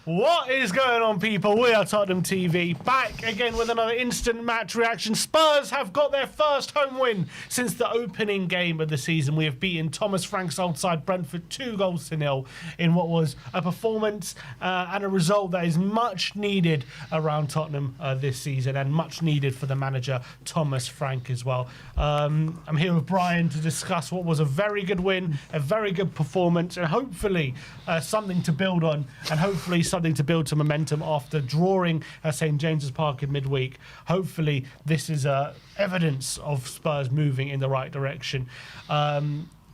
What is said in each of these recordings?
What is going on, people? We are Tottenham TV, back again with another instant match reaction. Spurs have got their first home win since the opening game of the season. We have beaten Thomas Frank's old side Brentford 2-0 in what was a performance and a result that is much needed around Tottenham this season, and much needed for the manager Thomas Frank as well. I'm here with Brian to discuss what was a very good win, a very good performance, and hopefully something to build on, and hopefully something to build some momentum after drawing at St James's Park in midweek. Hopefully this is evidence of Spurs moving in the right direction.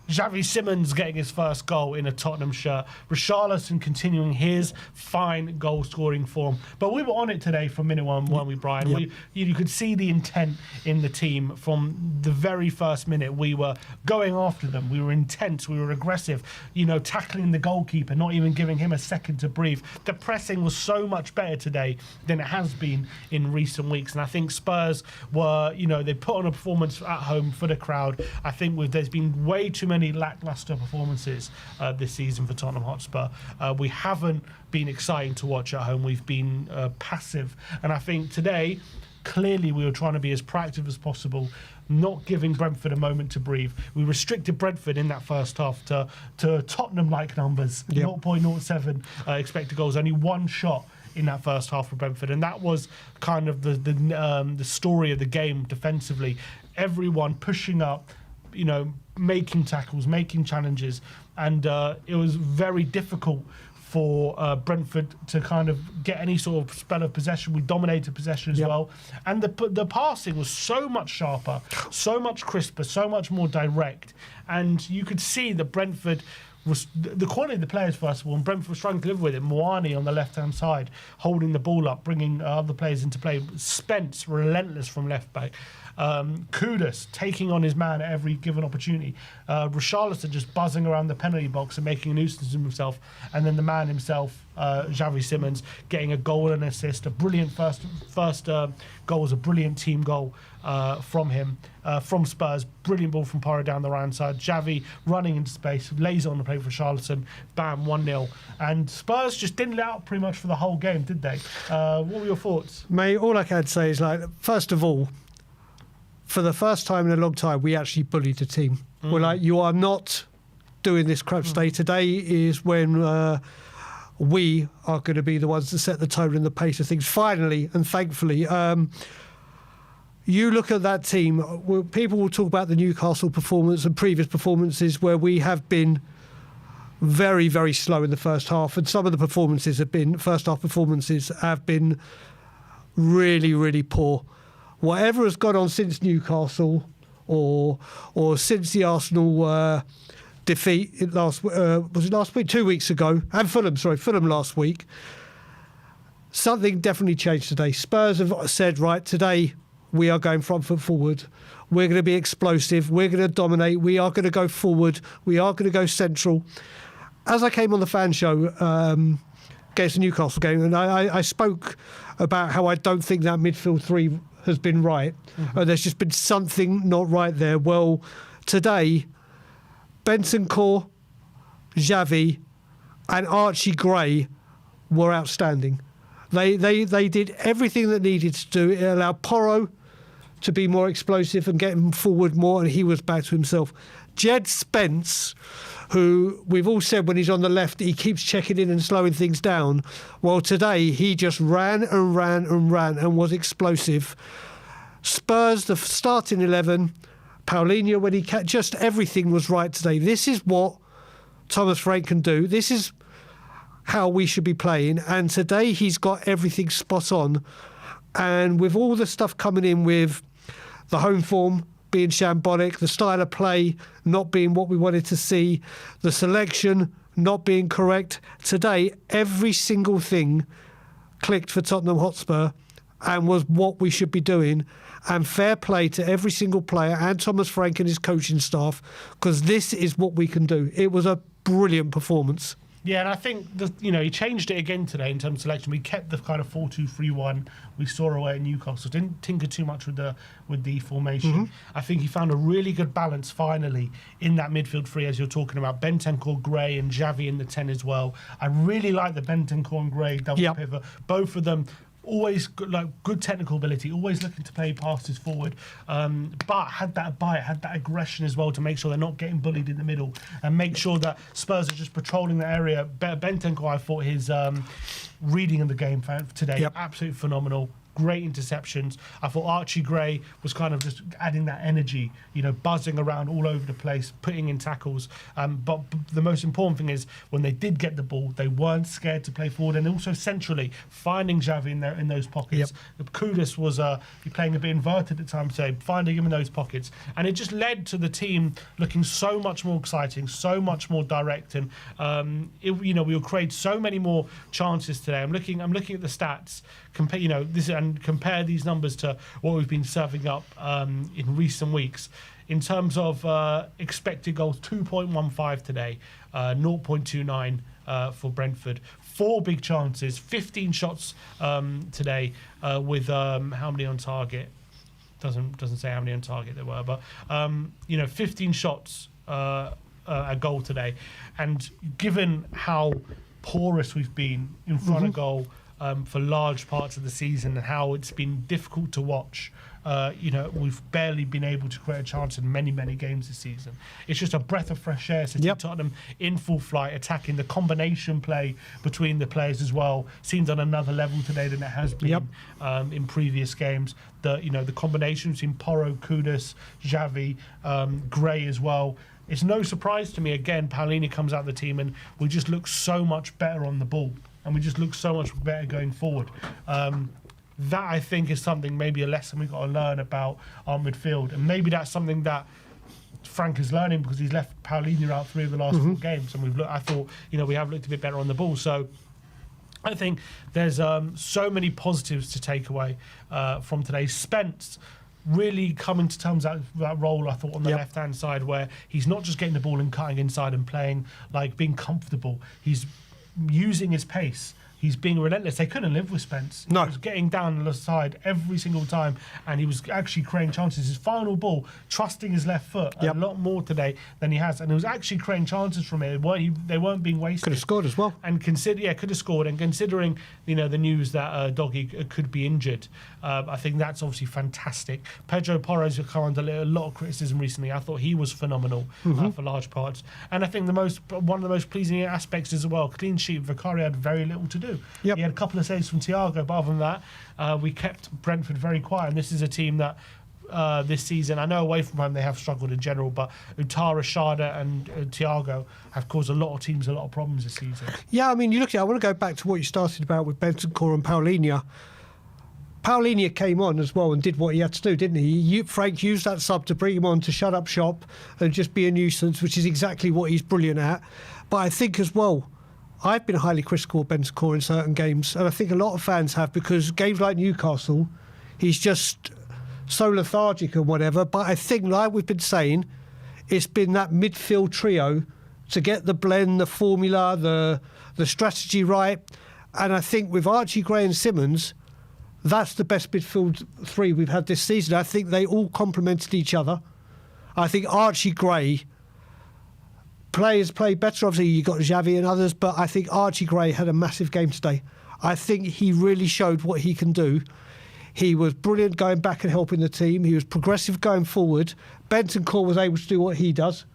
Javi Simmons getting his first goal in a Tottenham shirt. Richarlison continuing his fine goal-scoring form. But we were on it today from minute one, weren't we, Brian? Yep. You could see the intent in the team from the very first minute. We were going after them. We were intense. We were aggressive. You know, tackling the goalkeeper, not even giving him a second to breathe. The pressing was so much better today than it has been in recent weeks. And I think Spurs were, they put on a performance at home for the crowd. I think there's been way too many lackluster performances this season for Tottenham Hotspur. We haven't been exciting to watch at home. We've been passive, and I think today clearly we were trying to be as proactive as possible, not giving Brentford a moment to breathe. We restricted Brentford in that first half to Tottenham-like numbers. Yep. 0.07 expected goals, only one shot in that first half for Brentford, and that was kind of the story of the game defensively. Everyone pushing up, making tackles, making challenges, and it was very difficult for Brentford to kind of get any sort of spell of possession. We dominated possession as well, and the passing was so much sharper, so much crisper, so much more direct, and you could see that Brentford was the quality of the players, first of all, and Brentford was trying to live with it. Moani on the left-hand side, holding the ball up, bringing other players into play. Spence, relentless from left-back. Kudus taking on his man at every given opportunity. Richarlison just buzzing around the penalty box and making a nuisance of himself. And then the man himself, Javi Simmons, getting a goal and assist. A brilliant first goal was a brilliant team goal from him, from Spurs. Brilliant ball from Porro down the right side. Javi running into space, lays it on the play for Richarlison. Bam, 1-0. And Spurs just didn't let out pretty much for the whole game, did they? What were your thoughts? Mate, all I can say is, first of all, for the first time in a long time, we actually bullied the team. We're like, you are not doing this crap today. Today is when we are going to be the ones that set the tone and the pace of things. Finally and thankfully, you look at that team, people will talk about the Newcastle performance and previous performances where we have been very, very slow in the first half. And some of the performances first half performances have been really, really poor. Whatever has gone on since Newcastle or since the Arsenal defeat was it last week? 2 weeks ago, and Fulham last week, something definitely changed today. Spurs have said, right, today we are going front foot forward. We're going to be explosive. We're going to dominate. We are going to go forward. We are going to go central. As I came on the fan show against the Newcastle game, and I spoke about how I don't think that midfield three has been right. There's just been something not right there. Well, today, Bentancur, Javi and Archie Gray were outstanding. They did everything that needed to do. It allowed Porro to be more explosive and get him forward more, and he was back to himself. Jed Spence, who we've all said when he's on the left, he keeps checking in and slowing things down. Well, today he just ran and ran and ran and was explosive. Spurs, the starting 11, Paulinho when he just everything was right today. This is what Thomas Frank can do. This is how we should be playing. And today he's got everything spot on. And with all the stuff coming in with the home form being shambolic, the style of play not being what we wanted to see, the selection not being correct, today every single thing clicked for Tottenham Hotspur and was what we should be doing. And fair play to every single player and Thomas Frank and his coaching staff, because this is what we can do. It was a brilliant performance. Yeah, and I think he changed it again today in terms of selection. We kept the kind of 4-2-3-1 we saw away at Newcastle. Didn't tinker too much with the formation. I think he found a really good balance finally in that midfield three, as you're talking about. Bentancur, Gray, and Javi in the 10 as well. I really like the Bentancur and Gray double pivot. Both of them always good technical ability, always looking to play passes forward, but had that bite, had that aggression as well to make sure they're not getting bullied in the middle and make sure that Spurs are just patrolling the area. Bentancur, I thought his reading of the game today, absolutely phenomenal. Great interceptions. I thought Archie Gray was kind of just adding that energy, buzzing around all over the place, putting in tackles. But the most important thing is when they did get the ball, they weren't scared to play forward, and also centrally finding Javi in those pockets. Kudus was playing a bit inverted at times, so finding him in those pockets, and it just led to the team looking so much more exciting, so much more direct, and we will create so many more chances today. I'm looking at the stats. Compare these numbers to what we've been serving up in recent weeks. In terms of expected goals, 2.15 today, 0.29 for Brentford. 4 big chances, 15 shots today, with how many on target? Doesn't say how many on target there were, but 15 shots a goal today. And given how porous we've been in front of goal for large parts of the season and how it's been difficult to watch, we've barely been able to create a chance in many, many games this season. It's just a breath of fresh air. Tottenham in full flight, attacking. The combination play between the players as well seems on another level today than it has been in previous games. The combination between Porro, Kudus, Javi, Gray as well. It's no surprise to me, again, Paulinho comes out of the team and we just look so much better on the ball. And we just look so much better going forward. That, I think, is something, maybe a lesson we've got to learn about our midfield. And maybe that's something that Frank is learning because he's left Paulinho out 3 of the last 4 games. And I thought, we have looked a bit better on the ball. So I think there's so many positives to take away from today. Spence really coming to terms with that role, I thought, on the left-hand side, where he's not just getting the ball and cutting inside and playing, being comfortable. He's using his pace. He's being relentless. They couldn't live with Spence. No. He was getting down the side every single time, and he was actually creating chances. His final ball, trusting his left foot a lot more today than he has, and he was actually creating chances from it. They weren't being wasted. Could have scored as well. And could have scored. And considering the news that Doggy could be injured, I think that's obviously fantastic. Pedro Porro's come under a lot of criticism recently. I thought he was phenomenal for large parts, and I think one of the most pleasing aspects as well, clean sheet. Vicario had very little to do. He had a couple of saves from Thiago, but other than that, we kept Brentford very quiet. And this is a team that this season, I know away from home they have struggled in general, but Utara, Shada and Thiago have caused a lot of teams a lot of problems this season. Yeah, I mean, you look at it, I want to go back to what you started about with Bentancur and Paulinho. Paulinho came on as well and did what he had to do, didn't he? Frank used that sub to bring him on to shut up shop and just be a nuisance, which is exactly what he's brilliant at. But I think as well, I've been highly critical of Bentancur in certain games, and I think a lot of fans have, because games like Newcastle, he's just so lethargic and whatever. But I think, like we've been saying, it's been that midfield trio to get the blend, the formula, the strategy right. And I think with Archie Gray and Simmons, that's the best midfield 3 we've had this season. I think they all complemented each other. I think Archie Gray... Players play better. Obviously, you got Javi and others, but I think Archie Gray had a massive game today. I think he really showed what he can do. He was brilliant going back and helping the team. He was progressive going forward. Bentancur was able to do what he does.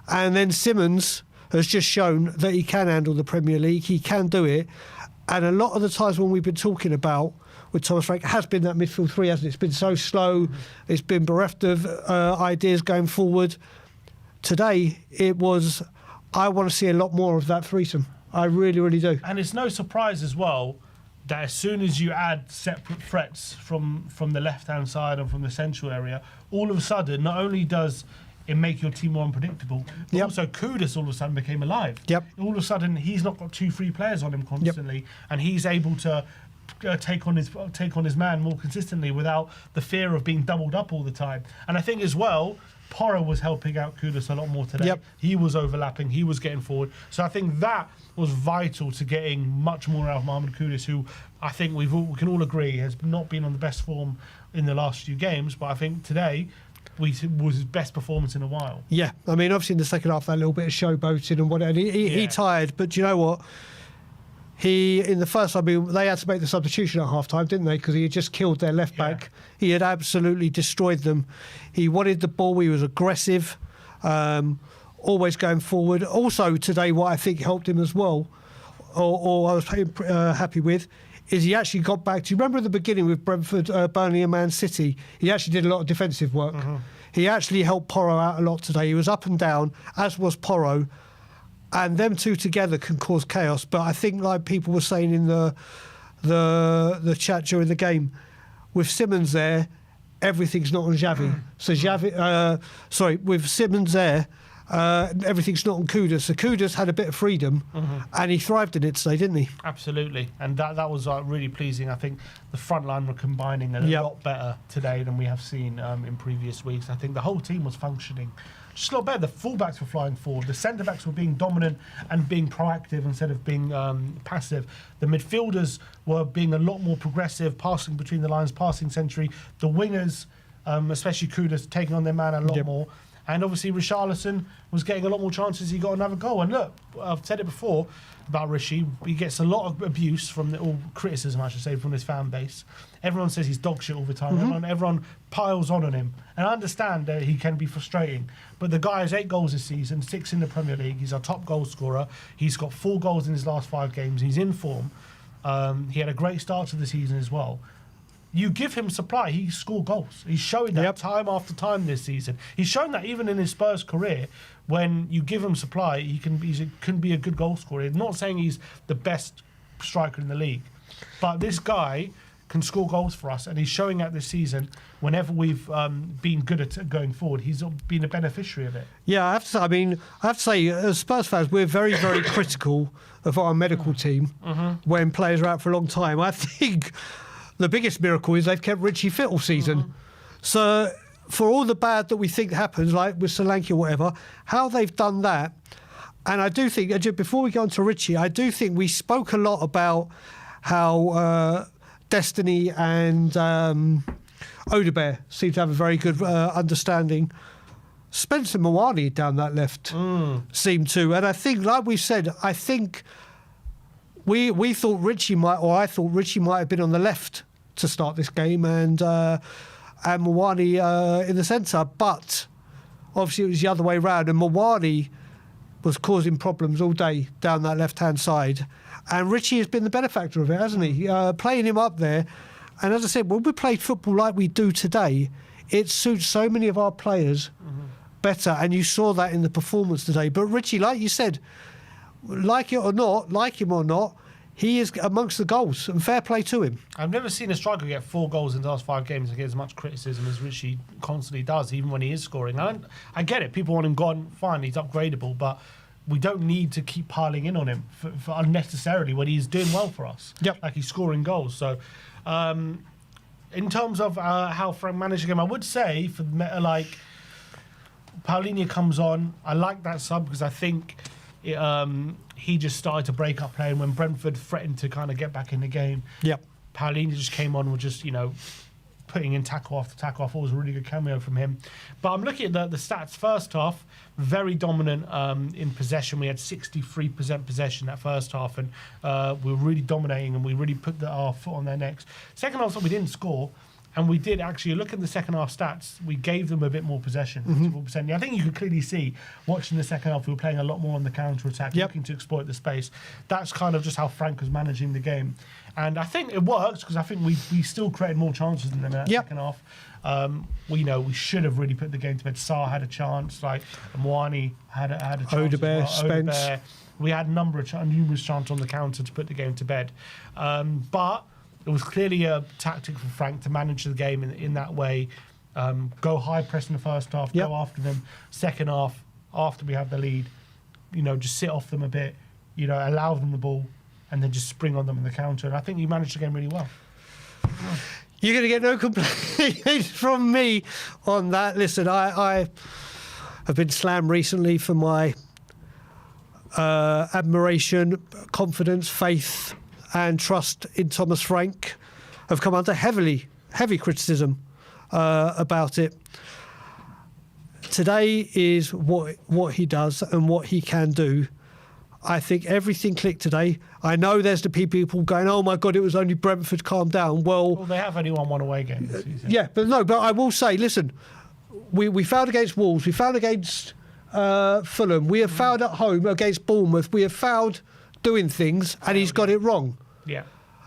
And then Simmons has just shown that he can handle the Premier League. He can do it. And a lot of the times when we've been talking about with Thomas Frank has been that midfield 3, hasn't it? It's been so slow. It's been bereft of ideas going forward. Today, it was, I want to see a lot more of that threesome. I really, really do. And it's no surprise as well that as soon as you add separate threats from the left-hand side and from the central area, all of a sudden, not only does it make your team more unpredictable, but also Kudus all of a sudden became alive. All of a sudden, he's not got 2-3 players on him constantly, and he's able to take on his man more consistently without the fear of being doubled up all the time. And I think as well, Porro was helping out Kudus a lot more today. Yep. He was overlapping. He was getting forward. So I think that was vital to getting much more out of Mohamed Kudus, who I think we can all agree has not been on the best form in the last few games. But I think today was his best performance in a while. Yeah, I mean, obviously in the second half, that little bit of showboating and whatever. He tired, but do you know what? In the first, I mean, they had to make the substitution at half time, didn't they? Because he had just killed their left back. He had absolutely destroyed them. He wanted the ball. He was aggressive, always going forward. Also today, what I think helped him as well, or I was happy with, is he actually got back. Do you remember at the beginning with Brentford, Burnley and Man City, he actually did a lot of defensive work. He actually helped Porro out a lot today. He was up and down, as was Porro. And them two together can cause chaos. But I think, like people were saying in the chat during the game, with Simmons there, everything's not on Javi. So with Simmons there, everything's not on Kudus. So Kudus had a bit of freedom, and he thrived in it today, didn't he? Absolutely, and that was really pleasing. I think the front line were combining a lot better today than we have seen in previous weeks. I think the whole team was functioning just a lot better. The fullbacks were flying forward. The centre-backs were being dominant and being proactive instead of being passive. The midfielders were being a lot more progressive, passing between the lines, passing century. The wingers, especially Kudus, taking on their man a lot more. And obviously Richarlison was getting a lot more chances. He got another goal. And look, I've said it before about Rishi. He gets a lot of abuse or criticism, I should say, from his fan base. Everyone says he's dog shit all the time. Everyone piles on him. And I understand that he can be frustrating. But the guy has 8 goals this season, 6 in the Premier League. He's our top goal scorer. He's got 4 goals in his last 5 games. He's in form. He had a great start to the season as well. You give him supply, he score goals. He's showing that time after time this season. He's shown that even in his Spurs career, when you give him supply, he can be a good goal scorer. I'm not saying he's the best striker in the league, but this guy can score goals for us, and he's showing that this season. Whenever we've been good at going forward, he's been a beneficiary of it. Yeah, I have to say, as Spurs fans, we're very, very critical of our medical team when players are out for a long time. I think the biggest miracle is they've kept Richie fit all season. So for all the bad that we think happens, like with Solanke or whatever, how they've done that, and I do think, before we go on to Richie, I do think we spoke a lot about how Destiny and Odebear seem to have a very good understanding. Spence and Mawani down that left seem to, and I think, like we said, I think we thought I thought Richie might have been on the left to start this game, and Mawani in the centre, but obviously it was the other way round, and Mawani was causing problems all day down that left-hand side, and Richie has been the benefactor of it, hasn't he? Playing him up there, and as I said, when we play football like we do today, it suits so many of our players better, and you saw that in the performance today. But Richie, like you said, like him or not, he is amongst the goals, and fair play to him. I've never seen a striker get 4 goals in the last 5 games and get as much criticism as Richie constantly does, even when he is scoring. I get it. People want him gone. Fine, he's upgradable, but we don't need to keep piling in on him for unnecessarily when he's doing well for us. Like he's scoring goals. So, in terms of how Frank managed the game, I would say for like Paulinho comes on. I like that sub because I think he just started to break up playing when Brentford threatened to kind of get back in the game. Paulinho just came on with just, putting in tackle after tackle. I thought it was a really good cameo from him. But I'm looking at the stats. First half, very dominant in possession. We had 63% possession that first half, and we were really dominating, and we really put our foot on their necks. Second half, we didn't score. And we did actually look at the second half stats. We gave them a bit more possession, 54%. I think you could clearly see, watching the second half, we were playing a lot more on the counter attack, looking to exploit the space. That's kind of just how Frank was managing the game, and I think it works because I think we still created more chances than them in that second half. We should have really put the game to bed. Sarr had a chance, like Mwani had a chance. Odebear, Spence. We had numerous chances on the counter to put the game to bed, but it was clearly a tactic for Frank to manage the game in that way. Go high press in the first half, go after them. Second half, after we have the lead, just sit off them a bit, allow them the ball, and then just spring on them in the counter. And I think he managed the game really well. You're going to get no complaints from me on that. Listen, I have been slammed recently for my admiration, confidence, faith and trust in Thomas Frank. Have come under heavy criticism about it. Today is what he does and what he can do. I think everything clicked today. I know there's the people going, oh my God, it was only Brentford, calm down. Well, they have only won one away game this season. Yeah, but I will say, listen, we fouled against Wolves, we fouled against Fulham, we have fouled at home against Bournemouth, we have fouled doing things, and he's got it wrong. Yeah.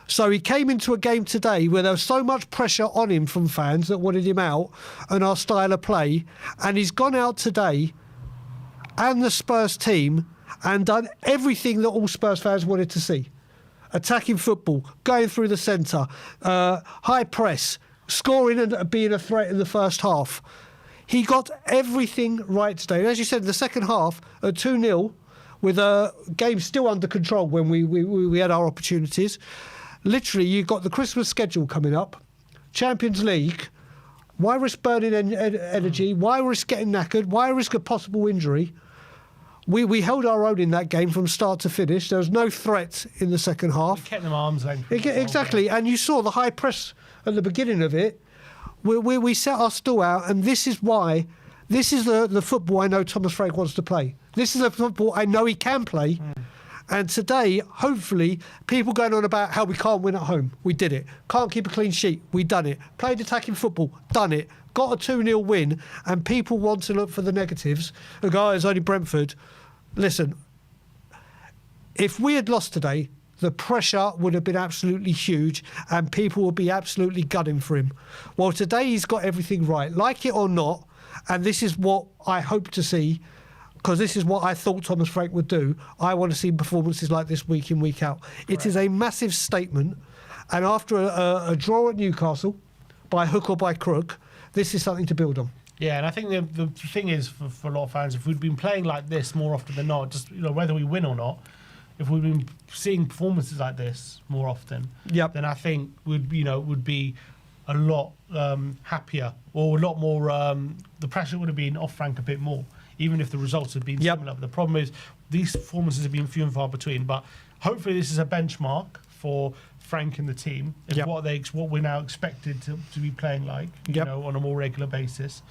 So he came into a game today where there was so much pressure on him from fans that wanted him out and our style of play, and he's gone out today and the Spurs team and done everything that all Spurs fans wanted to see. Attacking football, going through the centre, high press, scoring and being a threat in the first half. He got everything right today. And as you said, in the second half, at 2-0, with a game still under control when we had our opportunities, literally you've got the Christmas schedule coming up, Champions League. Why risk burning energy? Why risk getting knackered? Why risk a possible injury? We held our own in that game from start to finish. There was no threat in the second half. We kept them arms length. Exactly, and you saw the high press at the beginning of it. We set our stall out, and this is why. This is the football I know Thomas Frank wants to play. This is the football I know he can play. And today, hopefully, people going on about how we can't win at home. We did it. Can't keep a clean sheet. We done it. Played attacking football. Done it. Got a 2-0 win. And people want to look for the negatives. The guy is only Brentford. Listen, if we had lost today, the pressure would have been absolutely huge and people would be absolutely gunning for him. Well, today he's got everything right, like it or not, and this is what I hope to see, because this is what I thought Thomas Frank would do. I want to see performances like this week in, week out. Correct. It is a massive statement, and after a draw at Newcastle, by hook or by crook, this is something to build on. Yeah, and I think the thing is, for a lot of fans, if we'd been playing like this more often than not, just whether we win or not, if we've been seeing performances like this more often, then I think would be a lot happier, or a lot more. The pressure would have been off Frank a bit more, even if the results had been similar. But the problem is these performances have been few and far between. But hopefully, this is a benchmark for Frank and the team. Is what we're now expected to be playing like, on a more regular basis.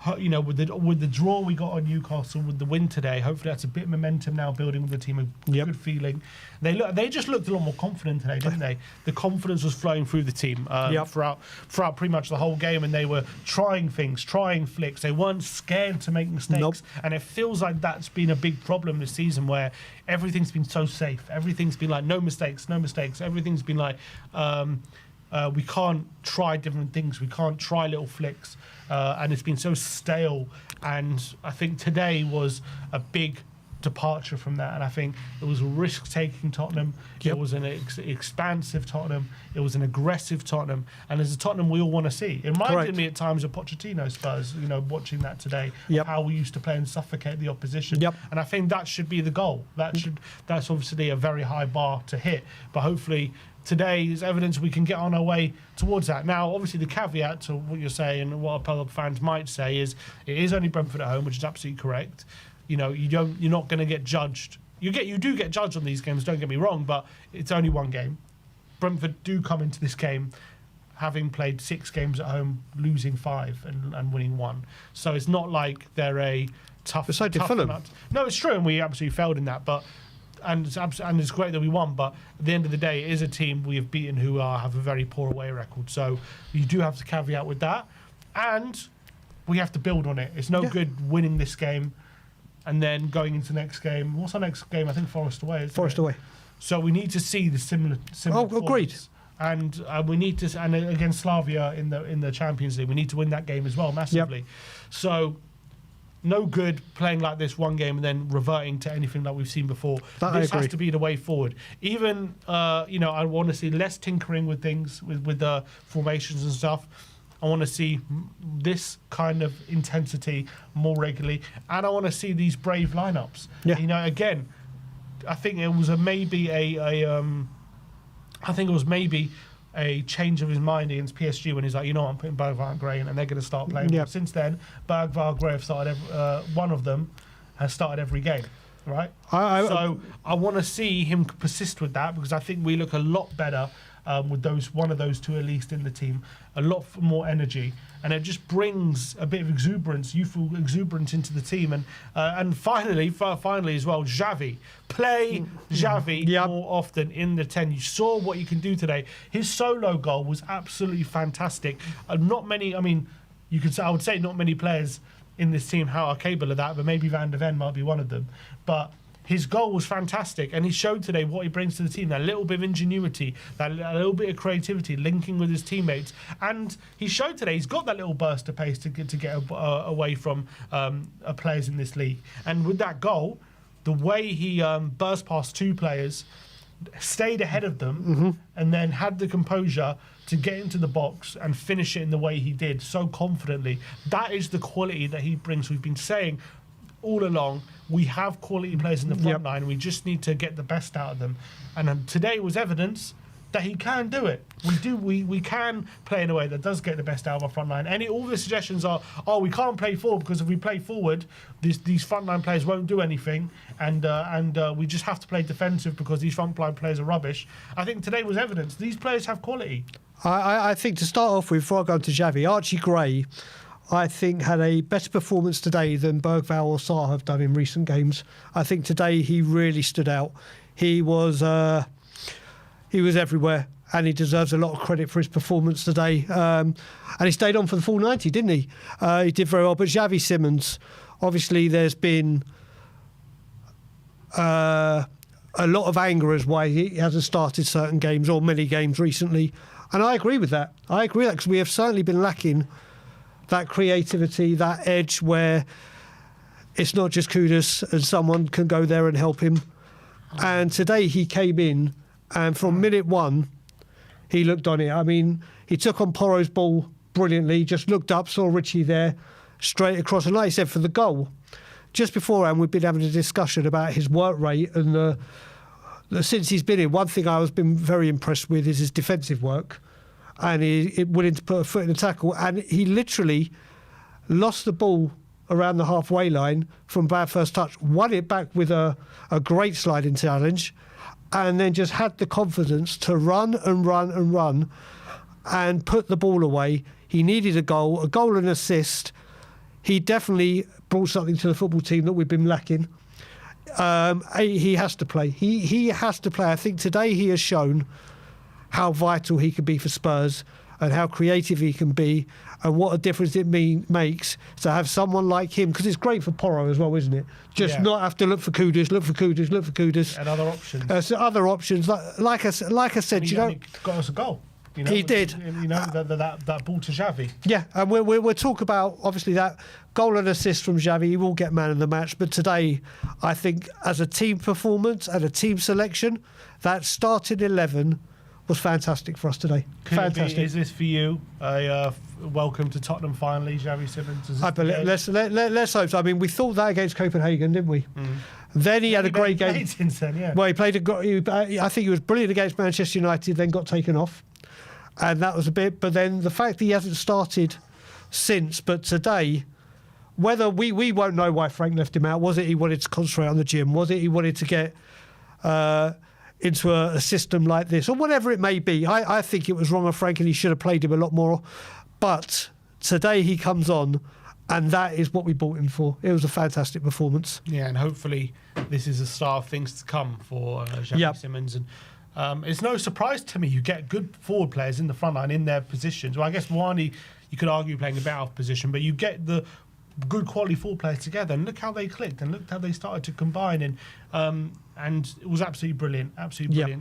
With the draw we got on Newcastle, with the win today, hopefully that's a bit of momentum now building with the team, a good feeling. They just looked a lot more confident today, didn't they? The confidence was flowing through the team throughout pretty much the whole game, and they were trying things, trying flicks. They weren't scared to make mistakes, and it feels like that's been a big problem this season, where everything's been so safe. Everything's been like no mistakes. Everything's been like we can't try different things. We can't try little flicks. And it's been so stale, and I think today was a big departure from that, and I think it was a risk-taking Tottenham. It was an expansive Tottenham. It was an aggressive Tottenham, and as a Tottenham we all want to see. It reminded me at times of Pochettino Spurs, watching that today, how we used to play and suffocate the opposition. And I think that should be the goal. That's obviously a very high bar to hit, but hopefully today is evidence we can get on our way towards that. Now, obviously, the caveat to what you're saying and what other fans might say is it is only Brentford at home, which is absolutely correct. You're not going to get judged. You do get judged on these games. Don't get me wrong, but it's only one game. Brentford do come into this game having played 6 games at home, losing 5 and winning 1. So it's not like they're a tough. Besides Fulham. No, it's true, and we absolutely failed in that, but. And it's great that we won, but at the end of the day, it is a team we have beaten who have a very poor away record. So you do have to caveat with that, and we have to build on it. It's no good winning this game and then going into the next game. What's our next game? I think Forest away. Forest away. So we need to see the similar. Agreed. And we need to, and against Slavia in the Champions League, we need to win that game as well massively. So. No good playing like this one game and then reverting to anything like we've seen before. This has to be the way forward. Even, I want to see less tinkering with things, with the formations and stuff. I want to see this kind of intensity more regularly. And I want to see these brave lineups. Again, I think it was maybe a change of his mind against PSG when he's like, you know what, I'm putting Bergwijn and Gray in and they're going to start playing. Yep. Since then, Bergwijn and Gray have started, one of them has started every game, right? So I want to see him persist with that, because I think we look a lot better with one of those two at least in the team, a lot more energy, and it just brings a bit of exuberance, youthful exuberance into the team. And finally as well, Javi. Play Javi more often in the 10. You saw what you can do today. His solo goal was absolutely fantastic. Not many, I mean, I would say not many players in this team are capable of that, but maybe Van de Ven might be one of them. But his goal was fantastic, and he showed today what he brings to the team, that little bit of ingenuity, that little bit of creativity, linking with his teammates. And he showed today he's got that little burst of pace to get away from players in this league. And with that goal, the way he burst past two players, stayed ahead of them, and then had the composure to get into the box and finish it in the way he did, so confidently. That is the quality that he brings. We've been saying all along, we have quality players in the front line. We just need to get the best out of them. And today was evidence that he can do it. We can play in a way that does get the best out of our front line. All the suggestions are, we can't play forward because if we play forward, these front line players won't do anything, and we just have to play defensive because these front line players are rubbish. I think today was evidence these players have quality. I think to start off with, before I go on to Javi, Archie Gray, I think, had a better performance today than Bergwijn or Sarr have done in recent games. I think today he really stood out. He was everywhere, and he deserves a lot of credit for his performance today. And he stayed on for the full 90, didn't he? He did very well. But Javi Simmons, obviously there's been a lot of anger as why he hasn't started certain games or many games recently. And I agree with that. Because we have certainly been lacking that creativity, that edge where it's not just Kudus and someone can go there and help him. And today he came in, and from minute one, he looked on it. I mean, he took on Porro's ball brilliantly, just looked up, saw Richie there, straight across. And like I said, for the goal, just beforehand, we've been having a discussion about his work rate. And since he's been in, one thing I was been very impressed with is his defensive work. And he willing to put a foot in the tackle. And he literally lost the ball around the halfway line from bad first touch, won it back with a great sliding challenge, and then just had the confidence to run and put the ball away. He needed a goal and assist. He definitely brought something to the football team that we've been lacking. He has to play. He has to play. I think today he has shown how vital he can be for Spurs and how creative he can be and what a difference it makes to have someone like him, because it's great for Porro as well, isn't it? Just not have to look for Kudus. And other options. Other options. Like I said, and he got us a goal. You know, he did. You know, that ball to Javi. Yeah, and we'll talk about, obviously, that goal and assist from Javi. He will get man of the match. But today, I think, as a team performance and a team selection, that starting 11 was fantastic for us today. Fantastic. Is this for you? Welcome to Tottenham finally, Javi Simmons. I believe, let's hope so. I mean, we thought that against Copenhagen, didn't we? Then he had a great game. Since then, yeah. Well, he played. I think he was brilliant against Manchester United. Then got taken off, and that was a bit. But then the fact that he hasn't started since, but today, whether we won't know why Frank left him out. Was it he wanted to concentrate on the gym? Was it he wanted to get into a system like this, or whatever it may be? I think it was wrong of Frank, and he should have played him a lot more. But today he comes on, and that is what we bought him for. It was a fantastic performance. Yeah, and hopefully this is a start of things to come for Javi Simmons. And it's no surprise to me you get good forward players in the front line in their positions. Well, I guess Wani, you could argue playing a bit out of position, but you get the good quality forward players together, and look how they clicked, and look how they started to combine, and it was absolutely brilliant.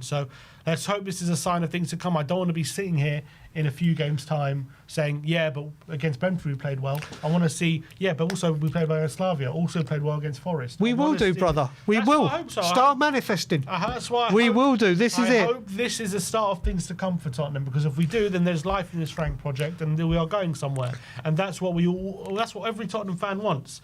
So let's hope this is a sign of things to come. I don't want to be sitting here in a few games' time saying, but against Brentford we played well. I want to see, but also we played well against Slavia, also played well against Forest. We will do, brother. We will. So. Start manifesting. That's why we will do. This is it. I hope this is the start of things to come for Tottenham, because if we do, then there's life in this Frank project, and we are going somewhere. And that's what that's what every Tottenham fan wants.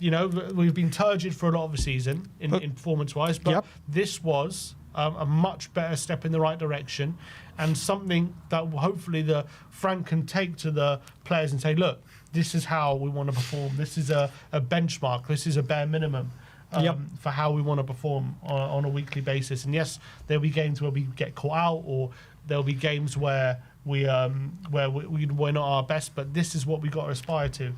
You know, we've been turgid for a lot of the season in performance-wise, but this was a much better step in the right direction, and something that hopefully the Frank can take to the players and say, look, this is how we want to perform. This is a benchmark. This is a bare minimum for how we want to perform on a weekly basis. And yes, there'll be games where we get caught out, or there'll be games where we're not our best, but this is what we got to aspire to.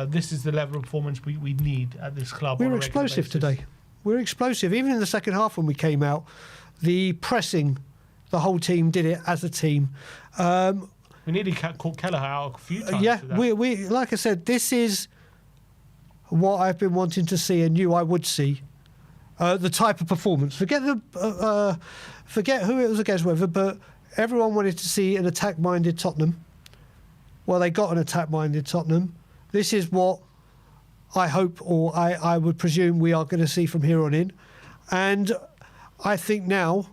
This is the level of performance we need at this club. We were explosive today. We were explosive. Even in the second half when we came out, the pressing, the whole team did it as a team. We nearly caught Kelleher out a few times. Yeah, we like I said, this is what I've been wanting to see and knew I would see. The type of performance. Forget who it was against, whether, but everyone wanted to see an attack-minded Tottenham. Well, they got an attack-minded Tottenham. This is what I hope, or I would presume, we are going to see from here on in. And I think now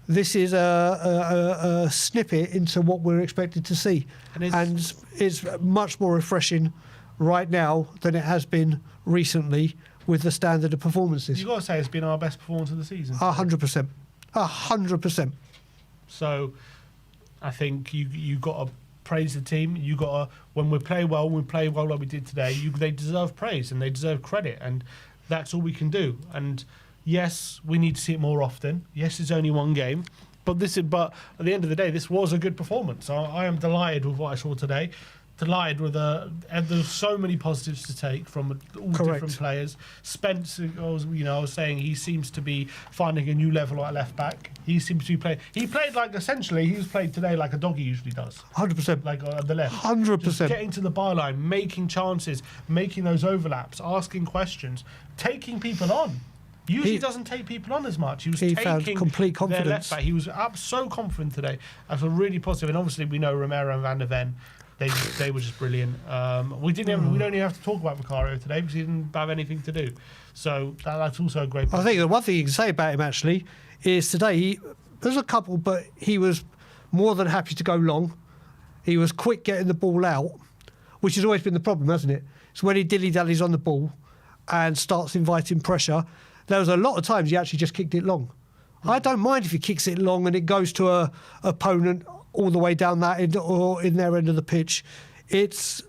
this is a snippet into what we're expected to see. And it's much more refreshing right now than it has been recently with the standard of performances. You've got to say it's been our best performance of the season. 100%. 100%. So I think you got to praise the team. You got to, when we play well like we did today, they deserve praise and they deserve credit, and that's all we can do. And yes, we need to see it more often. Yes, it's only one game, but at the end of the day, this was a good performance. I am delighted with what I saw today. Delighted with and there's so many positives to take from all different players. Spence, I was saying, he seems to be finding a new level at left back. He seems to be playing. He played like, essentially, he was played today like a dog he usually does. 100%. Like at the left. 100%. Just getting to the byline, making chances, making those overlaps, asking questions, taking people on. Usually he doesn't take people on as much. He was found complete confidence. Their left back. He was so confident today. I feel really positive. And obviously we know Romero and Van der Ven. They were just brilliant. We don't even have to talk about Vicario today because he didn't have anything to do. So that's also a great point. I think the one thing you can say about him actually is today there's a couple, but he was more than happy to go long. He was quick getting the ball out, which has always been the problem, hasn't it? It's when he dilly-dallies on the ball and starts inviting pressure. There was a lot of times he actually just kicked it long. I don't mind if he kicks it long and it goes to a opponent all the way down that end or in their end of the pitch. It's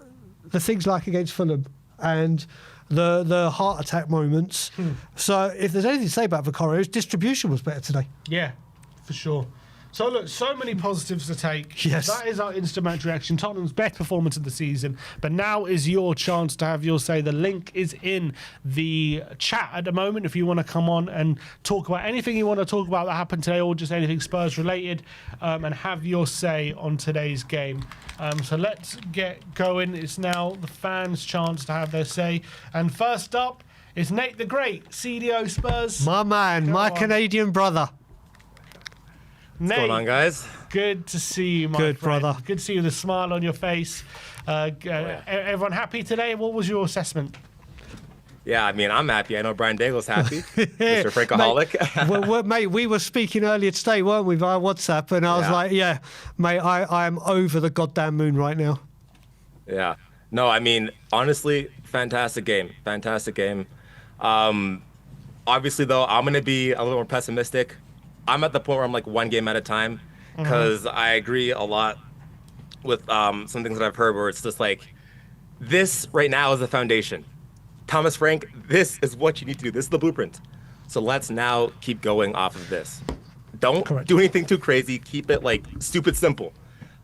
the things like against Fulham and the heart attack moments. So if there's anything to say about Vicario, his distribution was better today. Yeah, for sure. So look, so many positives to take. Yes. That is our instant match reaction. Tottenham's best performance of the season. But now is your chance to have your say. The link is in the chat at the moment if you want to come on and talk about anything you want to talk about that happened today, or just anything Spurs related, and have your say on today's game. So let's get going. It's now the fans' chance to have their say. And first up is Nate the Great, CDO Spurs. My man, my Canadian brother. Nate, what's going on, guys? Good to see you, my friend. brother. Good to see you with a smile on your face. Everyone happy today? What was your assessment? Yeah, I mean, I'm happy. I know Brian Daigle's happy. Mr. Frankaholic. Mate, we were speaking earlier today, weren't we, via WhatsApp? And I was like, yeah, mate, I am over the goddamn moon right now. Yeah. No, I mean, honestly, fantastic game. Fantastic game. Obviously, though, I'm going to be a little more pessimistic. I'm at the point where I'm like one game at a time, because I agree a lot with some things that I've heard where it's just like, this right now is the foundation. Thomas Frank, this is what you need to do. This is the blueprint. So let's now keep going off of this. Don't do anything too crazy. Keep it like stupid simple.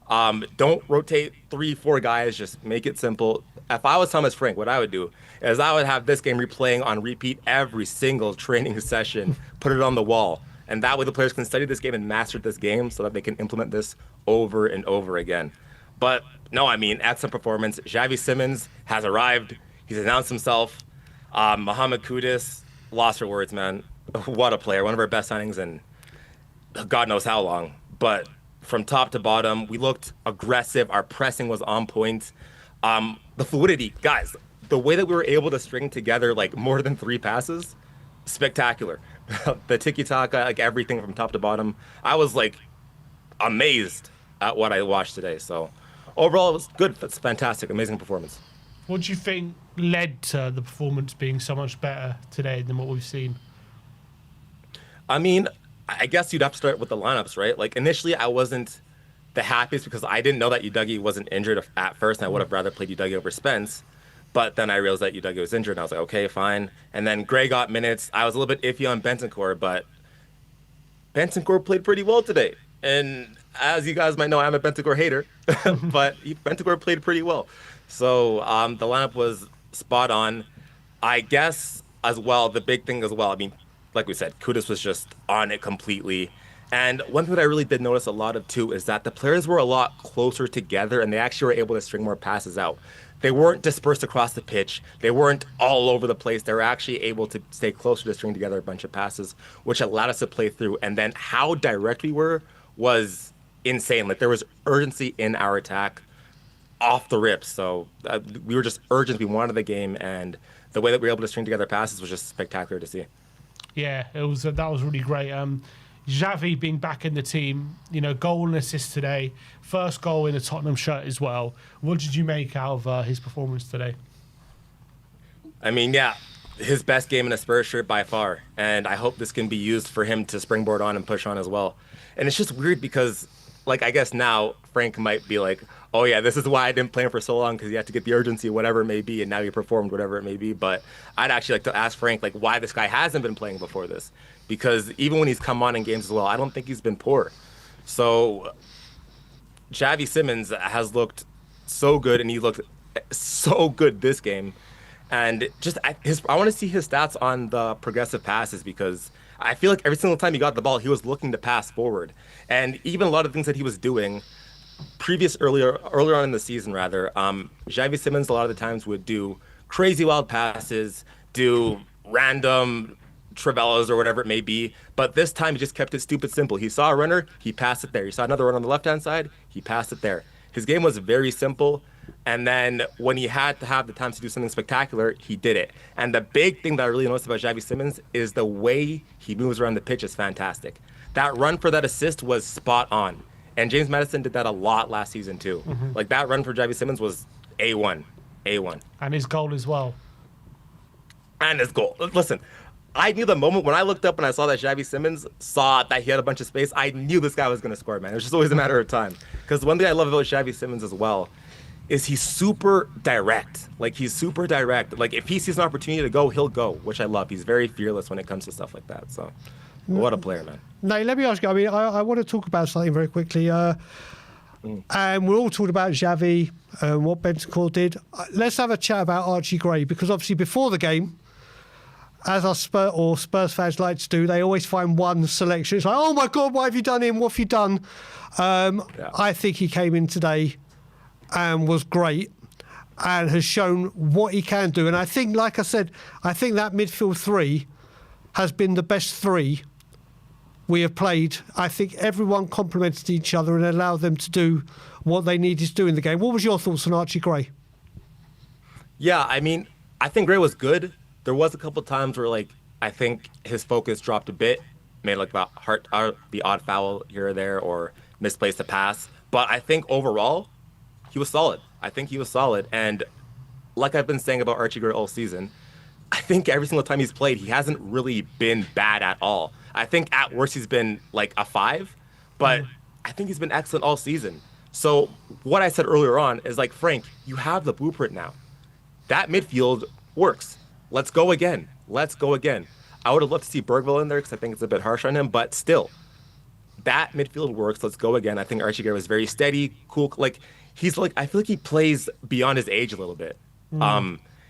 Don't rotate 3-4 guys. Just make it simple. If I was Thomas Frank, what I would do is I would have this game replaying on repeat every single training session, put it on the wall. And that way the players can study this game and master this game so that they can implement this over and over again. But no, I mean, excellent performance. Javi Simmons has arrived. He's announced himself. Mohamed Kudus, lost for words, man. What a player. One of our best signings in God knows how long. But from top to bottom, we looked aggressive. Our pressing was on point. The fluidity, guys, the way that we were able to string together like more than 3 passes, spectacular. The tiki-taka, like everything from top to bottom. I was like amazed at what I watched today. So overall, it was good. It's fantastic, amazing performance. What do you think led to the performance being so much better today than what we've seen? I mean, I guess you'd have to start with the lineups, right? Like initially, I wasn't the happiest because I didn't know that Udogie wasn't injured at first, and I would have rather played Udogie over Spence. But then I realized that Udogie was injured, and I was like, okay, fine. And then Gray got minutes. I was a little bit iffy on Bentancur, but Bentancur played pretty well today. And as you guys might know, I'm a Bentancur hater, but Bentancur played pretty well. So the lineup was spot on. I guess as well, the big thing as well, I mean, like we said, Kudus was just on it completely. And one thing that I really did notice a lot of too is that the players were a lot closer together and they actually were able to string more passes out. They weren't dispersed across the pitch. They weren't all over the place. They were actually able to stay closer to string together a bunch of passes, which allowed us to play through. And then how direct we were was insane. Like there was urgency in our attack off the rip. So we were just urgent. We wanted the game, and the way that we were able to string together passes was just spectacular to see. Yeah, it was. That was really great. Javi being back in the team, goal and assist today. First goal in a Tottenham shirt as well. What did you make out of his performance today? I mean, yeah, his best game in a Spurs shirt by far. And I hope this can be used for him to springboard on and push on as well. And it's just weird because, like, I guess now Frank might be like, oh, yeah, this is why I didn't play him for so long, because you had to get the urgency, whatever it may be, and now he performed, whatever it may be. But I'd actually like to ask Frank, like, why this guy hasn't been playing before this. Because even when he's come on in games as well, I don't think he's been poor. So Javi Simmons has looked so good, and he looked so good this game. And just I want to see his stats on the progressive passes, because I feel like every single time he got the ball, he was looking to pass forward. And even a lot of things that he was doing earlier on in the season, Javi Simmons a lot of the times would do crazy wild passes, do random Travellas or whatever it may be, but this time he just kept it stupid simple. He saw a runner, he passed it there. He saw another run on the left-hand side, he passed it there. His game was very simple, and then when he had to have the time to do something spectacular, he did it. And the big thing that I really noticed about Javi Simmons is the way he moves around the pitch is fantastic. That run for that assist was spot on. And James Maddison did that a lot last season too. Mm-hmm. Like that run for Javi Simmons was A1. And his goal as well. And his goal. Listen, I knew the moment when I looked up and I saw that Javi Simmons saw that he had a bunch of space, I knew this guy was going to score, man. It was just always a matter of time. Because one thing I love about Javi Simmons as well is he's super direct. Like, he's super direct. Like, if he sees an opportunity to go, he'll go, which I love. He's very fearless when it comes to stuff like that. So, what a player, man. Now, let me ask you, I mean, I want to talk about something very quickly. And we're all talking about Javi and what Bentancur did. Let's have a chat about Archie Gray, because obviously before the game, as our Spurs fans like to do, they always find one selection. It's like, oh my God, why have you done him? What have you done? I think he came in today and was great and has shown what he can do. And I think, like I said, I think that midfield three has been the best three we have played. I think everyone complemented each other and allowed them to do what they needed to do in the game. What was your thoughts on Archie Gray? Yeah, I mean, I think Gray was good. There was a couple times where, like, I think his focus dropped a bit, made like the odd foul here or there, or misplaced a pass. But I think overall, he was solid. And like I've been saying about Archie Gray all season, I think every single time he's played, he hasn't really been bad at all. I think at worst he's been like a 5, but I think he's been excellent all season. So what I said earlier on is, like, Frank, you have the blueprint now. That midfield works. Let's go again. I would have loved to see Bergville in there because I think it's a bit harsh on him, but still, that midfield works. Let's go again. I think Archie Gray was very steady, cool. Like, I feel like he plays beyond his age a little bit.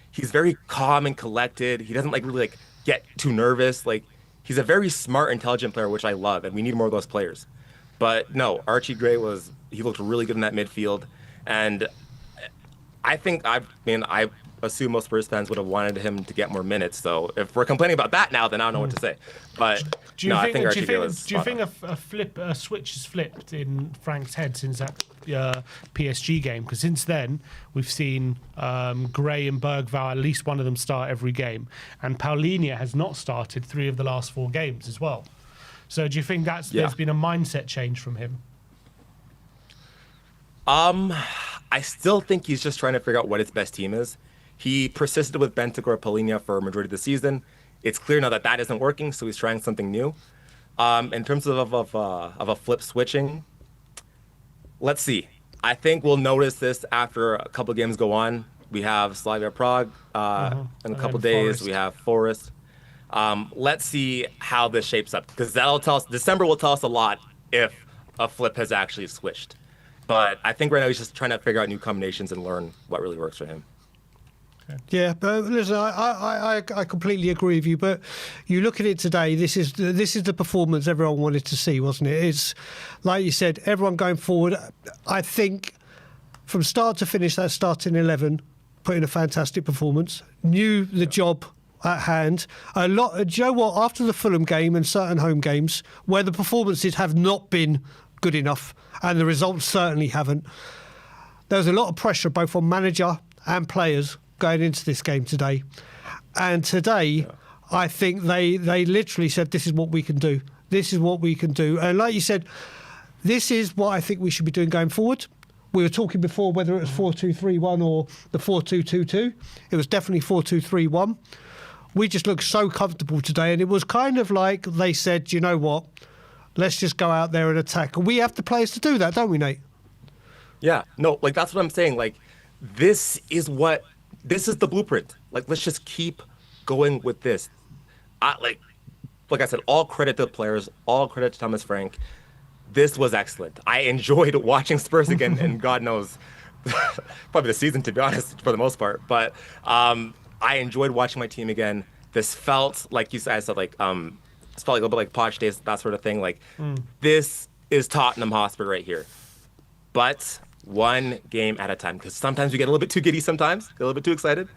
He's very calm and collected. He doesn't really get too nervous. Like, he's a very smart, intelligent player, which I love, and we need more of those players. But no, Archie Gray he looked really good in that midfield, and I think I assume most Spurs fans would have wanted him to get more minutes. So if we're complaining about that now, then I don't know what to say. But I think Archie Gray was. Do you think a switch has flipped in Frank's head since that PSG game? Because since then we've seen Gray and Bergvall, at least one of them, start every game, and Paulinho has not started 3 of the last 4 games as well. So do you think there's been a mindset change from him? I still think he's just trying to figure out what his best team is. He persisted with Bentancur Paulinho for a majority of the season. It's clear now that isn't working, so he's trying something new. In terms of a flip switching, let's see. I think we'll notice this after a couple of games go on. We have Slavia Prague in a couple of days. Forest. We have Forest. Let's see how this shapes up, because that'll tell us. December will tell us a lot if a flip has actually switched. But I think right now he's just trying to figure out new combinations and learn what really works for him. Yeah, but listen, I completely agree with you. But you look at it today. This is the performance everyone wanted to see, wasn't it? It's like you said, everyone going forward. I think from start to finish, that starting 11 put in a fantastic performance. Knew the job at hand. A lot. Do you know what? After the Fulham game and certain home games where the performances have not been good enough, and the results certainly haven't, there was a lot of pressure both on manager and players going into this game today. And today, I think they literally said, this is what we can do. This is what we can do. And like you said, this is what I think we should be doing going forward. We were talking before whether it was 4-2-3-1 or the 4-2-2-2. It was definitely 4-2-3-1. We just looked so comfortable today. And it was kind of like they said, you know what, let's just go out there and attack. And we have the players to do that, don't we, Nate? Yeah, no, like that's what I'm saying. Like, this is the blueprint. Like, let's just keep going with this. Like I said, all credit to the players, all credit to Thomas Frank. This was excellent. I enjoyed watching Spurs again, and God knows, probably the season, to be honest, for the most part. But I enjoyed watching my team again. This felt like you guys said, like this felt like a little bit like Poch days, that sort of thing. Like, this is Tottenham Hotspur right here. But one game at a time, because sometimes we get a little bit too giddy, sometimes get a little bit too excited.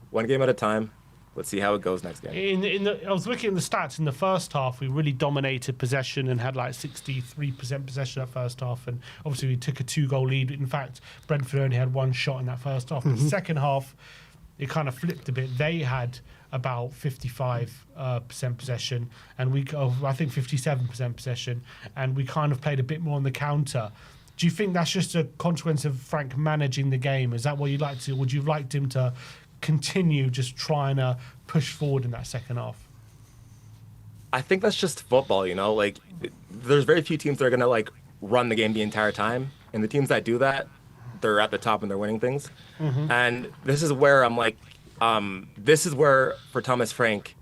One game at a time. Let's see how it goes next game. I was looking at the stats in the first half. We really dominated possession and had like 63% possession that first half. And obviously we took a 2-goal lead. In fact, Brentford only had one shot in that first half. But the second half, it kind of flipped a bit. They had about 55% possession, and I think 57% possession, and we kind of played a bit more on the counter. Do you think that's just a consequence of Frank managing the game? Is that what you'd like to? Would you have liked him to continue just trying to push forward in that second half? I think that's just football, you know? Like, there's very few teams that are going to, like, run the game the entire time. And the teams that do that, they're at the top and they're winning things. And this is where I'm like, this is where, for Thomas Frank,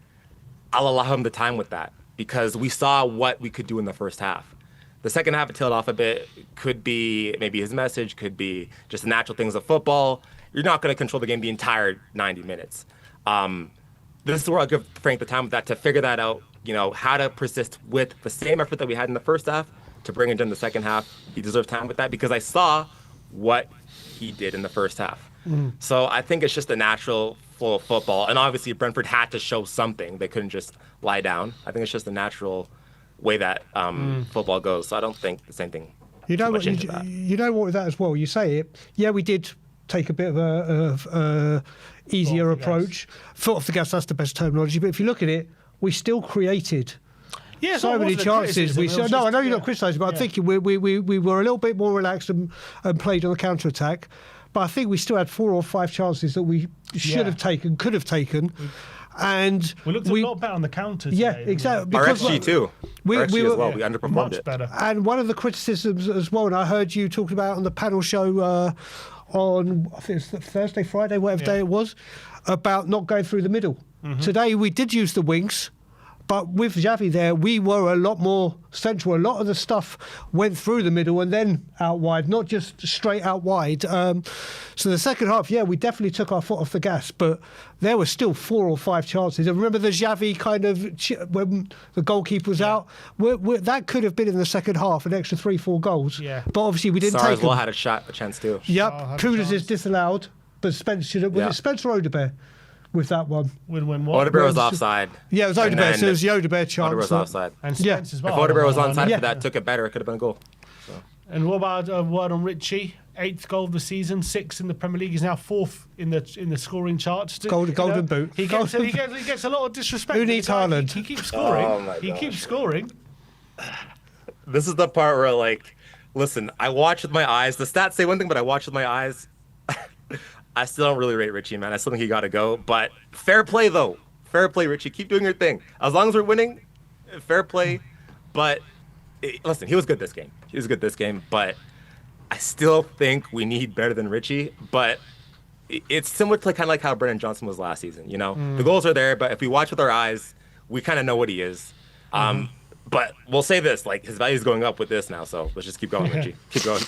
I'll allow him the time with that, because we saw what we could do in the first half. The second half, it tailed off a bit. Could be maybe his message, could be just the natural things of football. You're not going to control the game the entire 90 minutes. This is where I'll give Frank the time with that to figure that out, you know, how to persist with the same effort that we had in the first half to bring it in the second half. He deserves time with that, because I saw what he did in the first half. So I think it's just a natural flow of football. And obviously Brentford had to show something. They couldn't just lie down. I think it's just a natural way that football goes. So I don't think the same thing. You know what? You know what? With that as well, you say it. Yeah, we did take a bit of a easier approach. Foot off the gas. That's the best terminology. But if you look at it, we still created so many chances. I know you're not criticising, but I'm thinking we were a little bit more relaxed and played on the counter attack. But I think we still had 4 or 5 chances that we should have taken, could have taken. And we looked a lot better on the counter today. Yeah, exactly. Our XG too. We as well. We underperformed much better. And one of the criticisms as well, and I heard you talking about on the panel show on, I think it's Thursday, Friday, whatever day it was, about not going through the middle. Today we did use the wings, but with Javi there, we were a lot more central. A lot of the stuff went through the middle and then out wide, not just straight out wide. So the second half, we definitely took our foot off the gas, but there were still 4 or 5 chances. And remember the Javi kind of, when the goalkeeper was out, that could have been in the second half, an extra 3-4 goals. Yeah. But obviously we didn't take them. had a chance too. Yep, Kudus is disallowed, but Spence should have, was it Spence or Odebear? With that one. When what? Odebear was offside. Yeah, it was Odebear, so it was the Odebear chance. Odebear was offside. And Spence as well. If Odebear was onside for that, took it better, it could have been a goal. So. And what about a word on Richie? 8th goal of the season, 6th in the Premier League. He's now 4th in the scoring charts. Golden boot. He gets a lot of disrespect. Who needs Haaland? He keeps scoring. Oh my he keeps scoring. This is the part where, like, listen, I watch with my eyes. The stats say one thing, but I watch with my eyes. I still don't really rate Richie, man. I still think he got to go. But fair play, though. Fair play, Richie. Keep doing your thing. As long as we're winning, fair play. But listen, he was good this game. But I still think we need better than Richie. But it's similar to kind of like how Brennan Johnson was last season. The goals are there, but if we watch with our eyes, we kind of know what he is. But we'll say this: like his value is going up with this now. So let's just keep going, Richie. Keep going.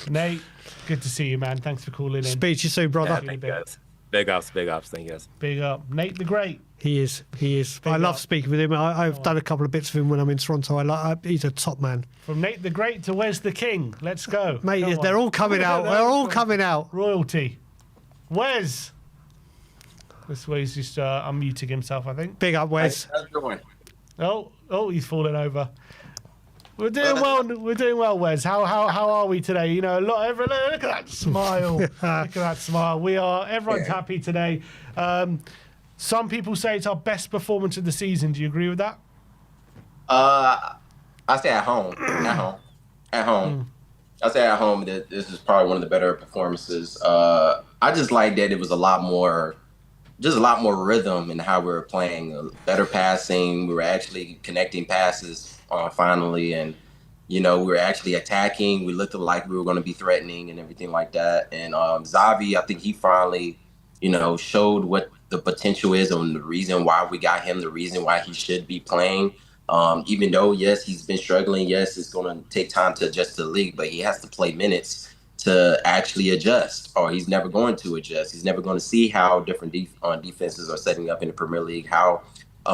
Nate, good to see you, man. Thanks for calling in. Speak to you soon, brother. Yeah, thank you guys. Big ups. Thank you guys. Big up, Nate the Great. He is. I love speaking with him. I've done a couple of bits of him when I'm in Toronto. He's a top man. From Nate the Great to Wes the King. Let's go. Mate, they're all coming out. They're all coming out. Royalty. Wes. This way he's just unmuting himself, I think. Big up, Wes. How's it going? Oh, he's fallen over. We're doing well, Wes. How are we today? Look at that smile. Look at that smile. Everyone's happy today. Some people say it's our best performance of the season. Do you agree with that? I say at home. At home. I say at home that this is probably one of the better performances. I just like that it was a lot more rhythm in how we were playing. Better passing. We were actually connecting passes finally, and we were actually attacking. We looked like we were going to be threatening and everything like that. And Xavi, I think he finally, showed what the potential is and the reason why we got him, the reason why he should be playing. Even though, yes, he's been struggling. Yes, it's going to take time to adjust to the league, but he has to play minutes to actually adjust, or he's never going to adjust. He's never going to see how different defenses are setting up in the Premier League, how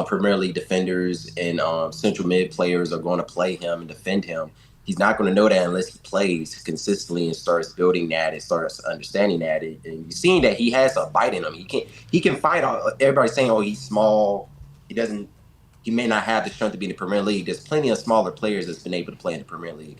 Premier League defenders and central mid players are going to play him and defend him. He's not going to know that unless he plays consistently and starts building that and starts understanding that. And you're seeing that he has a bite in him. He can fight. Everybody's saying, oh, he's small. He may not have the strength to be in the Premier League. There's plenty of smaller players that's been able to play in the Premier League.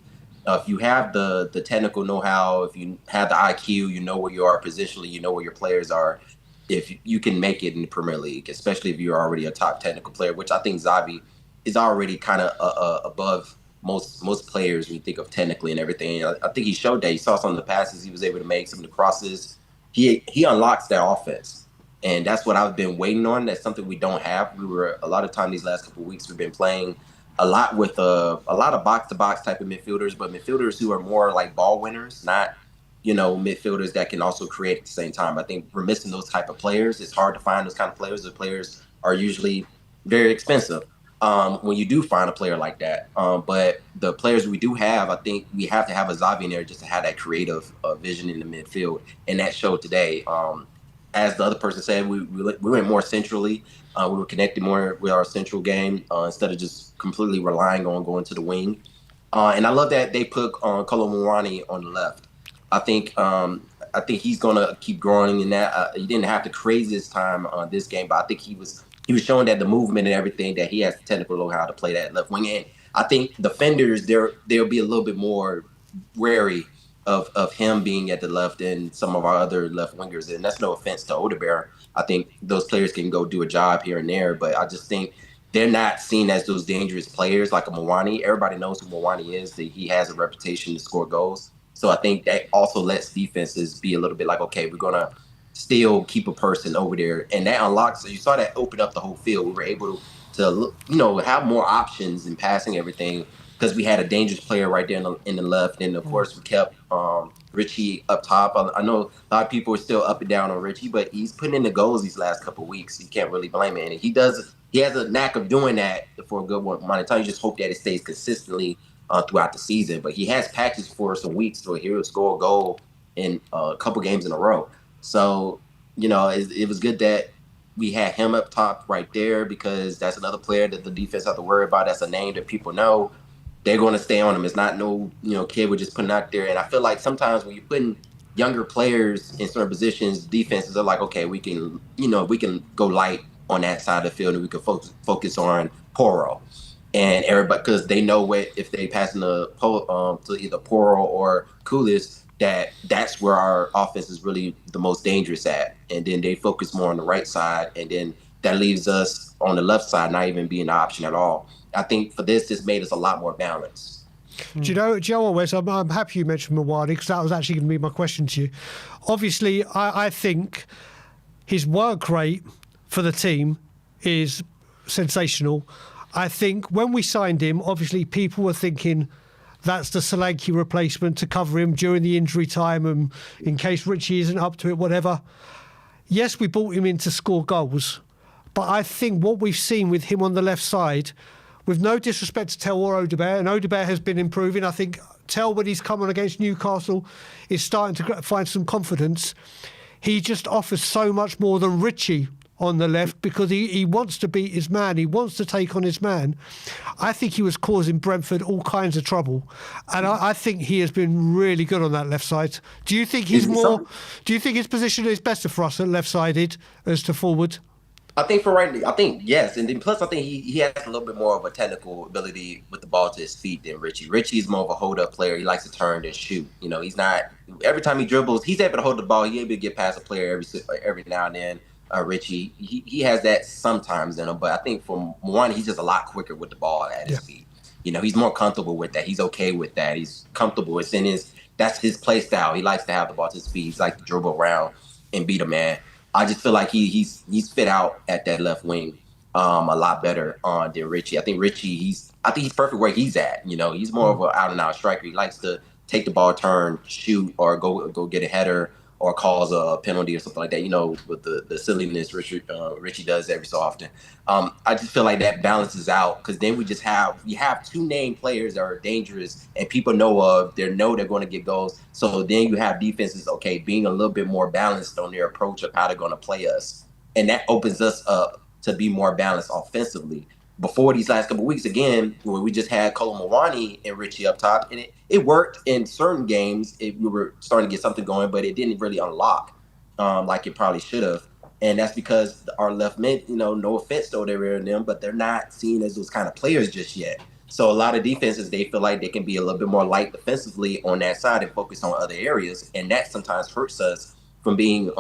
If you have the technical know-how, if you have the IQ, you know where you are positionally, you know where your players are. If you can make it in the Premier League, especially if you're already a top technical player, which I think Xavi is already kind of above most players when you think of technically and everything. I think he showed that. He saw some of the passes he was able to make, some of the crosses. He unlocks that offense, and that's what I've been waiting on. That's something we don't have. We were a lot of time these last couple of weeks we've been playing a lot with a lot of box-to-box type of midfielders, but midfielders who are more like ball winners, not midfielders that can also create at the same time. I think we're missing those type of players. It's hard to find those kind of players. The players are usually very expensive when you do find a player like that. But the players we do have, I think we have to have a Xavi in there just to have that creative vision in the midfield, and that showed today. As the other person said, we went more centrally. We were connected more with our central game instead of just completely relying on going to the wing. And I love that they put Kolo Muani on the left. I think he's gonna keep growing in that. He didn't have the craziest time on this game, but I think he was showing that the movement and everything, that he has the technical know-how to play that left wing. And I think defenders they'll be a little bit more wary of him being at the left than some of our other left wingers. And that's no offense to Odegaard. I think those players can go do a job here and there, but I just think they're not seen as those dangerous players like a Muani. Everybody knows who Muani is. That he has a reputation to score goals. So I think that also lets defenses be a little bit like, okay, we're going to still keep a person over there. And that unlocks, so you saw that open up the whole field. We were able to have more options in passing everything because we had a dangerous player right there in the left. And, of course, we kept Richie up top. I know a lot of people are still up and down on Richie, but he's putting in the goals these last couple of weeks. You can't really blame it. And he has a knack of doing that for a good amount of time. You just hope that it stays consistently throughout the season. But he has patches for some weeks where he'll score a goal in a couple games in a row. So, it was good that we had him up top right there because that's another player that the defense have to worry about. That's a name that people know. They're going to stay on him. It's not no kid we're just putting out there. And I feel like sometimes when you're putting younger players in certain positions, defenses are like, okay, we can go light on that side of the field and we can focus on Poro. And everybody, because they know if they pass in to either Poro or Koulias, that's where our offense is really the most dangerous at. And then they focus more on the right side, and then that leaves us on the left side not even being an option at all. I think for this made us a lot more balanced. Do you know what, Wes? I'm happy you mentioned Mawadi because that was actually going to be my question to you. Obviously, I think his work rate for the team is sensational. I think when we signed him, obviously people were thinking that's the Solanke replacement to cover him during the injury time and in case Richie isn't up to it, whatever. Yes, we brought him in to score goals, but I think what we've seen with him on the left side, with no disrespect to Tel or Audebert, and Audebert has been improving. I think Tel, when he's come on against Newcastle, is starting to find some confidence. He just offers so much more than Richie on the left because he wants to beat his man. He wants to take on his man. I think he was causing Brentford all kinds of trouble. And I think he has been really good on that left side. Do you think he's more... Do you think his position is better for us at left-sided as to forward? I think yes, and then plus I think he has a little bit more of a technical ability with the ball to his feet than Richie. Richie's more of a hold-up player. He likes to turn and shoot. You know, he's not every time he dribbles, he's able to hold the ball. He's able to get past a player every now and then. Richie, he has that sometimes in him, but I think from one, he's just a lot quicker with the ball at his feet. You know, he's more comfortable with that. He's okay with that. He's comfortable. That's his play style. He likes to have the ball to his feet. He's like to dribble around and beat a man. I just feel like he's fit out at that left wing a lot better than Richie. I think he's perfect where he's at. You know, he's more of an out and out striker. He likes to take the ball, turn, shoot, or go get a header or cause a penalty or something like that. You know, with the silliness Richie does every so often. I just feel like that balances out because then we have two named players that are dangerous and people they're going to get goals. So then you have defenses, being a little bit more balanced on their approach of how they're going to play us. And that opens us up to be more balanced offensively. Before these last couple of weeks, again, where we just had Kolo Muani and Richie up top, and it worked in certain games. We were starting to get something going, but it didn't really unlock like it probably should have. And that's because our left men, no offense to them, but they're not seen as those kind of players just yet. So a lot of defenses, they feel like they can be a little bit more light defensively on that side and focus on other areas, and that sometimes hurts us from being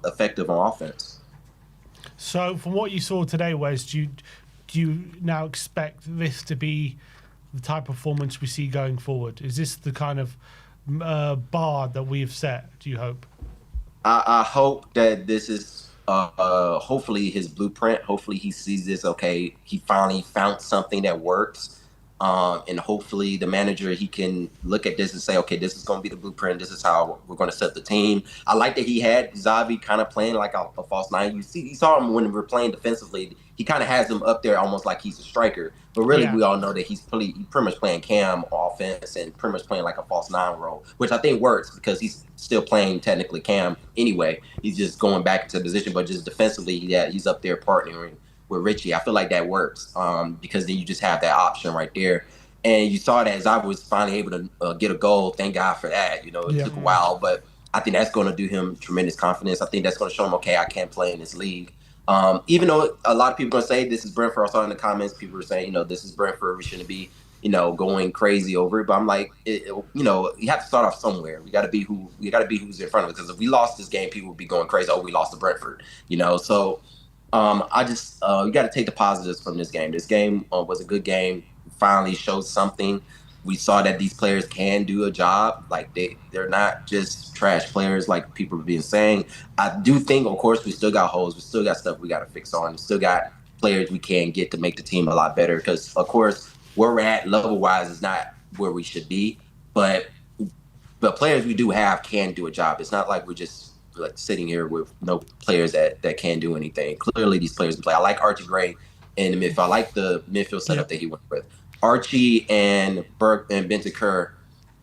effective on offense. So from what you saw today, Wes, do you now expect this to be the type of performance we see going forward? Is this the kind of bar that we've set, do you hope? I hope that this is hopefully his blueprint. Hopefully he sees this, he finally found something that works. And hopefully the manager, he can look at this and say, this is going to be the blueprint. This is how we're going to set the team. I like that he had Xavi kind of playing like a false nine. You saw him when we were playing defensively. He kind of has him up there almost like he's a striker. But really, we all know that he's pretty much playing cam offense and pretty much playing like a false nine role, which I think works because he's still playing technically cam anyway. He's just going back into position, but just defensively, he's up there partnering with Richie. I feel like that works because then you just have that option right there. And you saw that Xavi was finally able to get a goal. Thank God for that. It took a while, but I think that's going to do him tremendous confidence. I think that's going to show him, I can play in this league. Even though a lot of people are going to say this is Brentford. I saw in the comments people were saying, this is Brentford. We shouldn't be, going crazy over it. But I'm like, you have to start off somewhere. We got to be who's in front of us. Because if we lost this game, people would be going crazy. Oh, we lost to Brentford. So I just you got to take the positives from this game. This game was a good game. Finally showed something. We saw that these players can do a job. Like they're not just trash players like people have been saying. I do think, of course, we still got holes. We still got stuff we got to fix on. We still got players we can get to make the team a lot better. Because, of course, where we're at level-wise is not where we should be. But the players we do have can do a job. It's not like we're just sitting here with no players that can do anything. Clearly, these players can play. I like Archie Gray in the midfield. I like the midfield setup that he went with. Archie and Burke and Bentancur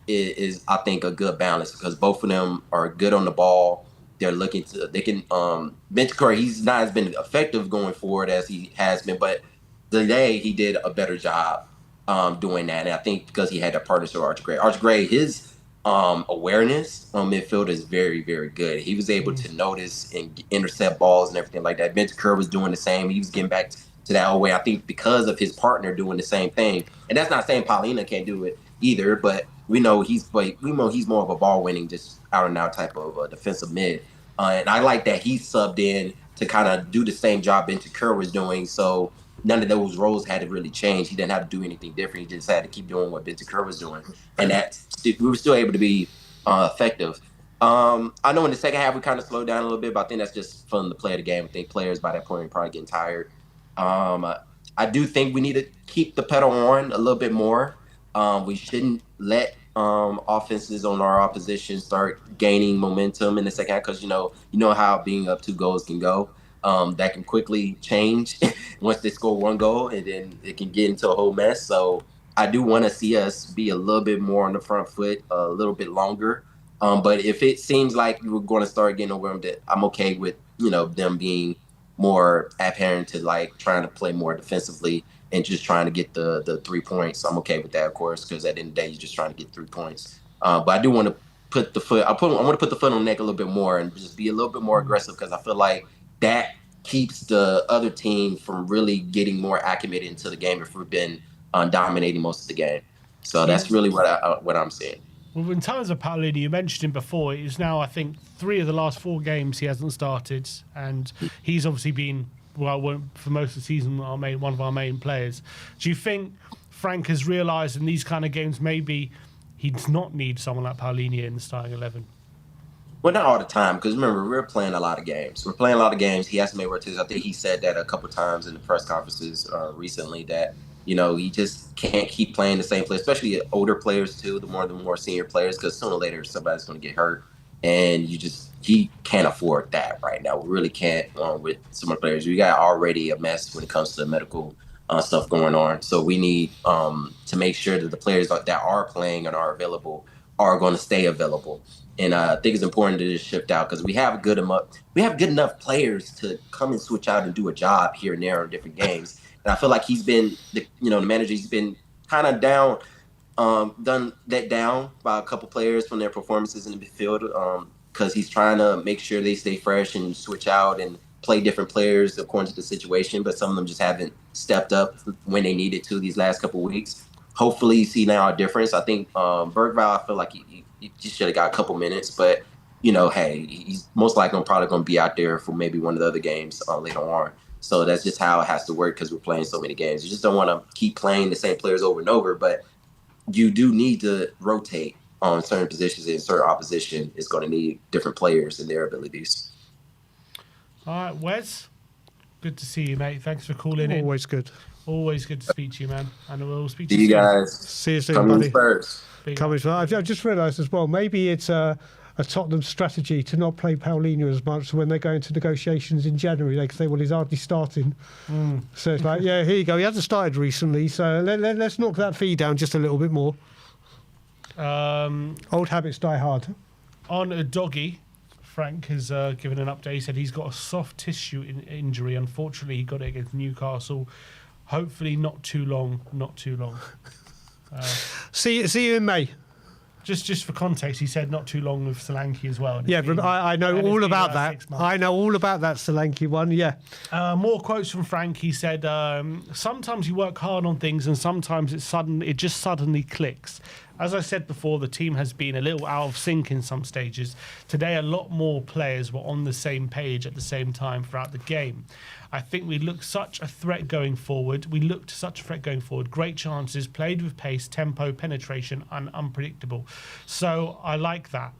is I think a good balance because both of them are good on the ball. Bentancur, he's not as been effective going forward as he has been, but today he did a better job doing that. And I think because he had a partnership with Archie Gray. Archie Gray, his awareness on midfield is very, very good. He was able to notice and intercept balls and everything like that. Bentancur was doing the same. He was getting back to that whole way, I think, because of his partner doing the same thing. And that's not saying Paulina can't do it either, but we know he's more of a ball winning, just out and out type of defensive mid. And I like that he subbed in to kind of do the same job Bentancur was doing. So none of those roles had to really change. He didn't have to do anything different. He just had to keep doing what Bentancur was doing, and we were still able to be effective. I know in the second half we kind of slowed down a little bit, but I think that's just fun to play the game. I think players by that point are probably getting tired. I do think we need to keep the pedal on a little bit more. We shouldn't let offenses on our opposition start gaining momentum in the second half because you know how being up 2 goals can go. That can quickly change once they score 1 goal, and then it can get into a whole mess. So I do want to see us be a little bit more on the front foot, a little bit longer. But if it seems like we're going to start getting overwhelmed, I'm okay with them being more adherent to like trying to play more defensively and just trying to get the 3 points. I'm okay with that, of course, because at the end of the day, you're just trying to get 3 points. But I do want to put the foot. I want to put the foot on the neck a little bit more and just be a little bit more aggressive because I feel like that keeps the other team from really getting more acclimated into the game if we've been dominating most of the game. So that's really what I'm seeing. Well, in terms of Paolini, you mentioned him before. He's now, I think, 3 of the last 4 games he hasn't started, and he's obviously been, for most of the season, one of our main players. Do you think Frank has realised in these kind of games maybe he does not need someone like Paolini in the starting 11? Well, not all the time, because remember, we're playing a lot of games. We're playing a lot of games. He has to make rotations. I think he said that a couple times in the press conferences recently that, he just can't keep playing the same players, especially older players too, the more senior players, because sooner or later somebody's going to get hurt. And he can't afford that right now. We really can't with some of the players. We got already a mess when it comes to medical stuff going on. So we need to make sure that the players that are playing and are available are going to stay available. And I think it's important to just shift out because we have good enough players to come and switch out and do a job here and there in different games. And I feel like he's been, the manager, he's been kind of down, done that down by a couple players from their performances in the midfield because he's trying to make sure they stay fresh and switch out and play different players according to the situation. But some of them just haven't stepped up when they needed to these last couple of weeks. Hopefully you see now a difference. I think Bergvall, I feel like he should have got a couple minutes, but hey, he's most likely probably going to be out there for maybe one of the other games later on. So that's just how it has to work because we're playing so many games. You just don't want to keep playing the same players over and over, but you do need to rotate on certain positions, and certain opposition is going to need different players and their abilities. All right, Wes, good to see you, mate. Thanks for calling in. Always good. Always good to speak to you, man. And we'll speak to See you you soon. guys. See you soon, Coming buddy. Spurs. I've just realised as well, maybe it's a Tottenham strategy to not play Paulinho as much. So when they go into negotiations in January, they can say, well, he's hardly starting. So it's like, yeah, here you go. He hasn't started recently, so let's knock that fee down just a little bit more. Old habits die hard. On a doggy, Frank has given an update. He said he's got a soft tissue injury. Unfortunately, he got it against Newcastle. Hopefully not too long. See you in May. Just for context, he said not too long with Solanke as well. Yeah, but I know all about that. I know all about that Solanke one, yeah. More quotes from Frank. He said, sometimes you work hard on things and sometimes it just suddenly clicks. As I said before, the team has been a little out of sync in some stages. Today, a lot more players were on the same page at the same time throughout the game. I think we looked such a threat going forward. Great chances, played with pace, tempo, penetration, and unpredictable. So I like that.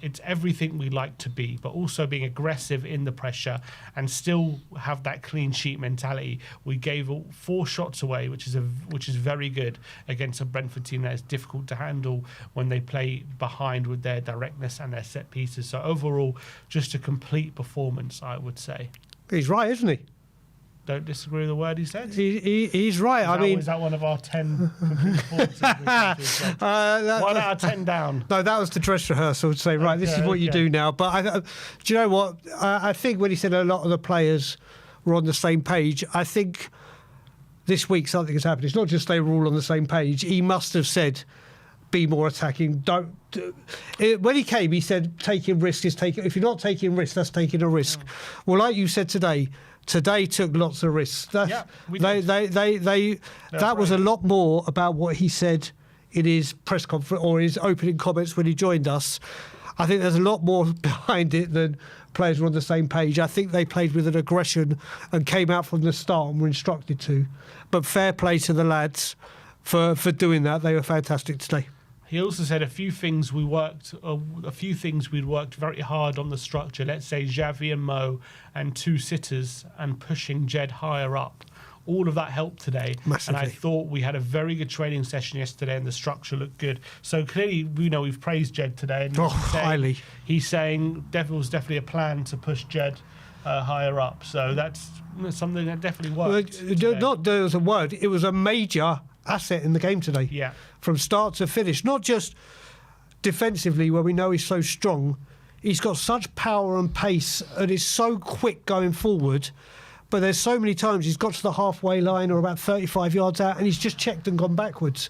It's everything we like to be, but also being aggressive in the pressure and still have that clean sheet mentality. We gave 4 shots away, which is very good against a Brentford team that is difficult to handle when they play behind with their directness and their set pieces. So overall, just a complete performance, I would say. He's right, isn't he? Don't disagree with the word he said. He's right. Is that one of our 10 complete performances? 1 out of 10 down. No, that was the dress rehearsal to say, right, this is what you do now. But do you know what? I think when he said a lot of the players were on the same page, I think this week something has happened. It's not just they were all on the same page. He must have said, be more attacking. When he came, he said, taking risks is taking. If you're not taking risks, that's taking a risk. Well, like you said today took lots of risks. That was a lot more about what he said in his press conference or his opening comments when he joined us. I think there's a lot more behind it than players were on the same page. I think they played with an aggression and came out from the start and were instructed to. But fair play to the lads for doing that. They were fantastic today. He also said a few things we'd worked very hard on the structure. Let's say Javi and Mo and 2 sitters and pushing Jed higher up. all of that helped today. Massively. And I thought we had a very good training session yesterday, and the structure looked good. So clearly, we've praised Jed today, and highly. He's saying there was definitely a plan to push Jed higher up. So that's something that definitely worked. Not there was a word. It was a major asset in the game today. Yeah. From start to finish, not just defensively, where we know he's so strong. He's got such power and pace, and is so quick going forward. But there's so many times he's got to the halfway line or about 35 yards out, and he's just checked and gone backwards.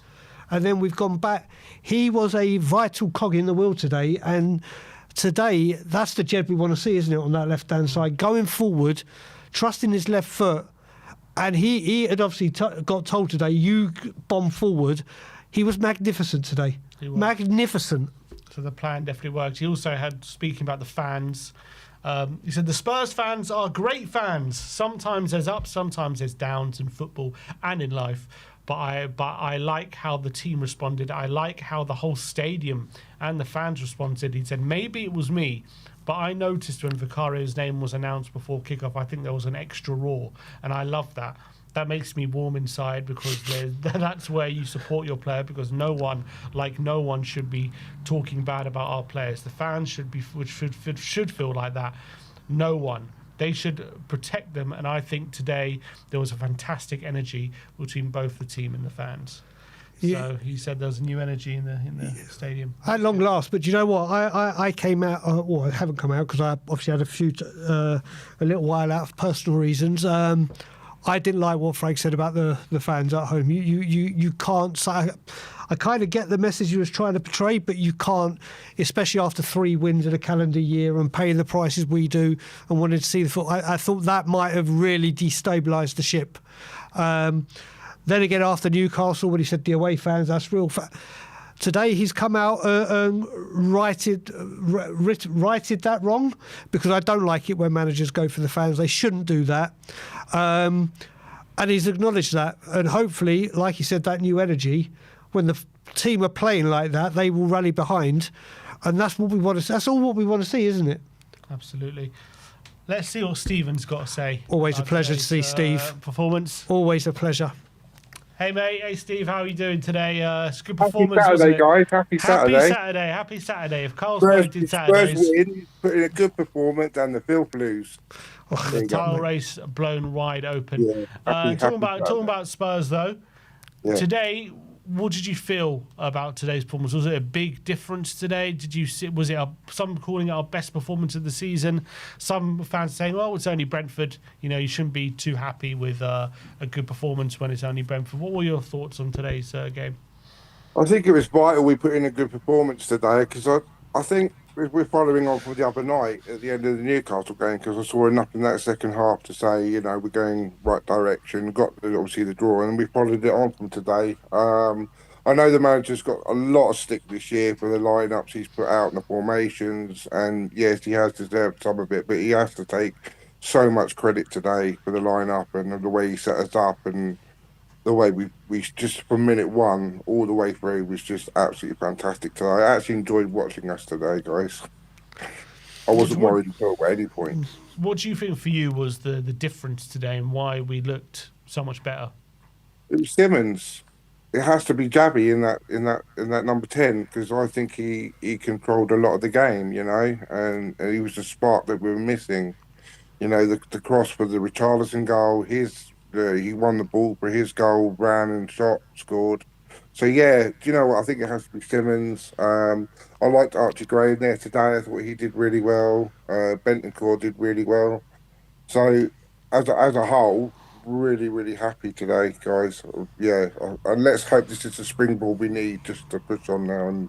And then we've gone back. He was a vital cog in the wheel today, and today that's the Jed we want to see, isn't it, on that left-hand side, going forward, trusting his left foot. And he had obviously got told today, you bomb forward. He was magnificent today. He was. Magnificent. So the plan definitely worked. He also had, speaking about the fans, he said the Spurs fans are great fans. Sometimes there's ups, sometimes there's downs in football and in life. But I like how the team responded. I like how the whole stadium and the fans responded. He said maybe it was me, but I noticed when Vicario's name was announced before kickoff, I think there was an extra roar, and I love that. That makes me warm inside, because that's where you support your player, because no one should be talking bad about our players. The fans should feel like that. No one. They should protect them, and I think today there was a fantastic energy between both the team and the fans. Yeah. So he said there was a new energy in the stadium. At long last, but you know what? I came out, I haven't come out because I obviously had a little while out for personal reasons. I didn't like what Frank said about the fans at home. You can't say. I kind of get the message he was trying to portray, but you can't, especially after 3 wins in a calendar year and paying the prices we do and wanting to see the foot. I thought that might have really destabilised the ship. Then again, after Newcastle, when he said the away fans, that's real. Today he's come out and righted that wrong, because I don't like it when managers go for the fans. They shouldn't do that. And he's acknowledged that. And hopefully, like he said, that new energy, when the team are playing like that, they will rally behind. And that's what we want to. That's all what we want to see, isn't it? Absolutely. Let's see what Stephen's got to say. Always a pleasure to see Steve. Performance. Always a pleasure. Hey mate, hey Steve, how are you doing today? It's a good Happy performance. Saturday, guys. Happy Saturday. Happy Saturday. If Carl's Spurs voted Saturdays, win, put in a good performance, and the Filth lose. the title race blown wide open. Yeah, talking about Spurs though, Yeah. today, what did you feel about today's performance? Was it a big difference today? Did you see? Was it some calling it our best performance of the season? Some fans saying, "Well, it's only Brentford. You shouldn't be too happy with a good performance when it's only Brentford." What were your thoughts on today's game? I think it was vital we put in a good performance today, because I think we're following on from the other night at the end of the Newcastle game, because I saw enough in that second half to say, we're going right direction. Got obviously the draw, and we followed it on from today. I know the manager's got a lot of stick this year for the lineups he's put out and the formations, and yes, he has deserved some of it, but he has to take so much credit today for the lineup and the way he set us up, and the way we just from minute one all the way through was just absolutely fantastic today. I actually enjoyed watching us today, guys. I wasn't worried at all at any point. What do you think for you was the difference today, and why we looked so much better? It was Simmons. It has to be Javi in that number 10, because I think he controlled a lot of the game, and he was the spark that we were missing. The cross for the Richarlison goal, he won the ball for his goal, ran and shot, scored. So yeah, do you know what? I think it has to be Simmons. I liked Archie Gray in there today. I thought he did really well. Bentancur did really well. So as a whole, really, really happy today, guys. Yeah, and let's hope this is the springboard we need just to push on now and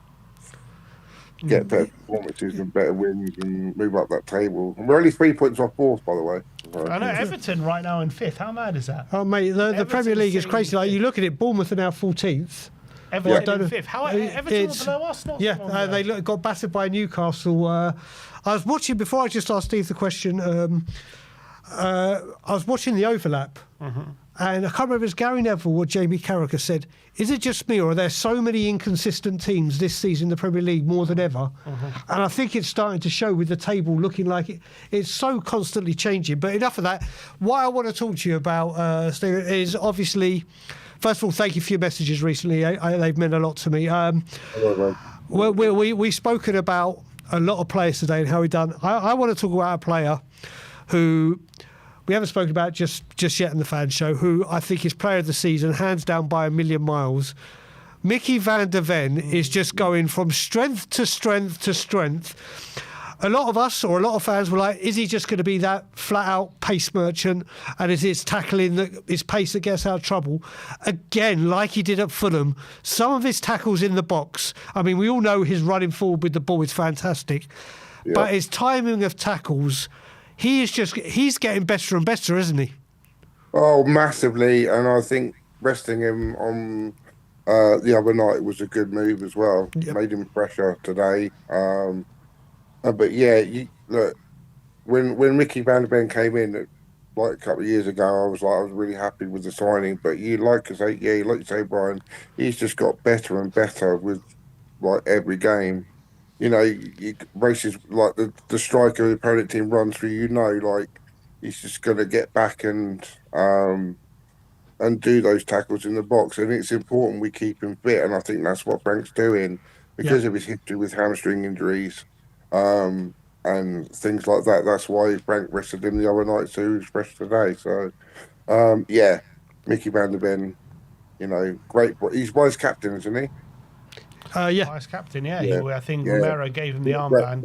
get better performances and better wins and move up that table. And we're only 3 points off fourth, by the way. I know Everton right now in 5th. How mad is that? Oh, mate, the Premier League is crazy. Like, you look at it, Bournemouth are now 14th. Everton in 5th. How Everton were below us? They got battered by Newcastle. I was watching, before I just asked Steve the question, I was watching the overlap, And I can't remember if it's Gary Neville or Jamie Carragher said, is it just me or are there so many inconsistent teams this season in the Premier League more than ever? And I think it's starting to show with the table looking like it's so constantly changing. But enough of that. What I want to talk to you about, Steve, is obviously, first of all, thank you for your messages recently. They've meant a lot to me. We've spoken about a lot of players today and how we've done. I want to talk about a player who we haven't spoken about just yet in the fan show, who I think is player of the season, hands down by a million miles. Mickey van der Ven is just going from strength to strength to strength. A lot of us, or a lot of fans, were like, is he just going to be that flat-out pace merchant, and is his tackling, his pace that gets out of trouble? Again, like he did at Fulham, some of his tackles in the box, I mean, we all know his running forward with the ball is fantastic, but his timing of tackles, he's getting better and better, isn't he? Oh, massively, and I think resting him on the other night was a good move as well. Yep. Made him fresher today. But yeah, look, when Mickey van der Ven came in like a couple of years ago, I was really happy with the signing. But like you say, Brian, he's just got better and better with like every game. You know, races like the striker the opponent team runs through. Like he's just going to get back and do those tackles in the box. And it's important we keep him fit, and I think that's what Frank's doing because of his history with hamstring injuries. And things like that. That's why Frank rested him the other night, so he was fresh today. So, Mickey van der Ven, great. He's vice captain, isn't he? Vice captain, yeah. I think Romero gave him the armband.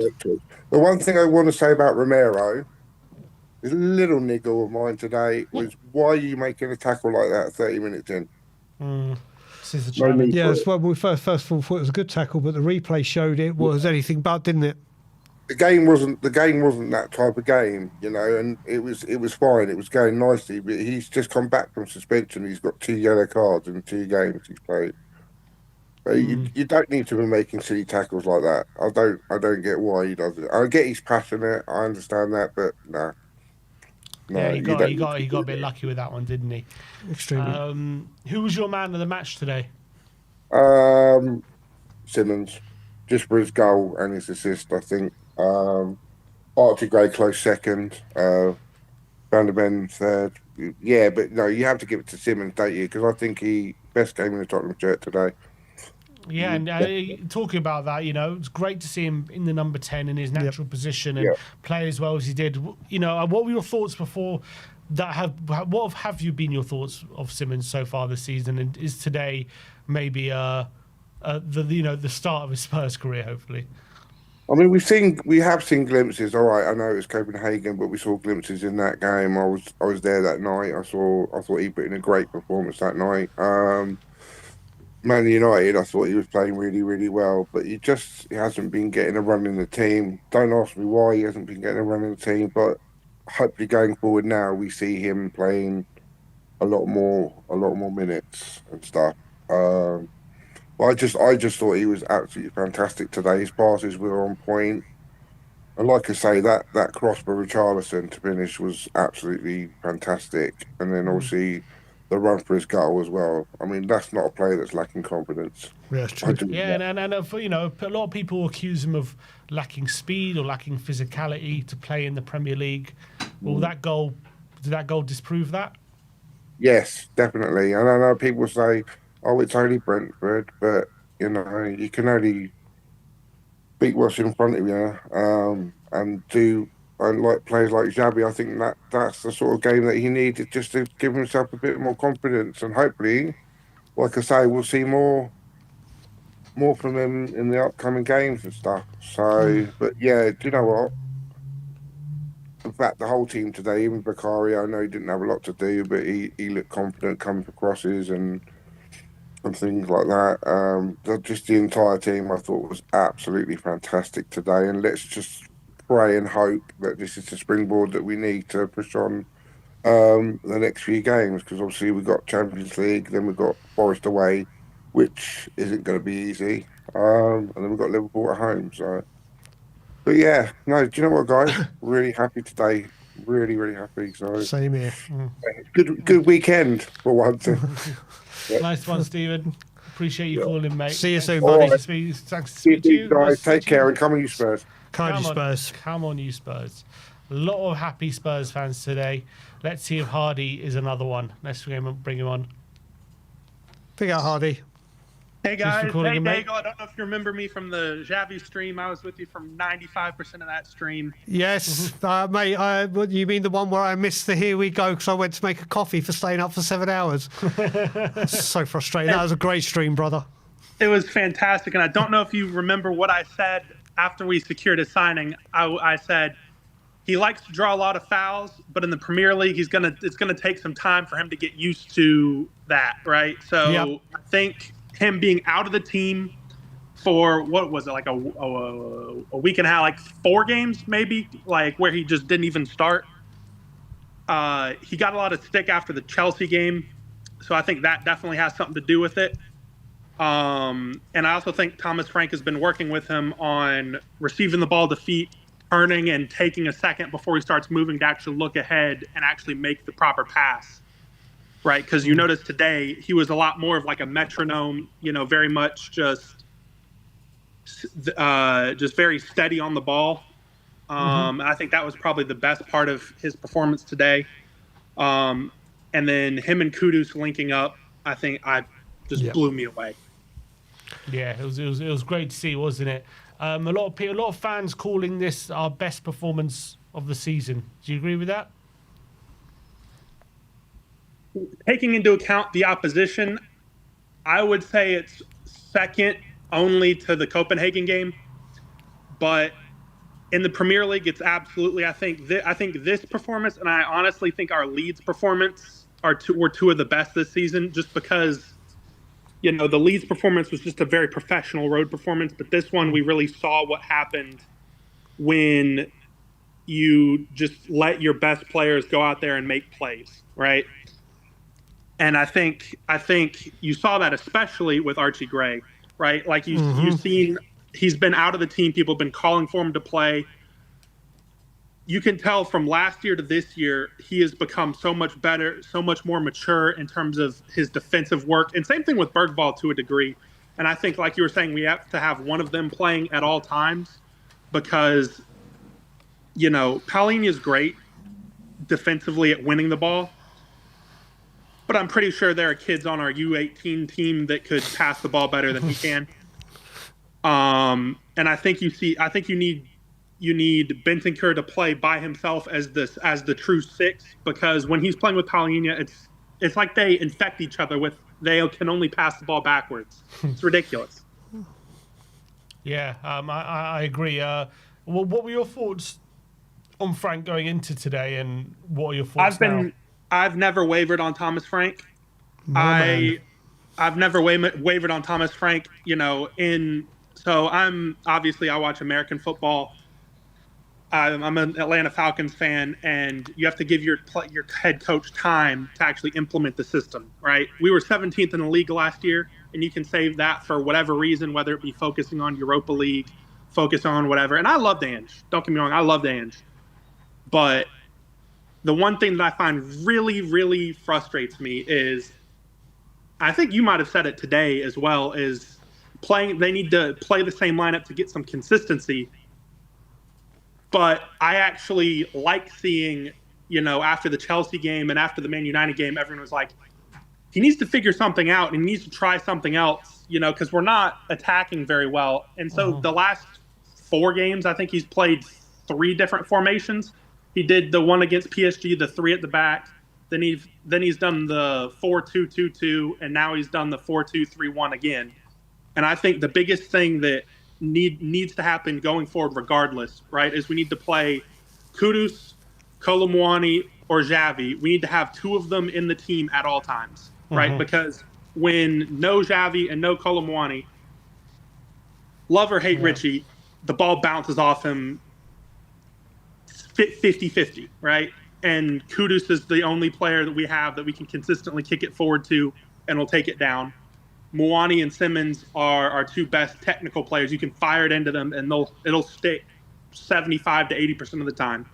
The one thing I want to say about Romero, this little niggle of mine today was, why are you making a tackle like that 30 minutes in? This is the challenge. Yeah, it's when we first of all thought it was a good tackle, but the replay showed it was anything but, didn't it? The game wasn't that type of game, and it was fine. It was going nicely, but he's just come back from suspension. He's got 2 yellow cards in 2 games he's played. You don't need to be making silly tackles like that. I don't get why he does it. I get he's passionate. I understand that, but nah. No, he got a bit lucky with that one, didn't he? Extremely. Who was your man of the match today? Simmons, just for his goal and his assist, I think. Archie Gray close second. Van der Ven third. Yeah, but no, you have to give it to Simmons, don't you? Because I think he best game in the Tottenham shirt today. Yeah, and talking about that, it's great to see him in the number 10 in his natural position and play as well as he did. What were your thoughts before that? What have you been your thoughts of Simmons so far this season? And is today maybe the start of his Spurs career? Hopefully. I mean, we have seen glimpses. All right, I know it was Copenhagen, but we saw glimpses in that game. I was there that night. I thought he put in a great performance that night. Man United, I thought he was playing really, really well, but he hasn't been getting a run in the team. Don't ask me why he hasn't been getting a run in the team, but hopefully going forward now we see him playing a lot more minutes and stuff. I just thought he was absolutely fantastic today. His passes were on point. And like I say, that cross by Richarlison to finish was absolutely fantastic. And then obviously the run for his goal as well. I mean, that's not a player that's lacking confidence. Yeah, it's true. Yeah, and a lot of people accuse him of lacking speed or lacking physicality to play in the Premier League. Did that goal disprove that? Yes, definitely. And I know people say, oh, it's only Brentford, but, you can only beat what's in front of you and like players like Javi, I think that's the sort of game that he needed just to give himself a bit more confidence. And hopefully, like I say, we'll see more from him in the upcoming games and stuff. So, but yeah, do you know what? In fact, the whole team today, even Bakari, I know he didn't have a lot to do, but he looked confident coming for crosses and things like that. Just the entire team I thought was absolutely fantastic today. And let's just pray and hope that this is the springboard that we need to push on the next few games, because obviously we've got Champions League, then we've got Forest away, which isn't going to be easy, and then we've got Liverpool at home. So, but yeah, no, do you know what, guys? Really happy today. Really, really happy. So Same here. good weekend for once. Nice one, Stephen. Appreciate you calling, mate. See you soon, All buddy. right. Thanks to speak to you. Guys, take care and come on, you Spurs. Cardi Spurs. Come on, you Spurs. A lot of happy Spurs fans today. Let's see if Hardy is another one. Let's bring him on. Pick out Hardy. Hey guys, hey calling in, mate. Daigle. I don't know if you remember me from the Javi stream. I was with you from 95% of that stream. Yes, mate. What, you mean the one where I missed the here we go because I went to make a coffee for staying up for 7 hours? So frustrating. That was a great stream, brother. It was fantastic, and I don't know if you remember what I said after we secured his signing. I said he likes to draw a lot of fouls, but in the Premier League, it's gonna take some time for him to get used to that, right? So Yep. I think him being out of the team for what was it, like a week and a half, like 4 games maybe, like where he just didn't even start. He got a lot of stick after the Chelsea game, so I think that definitely has something to do with it. And I also think Thomas Frank has been working with him on receiving the ball to feet, turning and taking a second before he starts moving to actually look ahead and actually make the proper pass. Right, because you notice today he was a lot more of like a metronome, very much just very steady on the ball. And I think that was probably the best part of his performance today. And then him and Kudus linking up, I think blew me away. Yeah, it was great to see, wasn't it? A lot of fans calling this our best performance of the season. Do you agree with that? Taking into account the opposition, I would say it's second only to the Copenhagen game. But in the Premier League, it's absolutely, I think this performance, and I honestly think our Leeds performance were two of the best this season, just because, the Leeds performance was just a very professional road performance. But this one, we really saw what happened when you just let your best players go out there and make plays, right? And I think you saw that especially with Archie Gray, right? Like you've seen, he's been out of the team. People have been calling for him to play. You can tell from last year to this year, he has become so much better, so much more mature in terms of his defensive work. And same thing with Bergvall to a degree. And I think, like you were saying, we have to have one of them playing at all times because, Paulinho is great defensively at winning the ball. But I'm pretty sure there are kids on our U18 team that could pass the ball better than he can. And I think you need Bentancur to play by himself as the true 6, because when he's playing with Paulinho, it's like they infect each other they can only pass the ball backwards. It's ridiculous. Yeah, I agree. What were your thoughts on Frank going into today, and what are your thoughts now? I've never wavered on Thomas Frank. I've never wavered on Thomas Frank, so I watch American football. I'm an Atlanta Falcons fan, and you have to give your head coach time to actually implement the system, right? We were 17th in the league last year, and you can save that for whatever reason, whether it be focusing on Europa League, focus on whatever. And I love Ange. Don't get me wrong, I love Ange. But the one thing that I find really, really frustrates me is, I think you might have said it today as well, is they need to play the same lineup to get some consistency. But I actually like seeing, after the Chelsea game and after the Man United game, everyone was like, he needs to figure something out and he needs to try something else, because we're not attacking very well. And so the last 4 games, I think he's played 3 different formations. He did the one against PSG, the 3 at the back. Then he's done the 4-2-2-2, and now he's done the 4-2-3-1 again. And I think the biggest thing that needs to happen going forward, regardless, right, is we need to play Kudus, Kolomwani, or Javi. We need to have 2 of them in the team at all times, right? Because when no Javi and no Kolomwani, love or hate Richie, the ball bounces off him 50-50, right? And Kudus is the only player that we have that we can consistently kick it forward to, and we'll take it down. Muani and Simmons are our 2 best technical players. You can fire it into them, and it'll stick 75 to 80% of the time.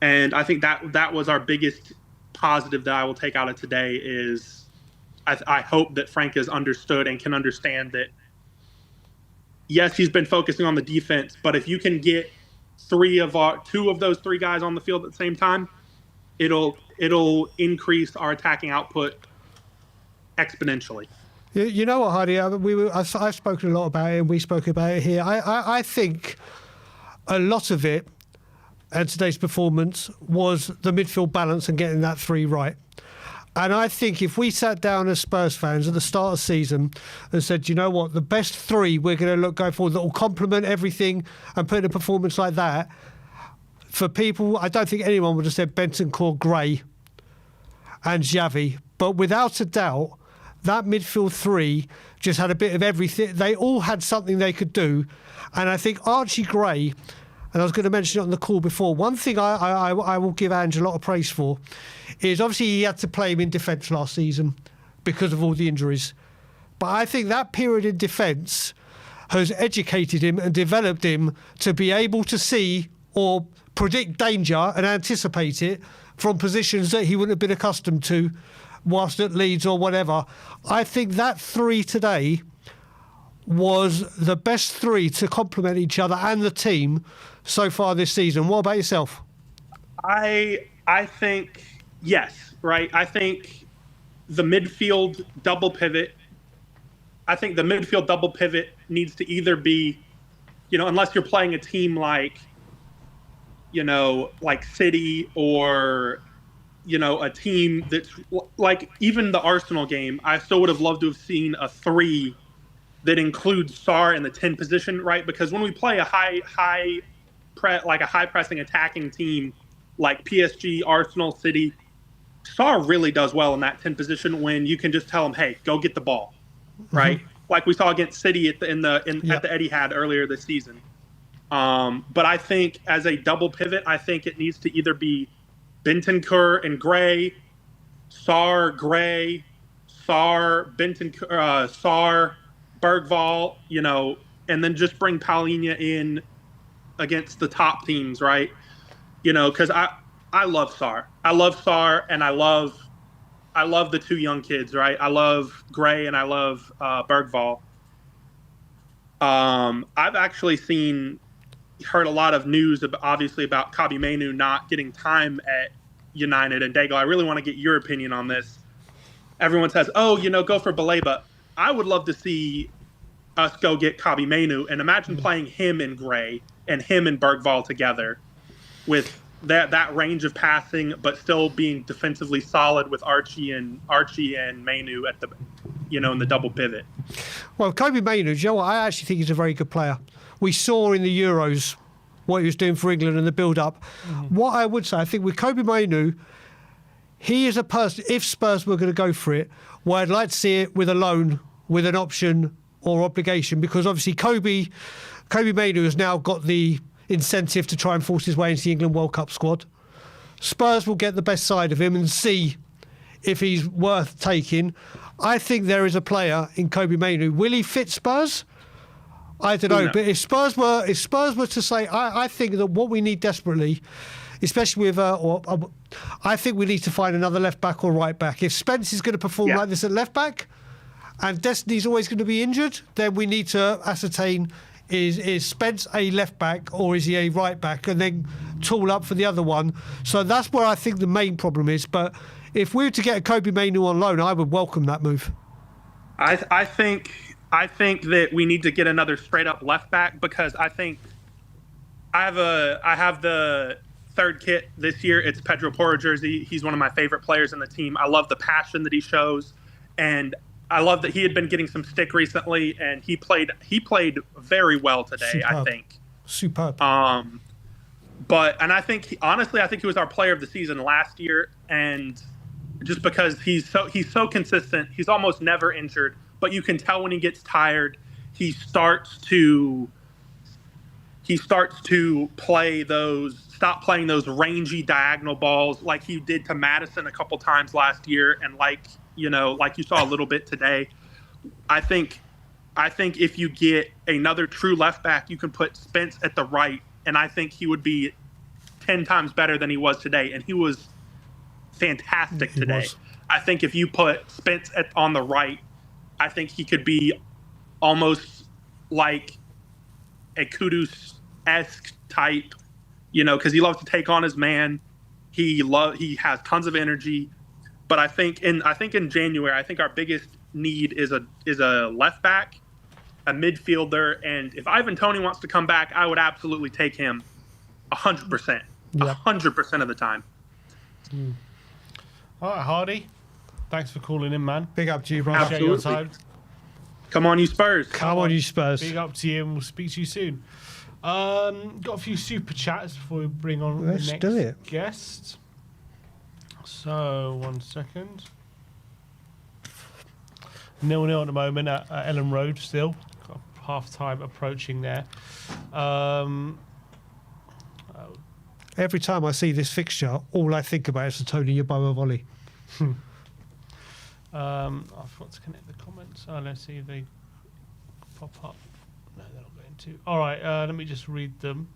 And I think that was our biggest positive that I will take out of today is I hope that Frank has understood and can understand that, yes, he's been focusing on the defense, but if you can get two of those three guys on the field at the same time, it'll increase our attacking output exponentially. You know what, Hardy? I've spoken a lot about it, and we spoke about it here. I think a lot of it, and today's performance, was the midfield balance and getting that three right. And I think if we sat down as Spurs fans at the start of the season and said, you know what, the best three we're going to go forward that will complement everything and put in a performance like that, for people, I don't think anyone would have said Bentancur, Gray and Javi. But without a doubt, that midfield three just had a bit of everything. They all had something they could do. And I think Archie Gray, and I was going to mention it on the call before, one thing I will give Ange a lot of praise for is obviously he had to play him in defence last season because of all the injuries. But I think that period in defence has educated him and developed him to be able to see or predict danger and anticipate it from positions that he wouldn't have been accustomed to whilst at Leeds or whatever. I think that three today was the best three to complement each other and the team so far this season. What about yourself? I think, yes, right? I think the midfield double pivot needs to either be, unless you're playing a team like City or, a team that's like even the Arsenal game, I still would have loved to have seen a three that includes Sarr in the 10 position, right? Because when we play a high pressing attacking team like PSG, Arsenal, City, Sarr really does well in that 10 position when you can just tell him, hey, go get the ball, right? Mm-hmm. Like we saw against City at the Etihad earlier this season. But I think as a double pivot, I think it needs to either be Bentancur and Gray, Sarr, Gray, Sarr, Bentancur, Sarr, Bergvall, and then just bring Palhinha in against the top teams, right? Because I love Sarr. I love Sarr, and I love the two young kids, right? I love Gray and I love Bergvall. I've actually heard a lot of news, obviously, about Kobbie Mainoo not getting time at United. And Dago, I really want to get your opinion on this. Everyone says, go for Baleba. I would love to see us go get Kobbie Mainoo and imagine playing him and Gray and him and Bergvall together with that range of passing, but still being defensively solid with Archie and Mainoo at the, in the double pivot. Well, Kobbie Mainoo, you know what? I actually think he's a very good player. We saw in the Euros what he was doing for England and the build-up. Mm-hmm. What I would say, I think with Kobbie Mainoo, he is a person, if Spurs were going to go for it, well, I'd like to see it with a loan, with an option or obligation, because obviously Kobbie Mainoo has now got the incentive to try and force his way into the England World Cup squad. Spurs will get the best side of him and see if he's worth taking. I think there is a player in Kobbie Mainoo. Will he fit Spurs? I don't know, no. But if Spurs were to say, I think that what we need desperately, especially with, I think we need to find another left back or right back. If Spence is going to perform like this at left back, and Destiny's always going to be injured, then we need to ascertain is Spence a left back or is he a right back, and then tool up for the other one. So that's where I think the main problem is. But if we were to get a Kobbie Mainoo on loan, I would welcome that move. I think that we need to get another straight up left back, because I think I have the third kit this year. It's Pedro Porro jersey. He's one of my favorite players in the team. I love the passion that he shows, and I love that he had been getting some stick recently, and he played very well today. Superb. I think superb. But I think honestly he was our player of the season last year, and just because he's so consistent, he's almost never injured. But you can tell when he gets tired, he starts to stop playing those rangy diagonal balls like he did to Maddison a couple times last year, and like you saw a little bit today. I think if you get another true left back, you can put Spence at the right, and I think he would be 10 times better than he was today, and he was fantastic today. was. I think if you put Spence on the right, I think he could be almost like a Kudus-esque type, because he loves to take on his man. He has tons of energy. But I think in January, I think our biggest need is a left back, a midfielder, and if Ivan Toney wants to come back, I would absolutely take him 100%. 100% of the time. All right, Hardy. Thanks for calling in, man. Big up to you, bro. Appreciate your Absolutely. time. Come on, you Spurs. Come on, you Spurs. Big up to you, and we'll speak to you soon. Got a few super chats before we bring on Let's the next do it. guest. So, 1 second. 0-0 at the moment at Ellen Road still. Got half time approaching there. Every time I see this fixture, all I think about is the Tony Yeboah volley. I forgot to connect the comments. Let's see if they pop up. No, they're not going to. All right, let me just read them.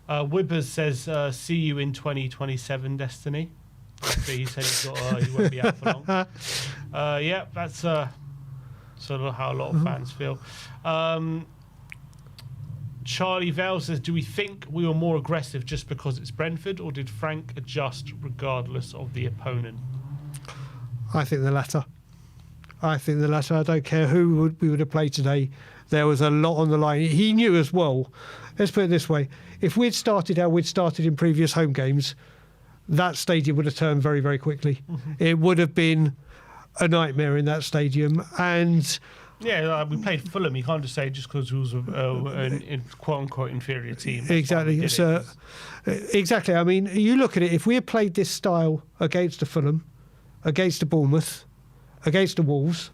Wibbers says, see you in 2027, Destiny. He said he won't be out for long. Yeah, that's sort of how a lot of fans feel. Charlie Vale says, do we think we were more aggressive just because it's Brentford, or did Frank adjust regardless of the opponent? I think the latter. I don't care who we would have played today. There was a lot on the line. He knew as well. Let's put it this way. If we'd started how we'd started in previous home games, that stadium would have turned very, very quickly. It would have been a nightmare in that stadium. And yeah, we played Fulham. You can't just say just because it was a quote-unquote inferior team. Exactly. Exactly. I mean, you look at it. If we had played this style against the Fulham, against the Bournemouth, against the Wolves,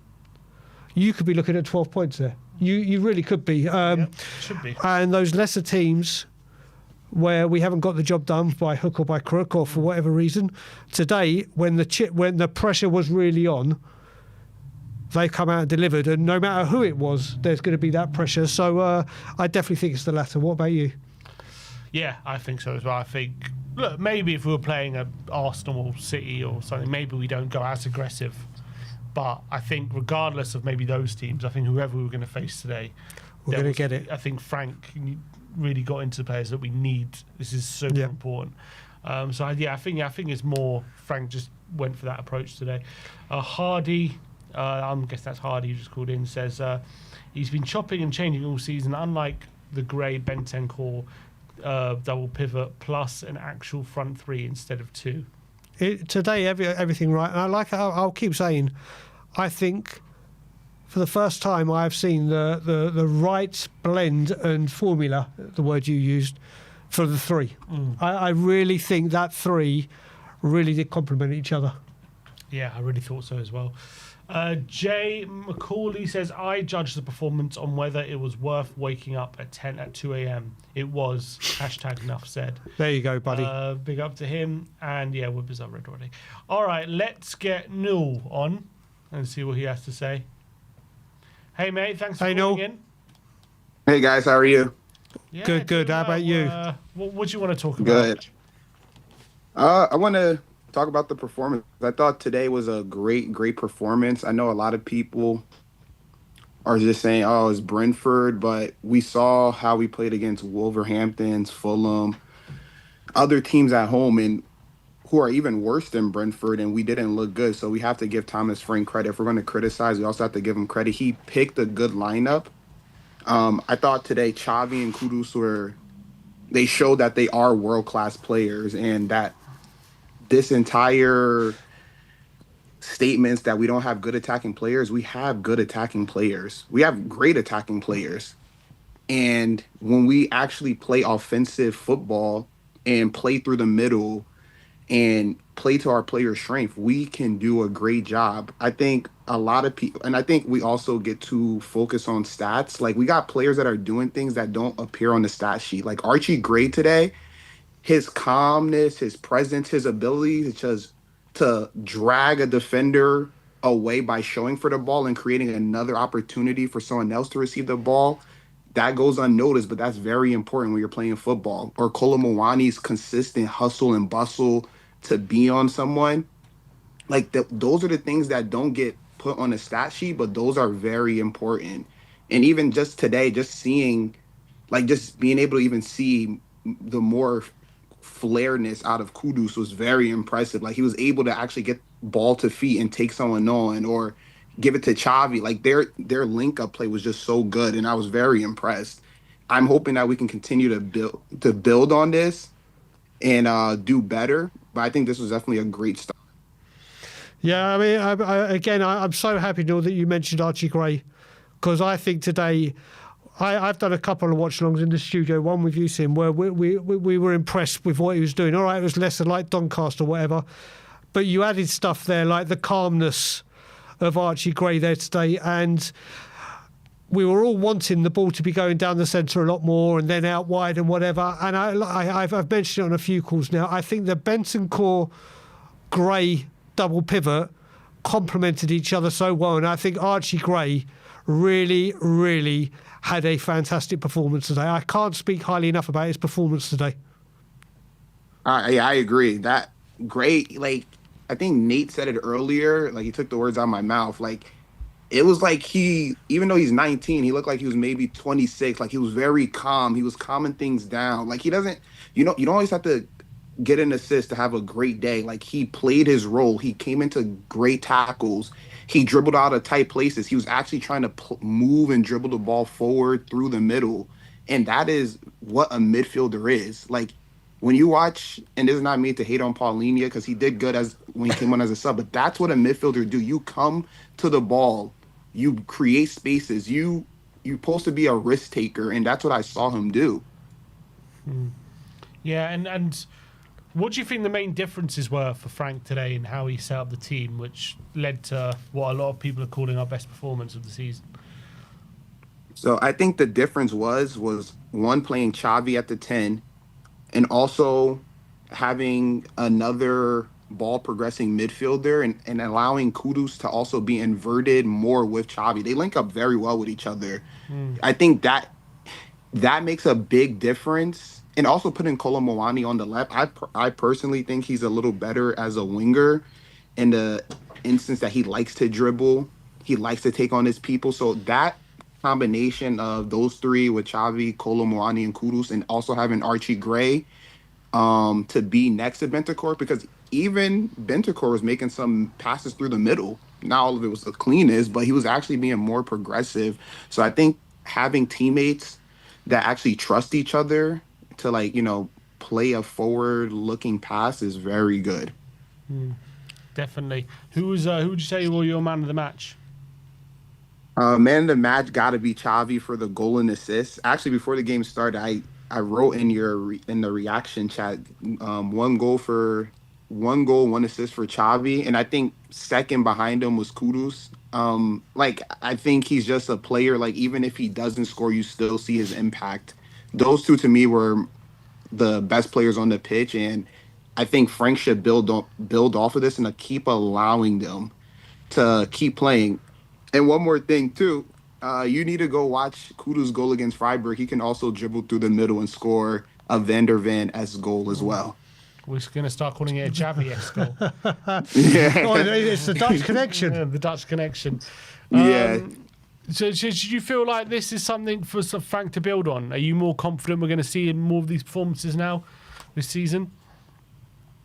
you could be looking at 12 points there. You really could be. Should be. And those lesser teams where we haven't got the job done by hook or by crook or for whatever reason, today, when the pressure was really on, they come out and delivered. And no matter who it was, there's going to be that pressure. So I definitely think it's the latter. What about you? Yeah, I think so as well. I think, look, maybe if we were playing a Arsenal or City or something, maybe we don't go as aggressive. But I think regardless of maybe those teams, I think whoever we were going to face today, we're going to get it. I think Frank really got into the players that we need. This is super important. So I think it's more Frank just went for that approach today. Hardy, I guess that's Hardy who just called in, says he's been chopping and changing all season, unlike the Gray Bentancur double pivot plus an actual front three instead of two. Today, everything right. And I'll keep saying, I think for the first time I've seen the right blend and formula, the word you used, for the three. I really think that three really did complement each other. Yeah, I really thought so as well. Jay McCauley says, I judged the performance on whether it was worth waking up at 2 a.m. It was. #enough said. There you go, buddy. Big up to him. And yeah, Wibbers I've read already. All right, let's get Newell on and see what he has to say. Hey, mate, thanks for calling in. Hey, guys, how are you? Yeah, good. How about you? What do you want to talk about? Good. I want to talk about the performance. I thought today was a great performance. I know a lot of people are just saying, oh, it's Brentford, but we saw how we played against Wolverhampton, Fulham, other teams at home, and who are even worse than Brentford, and we didn't look good. So we have to give Thomas Frank credit. If we're going to criticize, we also have to give him credit. He picked a good lineup. I thought today Xavi and Kudus they showed that they are world-class players, and that this entire statements that we don't have good attacking players, we have good attacking players. We have great attacking players. And when we actually play offensive football and play through the middle and play to our players' strength, we can do a great job. I think a lot of people, and I think we also get to focus on stats. Like, we got players that are doing things that don't appear on the stat sheet. Like Archie Gray today, his calmness, his presence, his ability to drag a defender away by showing for the ball and creating another opportunity for someone else to receive the ball, that goes unnoticed, but that's very important when you're playing football. Or Kolomowani's consistent hustle and bustle to be on someone. Like those are the things that don't get put on a stat sheet, but those are very important. And even just today, just seeing, like, just being able to even see the more flairness out of Kudus was very impressive. Like he was able to actually get ball to feet and take someone on, or give it to Xavi. Like their link up play was just so good, and I was very impressed. I'm hoping that we can continue to build on this and do better. But I think this was definitely a great start. Yeah, I mean, I'm so happy, Neil, that you mentioned Archie Gray, because I think today, I've done a couple of watch-alongs in the studio, one with you, Sim, where we were impressed with what he was doing. All right, it was lesser like Doncaster or whatever, but you added stuff there like the calmness of Archie Gray there today, and we were all wanting the ball to be going down the centre a lot more and then out wide and whatever. And I've mentioned it on a few calls now. I think the Bentancur Gray double pivot complemented each other so well, and I think Archie Gray really, really had a fantastic performance today. I can't speak highly enough about his performance today. Yeah, I agree. That great. Like I think Nate said it earlier. Like he took the words out of my mouth. Like it was like even though he's 19, he looked like he was maybe 26. Like he was very calm. He was calming things down. Like he doesn't. You don't always have to get an assist to have a great day. Like he played his role. He came into great tackles. He dribbled out of tight places. He was actually trying to move and dribble the ball forward through the middle. And that is what a midfielder is. Like when you watch, and this is not me to hate on Paulinho because he did good when he came on as a sub, but that's what a midfielder do. You come to the ball, you create spaces, you're supposed to be a risk taker, and that's what I saw him do. Yeah, and what do you think the main differences were for Frank today in how he set up the team, which led to what a lot of people are calling our best performance of the season? So I think the difference was one, playing Xavi at the 10, and also having another ball progressing midfielder and allowing Kudus to also be inverted more with Xavi. They link up very well with each other. I think that makes a big difference. And also putting Kolomowani on the left, I personally think he's a little better as a winger in the instance that he likes to dribble. He likes to take on his people. So that combination of those three with Xavi, Kolomowani, and Kudus, and also having Archie Gray to be next to Bentancur, because even Bentancur was making some passes through the middle. Not all of it was the cleanest, but he was actually being more progressive. So I think having teammates that actually trust each other to play a forward-looking pass is very good. Definitely. Who would you say was your man of the match? Man of the match got to be Xavi for the goal and assist. Actually, before the game started, I wrote in the reaction chat, one goal, 1 assist for Xavi, and I think second behind him was Kudus. I think he's just a player. Like even if he doesn't score, you still see his impact. Those two to me were the best players on the pitch, and I think Frank should build off of this and keep allowing them to keep playing. And one more thing too, you need to go watch Kudus' goal against Freiburg. He can also dribble through the middle and score a Van der Ven-esque goal as well. We're going to start calling it a Javi-esque goal. Yeah, Oh, it's the Dutch connection. Yeah, the Dutch connection. Yeah. So do you feel like this is something for Frank to build on? Are you more confident we're going to see more of these performances now this season?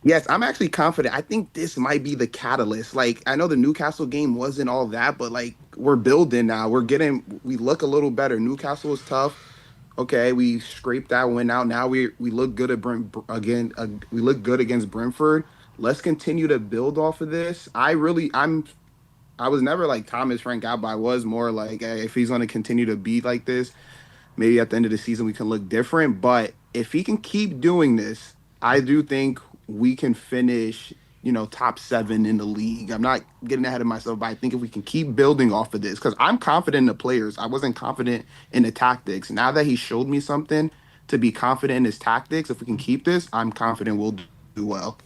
Yes, I'm actually confident. I think this might be the catalyst. Like, I know the Newcastle game wasn't all that, but like we're building now. We look a little better. Newcastle was tough. Okay, we scraped that win out. Now we look good we look good against Brentford. Let's continue to build off of this. I was never like Thomas Frank out, but I was more like, hey, if he's going to continue to be like this, maybe at the end of the season we can look different. But if he can keep doing this, I do think we can finish, top 7 in the league. I'm not getting ahead of myself, but I think if we can keep building off of this, because I'm confident in the players. I wasn't confident in the tactics. Now that he showed me something to be confident in his tactics, if we can keep this, I'm confident we'll do well.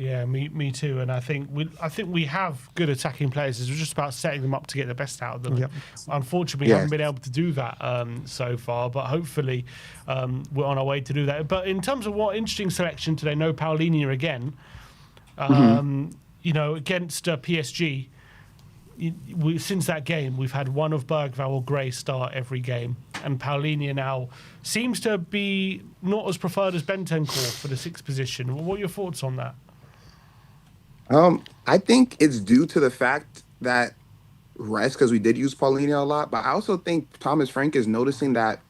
Yeah, me too. And I think we have good attacking players. It's just about setting them up to get the best out of them. Yep. Unfortunately, we haven't been able to do that so far, but hopefully we're on our way to do that. But in terms of what interesting selection today, no Paulinho again. You know, against PSG. Since that game, we've had one of Bergvall or Gray start every game, and Paulinho now seems to be not as preferred as Bentancur for the sixth position. What are your thoughts on that? I think it's due to the fact that rest, because we did use Paulinho a lot, but I also think Thomas Frank is noticing that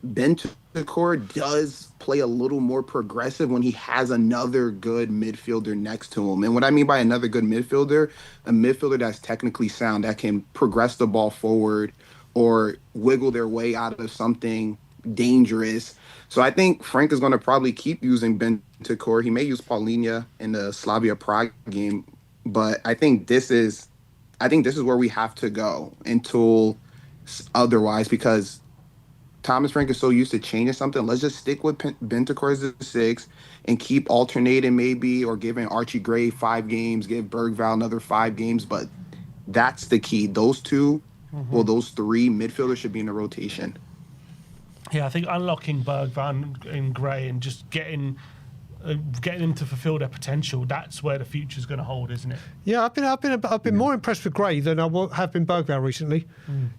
Bentancur does play a little more progressive when he has another good midfielder next to him. And what I mean by another good midfielder, a midfielder that's technically sound, that can progress the ball forward or wiggle their way out of something dangerous. So I think Frank is going to probably keep using Bentancur. He may use Paulinho in the Slavia Prague game, but I think this is where we have to go until otherwise, because Thomas Frank is so used to changing something. Let's just stick with Bentancur as the 6 and keep alternating maybe, or giving Archie Gray 5 games, give Bergvall another 5 games. But that's the key. Those two, those 3 midfielders should be in the rotation. Yeah, I think unlocking Bergvall and Gray and just getting them to fulfil their potential, that's where the future's going to hold, isn't it? Yeah, I've been more impressed with Gray than I have been Bergvall recently,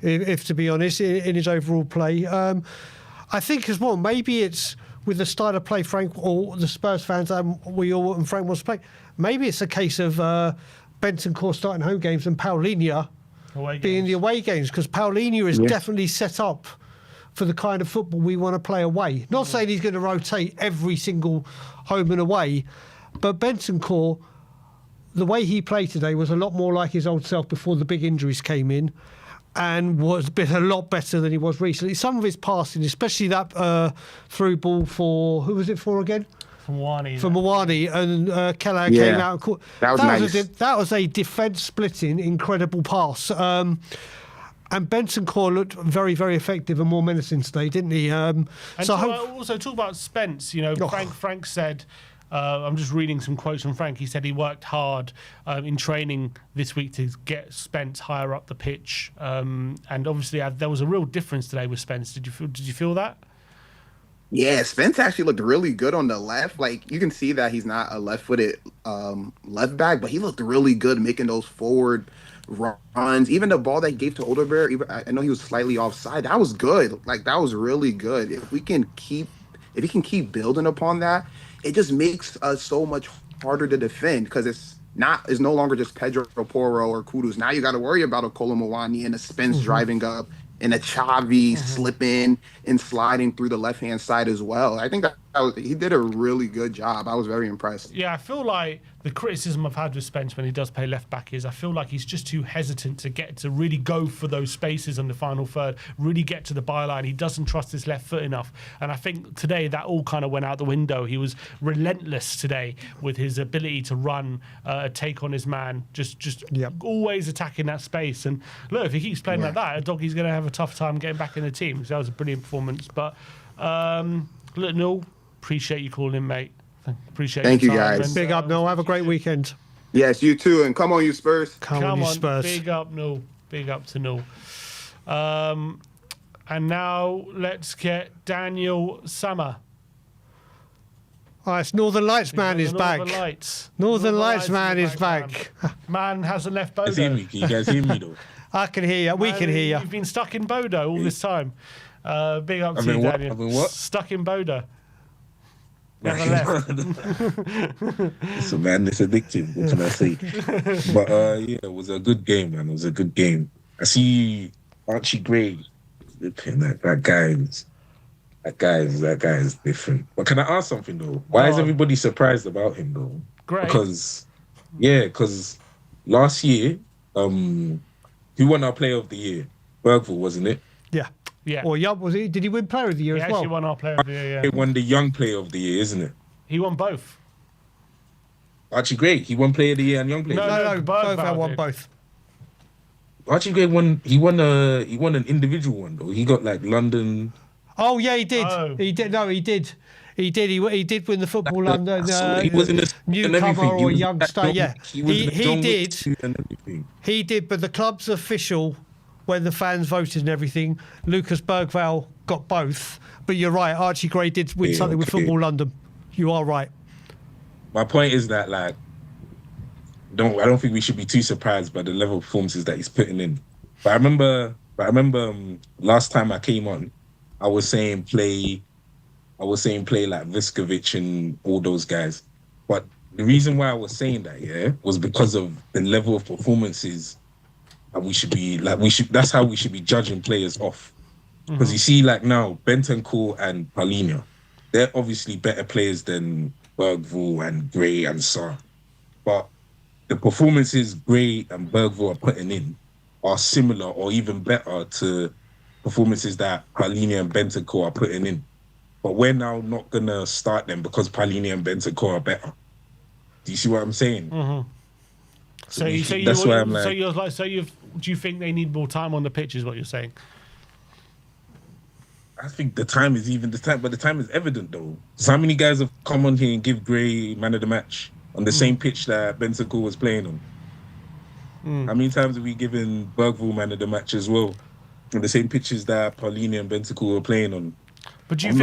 if to be honest, in his overall play. I think as well, maybe it's with the style of play Frank or the Spurs fans and Frank wants to play. Maybe it's a case of Bentancur starting home games and Paulinho being the away games, because Paulinho is definitely set up for the kind of football we want to play away. Not saying he's going to rotate every single home and away, but Bentancur, the way he played today was a lot more like his old self before the big injuries came in, and was a lot better than he was recently. Some of his passing, especially that through ball for, who was it for again? For Mawani, and Keller came out and caught. That was nice. That was a defence splitting, incredible pass. And Bentancur looked very, very effective and more menacing today, didn't he? Also talk about Spence. You know, Frank said, I'm just reading some quotes from Frank. He said he worked hard in training this week to get Spence higher up the pitch, and obviously there was a real difference today with Spence. Did you feel that? Yeah, Spence actually looked really good on the left. Like, you can see that he's not a left-footed left back, but he looked really good making those forward runs. Even the ball that he gave to Odegaard, I know he was slightly offside. That was good. Like, that was really good. If he can keep building upon that, it just makes us so much harder to defend, because it's no longer just Pedro Porro or Kudus. Now you got to worry about a Kolo Muani and a Spence driving up, and a Xavi slipping and sliding through the left-hand side as well. I think he did a really good job. I was very impressed. Yeah, I feel like the criticism I've had with Spence when he does play left-back is I feel like he's just too hesitant to really go for those spaces on the final third, really get to the byline. He doesn't trust his left foot enough. And I think today that all kind of went out the window. He was relentless today with his ability to run, take on his man, just always attacking that space. And look, if he keeps playing like that, Doggy's going to have a tough time getting back in the team. So that was a brilliant performance. But look, Noel, appreciate you calling in, mate. Thank you, guys. Big up, Noel. Have a great weekend. Yes, you too. And come on, you Spurs. Come on, you Spurs. Big up, Noel. Big up to Noel. And now let's get Daniel Summer. Oh, it's Northern Lights man is back. Northern Lights man is back. Man hasn't left Bodo. Can you guys hear me though? I can hear you. We can hear you. You've been stuck in Bodo all this time. Big up to you, Daniel. I've been what? Stuck in Bodo. Never left. It's a madness addictive. What can I say? But yeah, it was a good game, man. It was a good game. I see Archie Gray. That guy is different. But can I ask something though? Why is everybody surprised about him though? Great. Because last year, who won our Player of the Year? Bergvall, wasn't it? Yeah. Yeah. Or was he? Did he win Player of the Year as well? He actually won our Player of the Year, yeah. He won the Young Player of the Year, isn't it? He won both. Archie Gray, he won Player of the Year and Young Player. No, Bergvall won both. Archie Gray won. He won an individual one though. He got like London. Oh yeah, he did. He did. No, he did. He did. He did win the Football Like, London he was in the and newcomer everything. He or was youngster. Yeah, he was in the he John Wick did. 2 and everything. He did, but the club's official, when the fans voted and everything, Lucas Bergvall got both. But you're right, Archie Gray did win something with Football London. You are right. My point is that, like, I don't think we should be too surprised by the level of performances that he's putting in. But I remember last time I came on, I was saying play like Viskovic and all those guys. But the reason why I was saying that, was because of the level of performances that that's how we should be judging players off. Because you see, like now, Bentancur and Paulinho, they're obviously better players than Bergvall and Gray and Sarr. But the performances Gray and Bergvall are putting in are similar or even better to performances that Paulinho and Bentancur are putting in. But we're now not going to start them because Paulinho and Bentancur are better. Do you see what I'm saying? Mm-hmm. Do you think they need more time on the pitch is what you're saying? I think the time is evident though. So how many guys have come on here and give Gray man of the match on the same pitch that Bentancur was playing on? How many times have we given Bergvall man of the match as well on the same pitches that Paulinho and Bentancur were playing on? But do you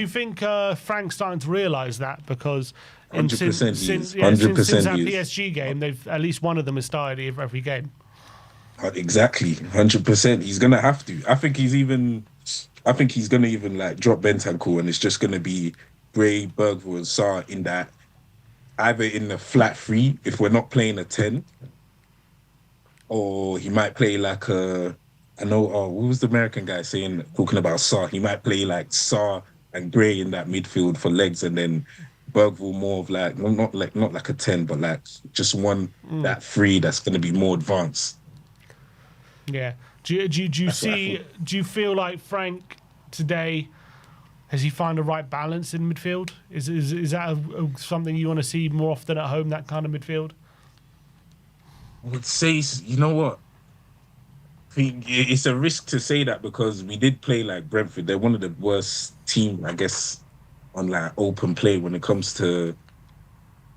think Frank's starting to realise that? Because since that PSG game, they've at least one of them has started every game. Exactly, 100%. He's gonna have to. I think he's gonna even like drop Bentancur, and it's just gonna be Gray, Bergvall, and Sarr in that, either in the flat 3 if we're not playing a 10, or he might play like a. I know. What was the American guy talking about Sarr? He might play like Sarr and Gray in that midfield for legs, and then Bergvall more of like not like a 10, but like just one that 3 that's going to be more advanced. Yeah. Do you feel like Frank today has he found the right balance in midfield? Is that something you want to see more often at home? That kind of midfield. I would say, you know what? It's a risk to say that because we did play like Brentford. They're one of the worst teams, I guess, on like open play when it comes to,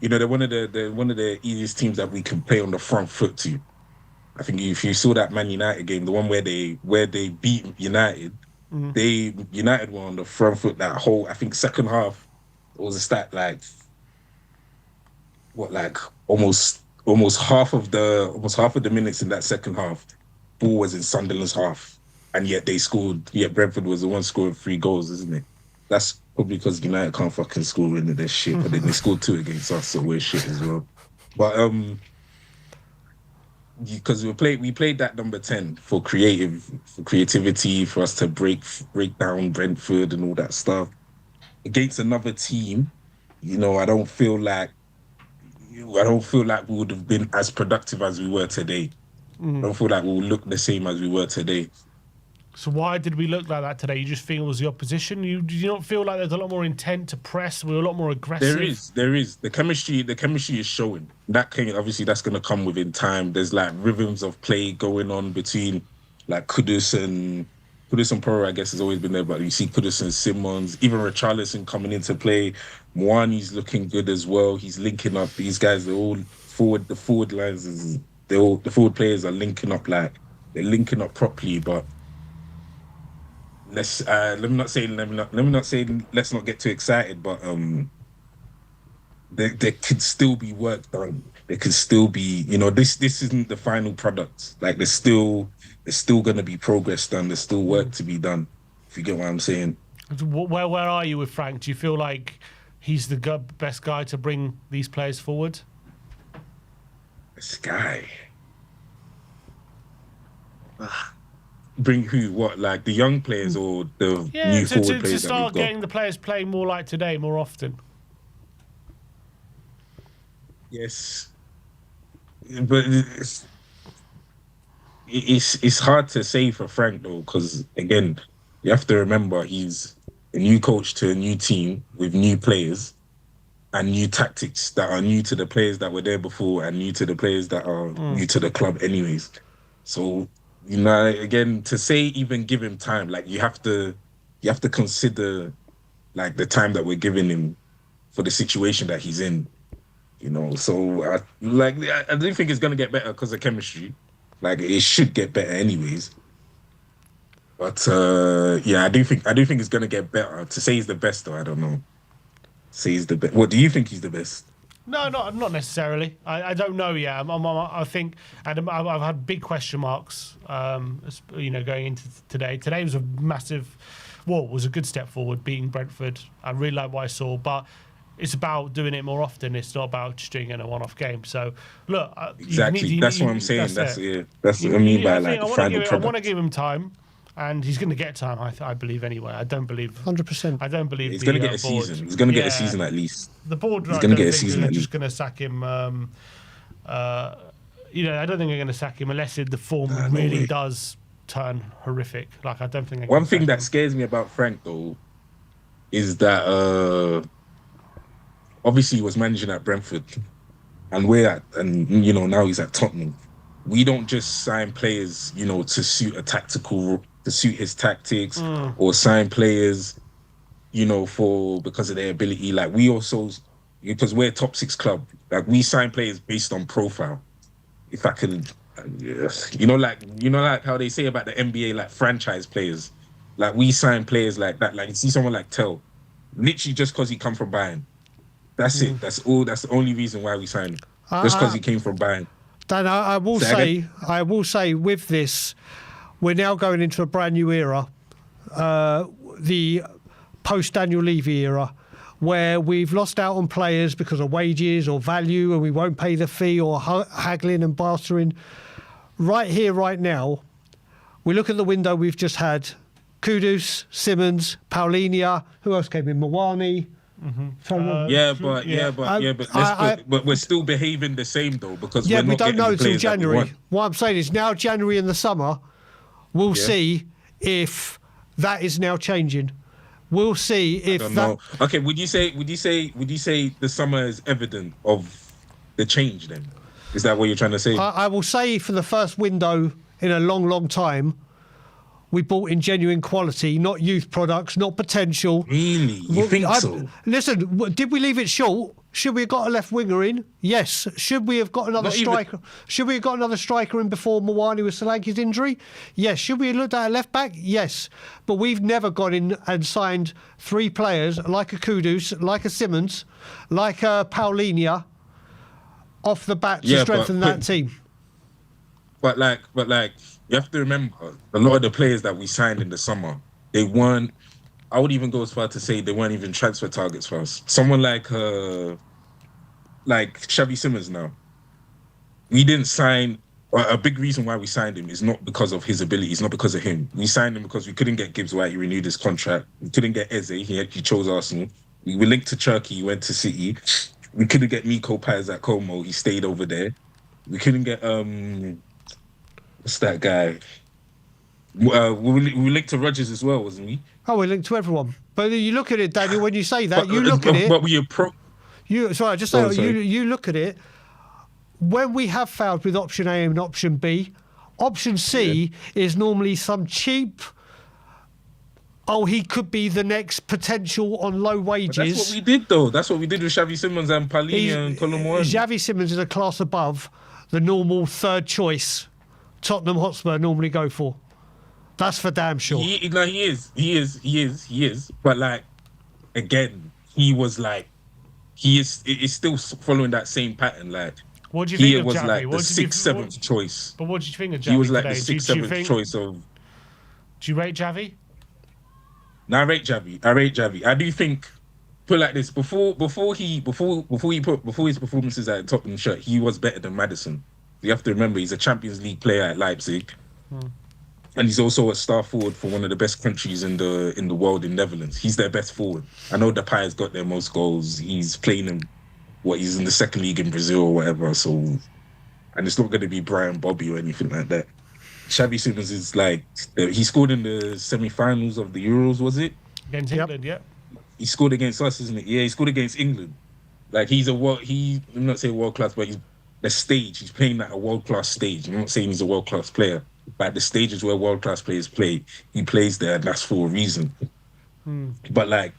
they're one of the easiest teams that we can play on the front foot to. I think if you saw that Man United game, the one where they beat United, United were on the front foot that whole. I think second half it was a stat like almost half of the minutes in that second half. Ball was in Sunderland's half, and yet they scored. Yet Brentford was the one scoring 3 goals, isn't it? That's probably because United can't fucking score into their shit, but then they scored 2 against us, so we're shit as well. But because we played that number 10 for creativity, for us to break down Brentford and all that stuff against another team. I don't feel like we would have been as productive as we were today. I don't feel like we will look the same as we were today. So why did we look like that today? You just feel it was the opposition? Do you not feel like there's a lot more intent to press? We were a lot more aggressive? There is. The chemistry is showing. Obviously that's going to come within time. There's like rhythms of play going on between like Kudus and Porro, I guess, has always been there, but you see Kudus and Simmons, even Richarlison coming into play. Mwani's looking good as well. He's linking up. These guys, they're all forward. The forward lines the forward players are linking up they're linking up properly, but let me not say let's not get too excited, but there could still be work done. There could still be, this isn't the final product. Like there's still going to be progress done. There's still work to be done. If you get what I'm saying. Where are you with Frank? Do you feel like he's the best guy to bring these players forward? This guy. Bring who? What? Like the young players or the new forward players? To start getting the players playing more like today, more often. Yes, but it's hard to say for Frank though, because again, you have to remember he's a new coach to a new team with new players and new tactics that are new to the players that were there before and new to the players that are new to the club anyways. So, again, to say even give him time, like you have to consider like the time that we're giving him for the situation that he's in. You know, so I don't think it's gonna get better because of chemistry. Like it should get better anyways. But yeah, I do think it's gonna get better. To say he's the best, though, I don't know. Say he's the best. What do you think he's the best? No, not necessarily. I don't know yet. I think Adam, I've had big question marks. Going into today. Today was a massive. Well, was a good step forward, beating Brentford. I really like what I saw, but it's about doing it more often. It's not about just doing it in a one-off game. So, look, exactly. That's what I'm saying. That's what I mean by like the final product. I want to give him time, and he's going to get time. I believe anyway. I don't believe 100%. I don't believe he's going to get a season. He's going to get a season at least. The board. He's going to get a season at least. Just going to sack him. I don't think they're going to sack him unless the form really does turn horrific. Like I don't think. One thing that scares me about Frank though is that. Obviously, he was managing at Brentford, and now he's at Tottenham. We don't just sign players, to suit his tactics, or sign players, because of their ability. Like we also, because we're a top 6 club, like we sign players based on profile. If I could, like how they say about the NBA, like franchise players. Like we sign players like that. Like you see someone like Tell, literally just because he come from Bayern. That's it. That's all. That's the only reason why we signed him. Just because he came from Bayern. Dan, I will say, with this, we're now going into a brand new era, the post-annual leave era, where we've lost out on players because of wages or value, and we won't pay the fee, or haggling and bartering. Right here, right now, we look at the window we've just had. Kudus, Simmons, Paulinho. Who else came in? Mawani. But we're still behaving the same though, because we don't know until January. What I'm saying is now January in the summer, we'll see if that is now changing. We'll see if I don't know. Okay, would you say the summer is evident of the change then? Is that what you're trying to say? I will say for the first window in a long, long time, we bought in genuine quality, not youth products, not potential. Really? You think so? Listen, did we leave it short? Should we have got a left winger in? Yes. Should we have got another striker? Should we have got another striker in before Mawani with Solanke's injury? Yes. Should we have looked at a left back? Yes. But we've never gone in and signed 3 players like a Kudus, like a Simmons, like a Paulinho off the bat to strengthen that team. But you have to remember, a lot of the players that we signed in the summer, they weren't. I would even go as far to say they weren't even transfer targets for us. Someone like Javi Simmons now. We didn't sign. A big reason why we signed him is not because of his ability. It's not because of him. We signed him because we couldn't get Gibbs White. He renewed his contract. We couldn't get Eze. He chose Arsenal. We were linked to Turkey. He went to City. We couldn't get Miko Paz at Como. He stayed over there. We couldn't get what's that guy? We linked to Rodgers as well, wasn't we? Oh, we linked to everyone. But you look at it, Daniel. When you say that, you look at it. But we you look at it. When we have failed with option A and option B, option C is normally some cheap. Oh, he could be the next potential on low wages. But that's what we did, though. That's what we did with Javi Simmons and Paulinho and Colomboani. Javi Simmons is a class above the normal third choice Tottenham Hotspur normally go for. That's for damn sure. He is. But like, again, it's still following that same pattern. Like, what do you think of was Javi? like the 6th, 7th choice. But what did you think of Javi? He was like today? the 6th, 7th choice of. Do you rate Javi? No, I rate Javi. I do think, put it like this: before his performances at Tottenham shirt, he was better than Maddison. You have to remember he's a Champions League player at Leipzig, and he's also a star forward for one of the best countries in the world, in Netherlands. He's their best forward. I know Depay's got their most goals. He's playing him. He's in the second league in Brazil or whatever. So, and it's not going to be Brian Bobby or anything like that. Xavi Simmons is like, he scored in the semi-finals of the Euros, was it? Against England, yeah. He scored against us, isn't it? Yeah, he scored against England. Like, I'm not saying world-class, but he's playing at a world-class stage. I'm not saying he's a world-class player, but at the stages where world-class players play, he plays there, and that's for a reason. But like,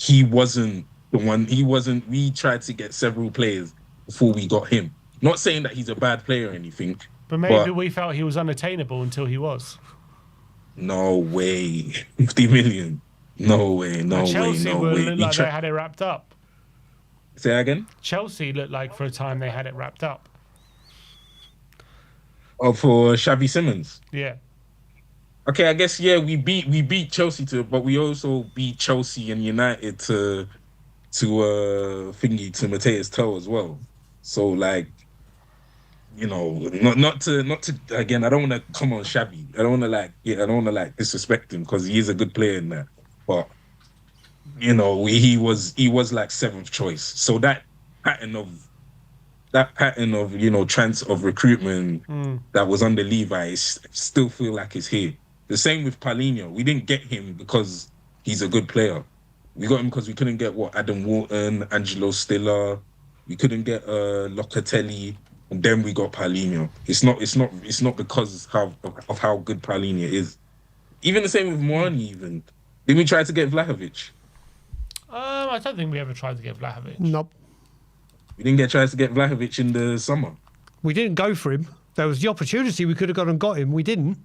he wasn't the one. He wasn't. We tried to get several players before we got him. Not saying that he's a bad player or anything, But maybe we felt he was unattainable until he was. No way. 50 million. No way. No way. Chelsea No way. looked like they had it wrapped up. Say that again? Chelsea looked like for a time they had it wrapped up. Oh, for Xavi Simmons. Yeah. Okay, I guess we beat Chelsea but we also beat Chelsea and United to Mateus Toe as well. So like, you know, not to again, I don't want to come on Xavi. I don't want to disrespect him because he is a good player in that. But you know, he was like seventh choice. So that pattern of of recruitment that was under Levi still feel like it's here. The same with Paulinho. We didn't get him because he's a good player. We got him because we couldn't get Adam Wharton, Angelo Stiller. We couldn't get Locatelli, and then we got Paulinho. It's not because of how good Paulinho is. Even the same with Moani. Even did we try to get Vlahovic? I don't think we ever tried to get Vlahovic. Nope. We didn't try to get Vlahovic in the summer. We didn't go for him. There was the opportunity. We could have gone and got him. We didn't.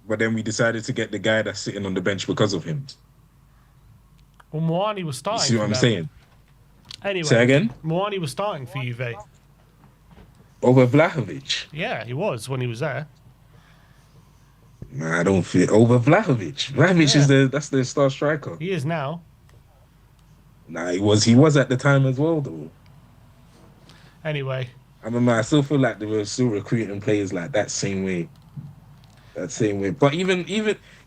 But then we decided to get the guy that's sitting on the bench because of him. Well, Moani was starting. You see what I'm saying? Anyway, say again? Moani was starting for Juve. Over Vlahovic? Yeah, he was when he was there. Nah, I don't feel over Vlahovic. Vlahovic is that's the star striker. He is now. Nah, he was at the time as well though. Anyway. I don't know, I still feel like they were still recruiting players like that same way. But even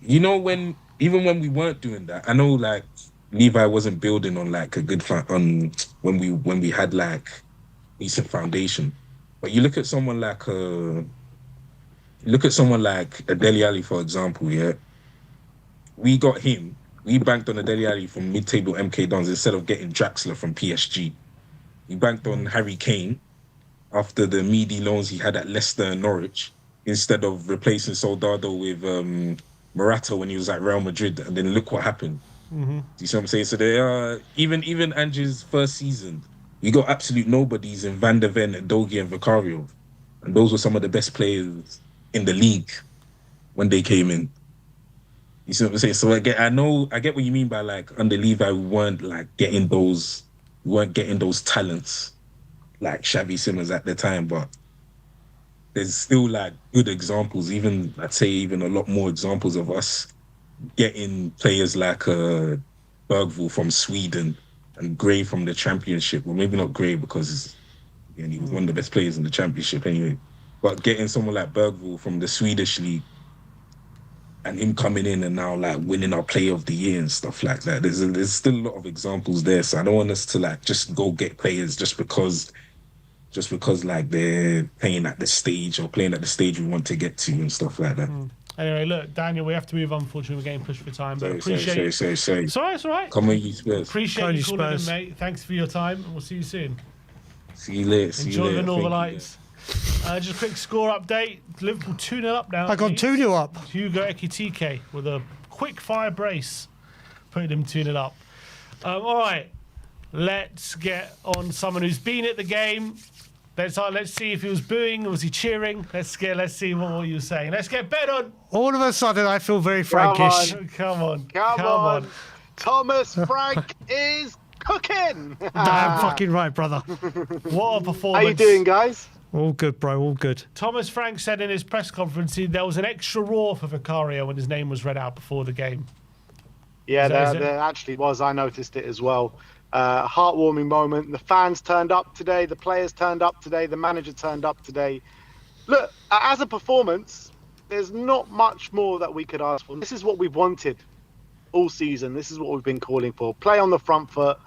you know when we weren't doing that, I know like Levi wasn't building on like a good when we had like decent foundation. But you look at someone like a Dele Alli, for example, yeah. We got him. We banked on a Dele Alli from mid-table MK Dons instead of getting Draxler from PSG. We banked on Harry Kane after the meaty loans he had at Leicester and Norwich, instead of replacing Soldado with Morata when he was at Real Madrid, and then look what happened. Do you see what I'm saying? So they are even Ange's first season, we got absolute nobodies in Van der Ven, Dogi, and Vicario, and those were some of the best players in the league when they came in. You see what I'm saying? So I get what you mean by like under Levi we weren't getting those talents like Xavi Simmons at the time, but there's still like good examples, even I'd say even a lot more examples of us getting players like Bergvall from Sweden and Gray from the Championship. Well, maybe not Gray because he was one of the best players in the Championship anyway. But getting someone like Bergvall from the Swedish league and him coming in and now like winning our Player of the Year and stuff like that. There's still a lot of examples there. So I don't want us to like just go get players just because like they're playing at the stage or playing at the stage we want to get to and stuff like that. Anyway, look, Daniel, we have to move on. Unfortunately, we're getting pushed for time, but appreciate. Sorry. It's all right. Come on, you Spurs. Appreciate you calling in, mate. Thanks for your time, and we'll see you soon. See you later. Enjoy the Northern Lights. Just a quick score update. Liverpool 2-0 up now. I got 2-0 up. Hugo Ekitike with a quick fire brace, putting him 2-0 up. All right, let's get on someone who's been at the game. Let's see if he was booing or was he cheering. Let's see what you were saying. Let's get Ben on. All of a sudden, I feel very Frankish. Come on. Thomas Frank is cooking. Damn fucking right, brother. What a performance. How you doing, guys? All good, bro. All good. Thomas Frank said in his press conference there was an extra roar for Vicario when his name was read out before the game. Yeah, there actually was. I noticed it as well. Heartwarming moment. The fans turned up today. The players turned up today. The manager turned up today. Look, as a performance, there's not much more that we could ask for. This is what we've wanted all season. This is what we've been calling for. Play on the front foot,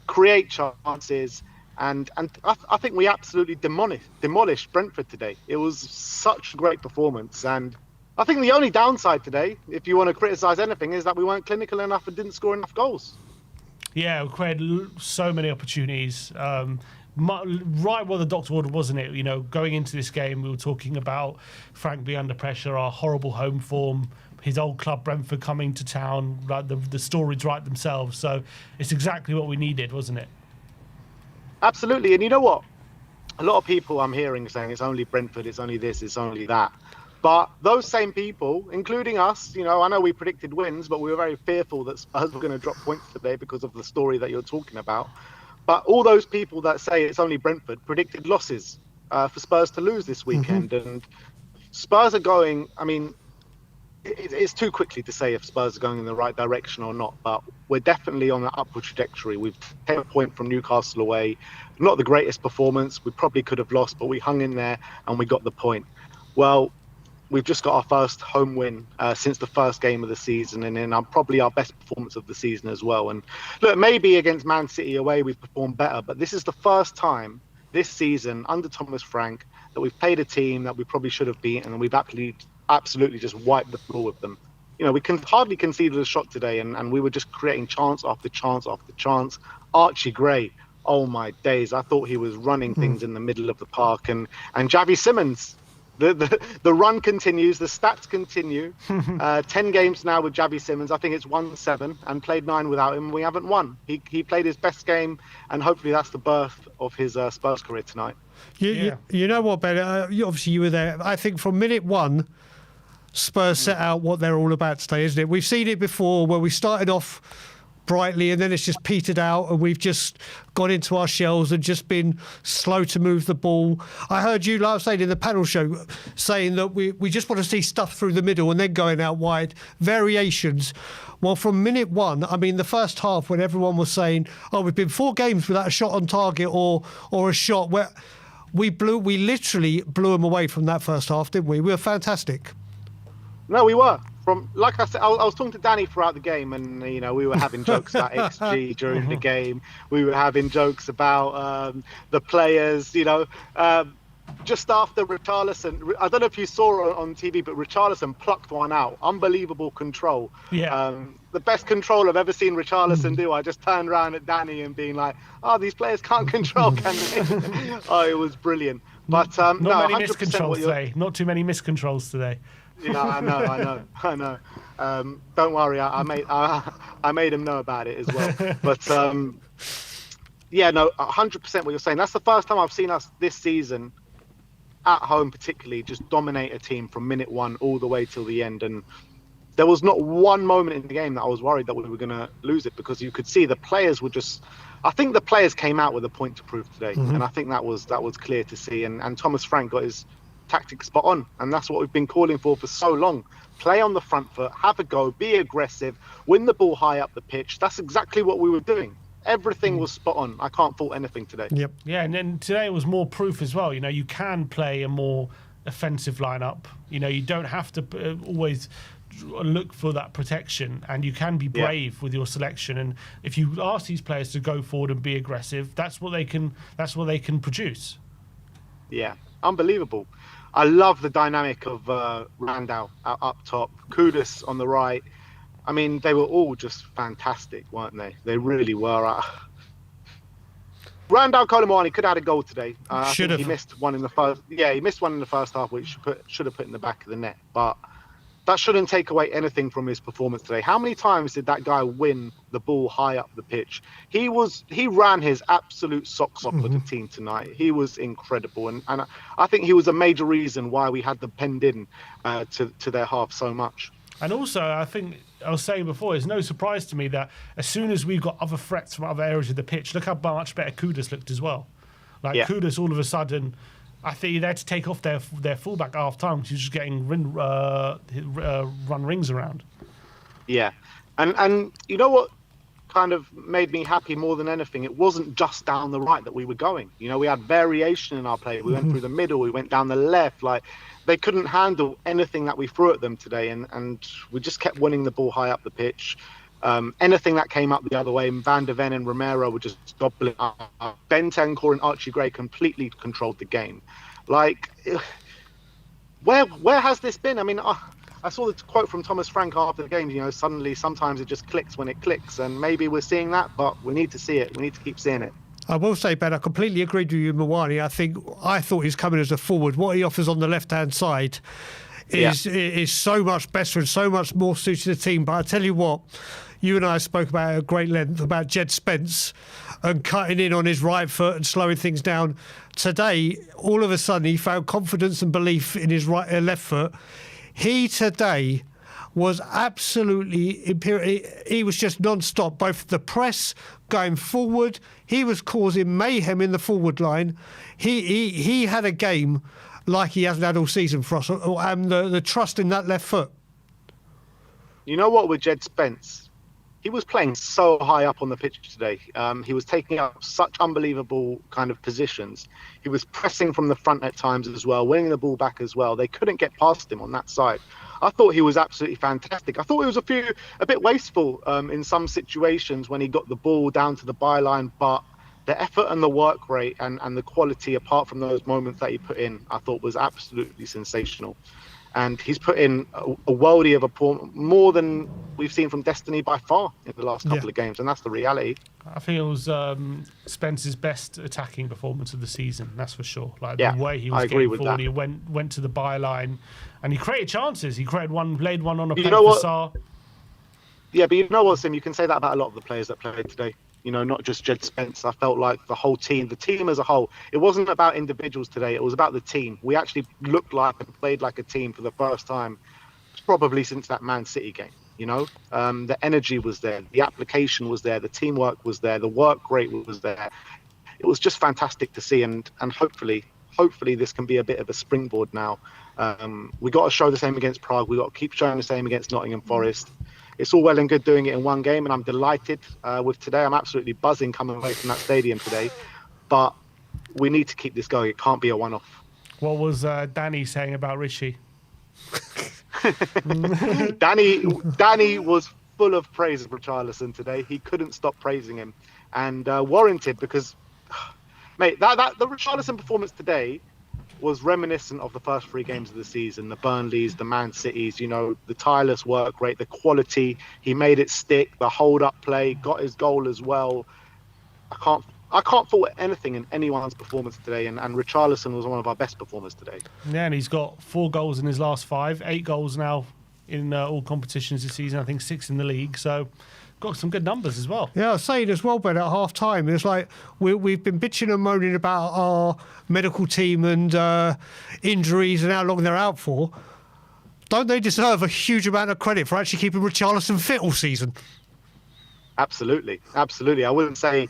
create chances, and I think we absolutely demolished Brentford today. It was such a great performance, and I think the only downside today, if you want to criticise anything, is that we weren't clinical enough and didn't score enough goals. Yeah, we created so many opportunities. Right where the doctor ordered, wasn't it? You know, going into this game, we were talking about Frank being under pressure, our horrible home form, his old club Brentford coming to town. Like the stories write themselves. So it's exactly what we needed, wasn't it? Absolutely. And you know what? A lot of people I'm hearing saying it's only Brentford, it's only this, it's only that. But those same people, including us, I know we predicted wins, but we were very fearful that Spurs were going to drop points today because of the story that you're talking about. But all those people that say it's only Brentford predicted losses for Spurs to lose this weekend. And Spurs are going, it's too quickly to say if Spurs are going in the right direction or not, but we're definitely on an upward trajectory. We've taken a point from Newcastle away. Not the greatest performance. We probably could have lost, but we hung in there and we got the point. Well, we've just got our first home win since the first game of the season, and then probably our best performance of the season as well. And look, maybe against Man City away we've performed better, but this is the first time this season under Thomas Frank that we've played a team that we probably should have beaten, and we've absolutely just wiped the floor with them. We can hardly conceded a shot today, and we were just creating chance after chance after chance. Archie Gray, oh my days, I thought he was running things in the middle of the park. And Javi Simmons, the run continues, the stats continue. 10 games now with Javi Simmons. I think it's 1-7 and played 9 without him. We haven't won. He played his best game, and hopefully that's the birth of his Spurs career tonight. You know what, Ben? Obviously you were there. I think from minute one, Spurs set out what they're all about today, isn't it? We've seen it before where we started off brightly and then it's just petered out and we've just gone into our shells and just been slow to move the ball. I heard you last night in the panel show saying that we just want to see stuff through the middle and then going out wide, variations. Well, from minute one, the first half when everyone was saying, we've been 4 games without a shot on target or a shot, where we literally blew them away from that first half, didn't we? We were fantastic. No, we were. Like I said, I was talking to Danny throughout the game, and we were having jokes about XG during the game. We were having jokes about the players. Just after Richarlison, I don't know if you saw it on TV, but Richarlison plucked one out. Unbelievable control. Yeah. The best control I've ever seen Richarlison do. I just turned around at Danny and being like, these players can't control, can they? It was brilliant. But not many 100% miscontrols today. Not too many miscontrols today. Yeah, I know. Don't worry, I made him know about it as well. But 100% what you're saying. That's the first time I've seen us this season, at home particularly, just dominate a team from minute one all the way till the end. And there was not one moment in the game that I was worried that we were going to lose it, because you could see the players were just. I think the players came out with a point to prove today, and I think that was clear to see. And Thomas Frank got his tactics spot on, and that's what we've been calling for so long. Play on the front foot, have a go, be aggressive, win the ball high up the pitch. That's exactly what we were doing. Everything was spot on. I can't fault anything today. Yep. Yeah, and then today it was more proof as well. You can play a more offensive lineup. You don't have to always look for that protection, and you can be brave with your selection. And if you ask these players to go forward and be aggressive, that's what they can produce. Yeah, unbelievable. I love the dynamic of Randall up top, Kudus on the right. They were all just fantastic, weren't they? They really were. Randall Colomwani could have had a goal today. I think he missed one in the first. Yeah, he missed one in the first half, which should have put in the back of the net. But that shouldn't take away anything from his performance today. How many times did that guy win the ball high up the pitch? He ran his absolute socks off for the team tonight. He was incredible, and I think he was a major reason why we had them penned in to their half so much. And also, I think I was saying before, it's no surprise to me that as soon as we've got other threats from other areas of the pitch, look how much better Kudus looked as well. Kudus all of a sudden, I think they had to take off their fullback at half time because he was just getting run rings around. Yeah, and you know what kind of made me happy more than anything? It wasn't just down the right that we were going. We had variation in our play. We went through the middle. We went down the left. They couldn't handle anything that we threw at them today, and we just kept winning the ball high up the pitch. Anything that came up the other way, Van der Ven and Romero were just gobbling up. Bentancur and Archie Gray completely controlled the game. Where has this been? I saw the quote from Thomas Frank after the game, suddenly sometimes it just clicks when it clicks, and maybe we're seeing that, but we need to see it. We need to keep seeing it. I will say, Ben, I completely agreed with you, Mwani. I thought he's coming as a forward. What he offers on the left-hand side is so much better and so much more suited to the team. But I tell you what, you and I spoke about at great length about Jed Spence and cutting in on his right foot and slowing things down. Today, all of a sudden, he found confidence and belief in his left foot. He today was absolutely imperial. He was just non-stop, both the press going forward. He was causing mayhem in the forward line. He had a game like he hasn't had all season for us, and the trust in that left foot. You know what, with Jed Spence, he was playing so high up on the pitch today. He was taking up such unbelievable kind of positions. He was pressing from the front at times as well, winning the ball back as well. They couldn't get past him on that side. I thought he was absolutely fantastic. I thought he was a bit wasteful in some situations when he got the ball down to the byline, but the effort and the work rate and the quality, apart from those moments that he put in, I thought was absolutely sensational. And he's put in a worldie of a more than we've seen from Destiny by far in the last couple of games, and that's the reality. I think it was Spence's best attacking performance of the season, that's for sure. Like the way he was getting forward, he went to the byline, and he created chances. He created laid one on a play for Sarr. Yeah, but you know what, Sim? You can say that about a lot of the players that played today. You know, not just Jed Spence. I felt like the whole team, the team as a whole, it wasn't about individuals today. It was about the team. We actually looked like and played like a team for the first time, probably since that Man City game. You know, the energy was there, the application was there, the teamwork was there, the work rate was there. It was just fantastic to see, and hopefully this can be a bit of a springboard now. We got to show the same against Prague. We got to keep showing the same against Nottingham Forest. It's all well and good doing it in one game, and I'm delighted with today. I'm absolutely buzzing coming away from that stadium today. But we need to keep this going. It can't be a one-off. What was Danny saying about Rishi? Danny was full of praise of Richarlison today. He couldn't stop praising him, and warranted, because, mate, the Richarlison performance today was reminiscent of the first 3 games of the season, the Burnleys, the Man Cities, you know, the tireless work rate, the quality. He made it stick, the hold-up play, got his goal as well. I can't fault anything in anyone's performance today, and Richarlison was one of our best performers today. Yeah, and he's got 4 goals in his last 5, 8 goals now in all competitions this season, I think 6 in the league, so got some good numbers as well. Yeah, I was saying as well, Ben, at half time, it's like we've been bitching and moaning about our medical team and injuries and how long they're out for. Don't they deserve a huge amount of credit for actually keeping Richarlison fit all season? Absolutely. I wouldn't say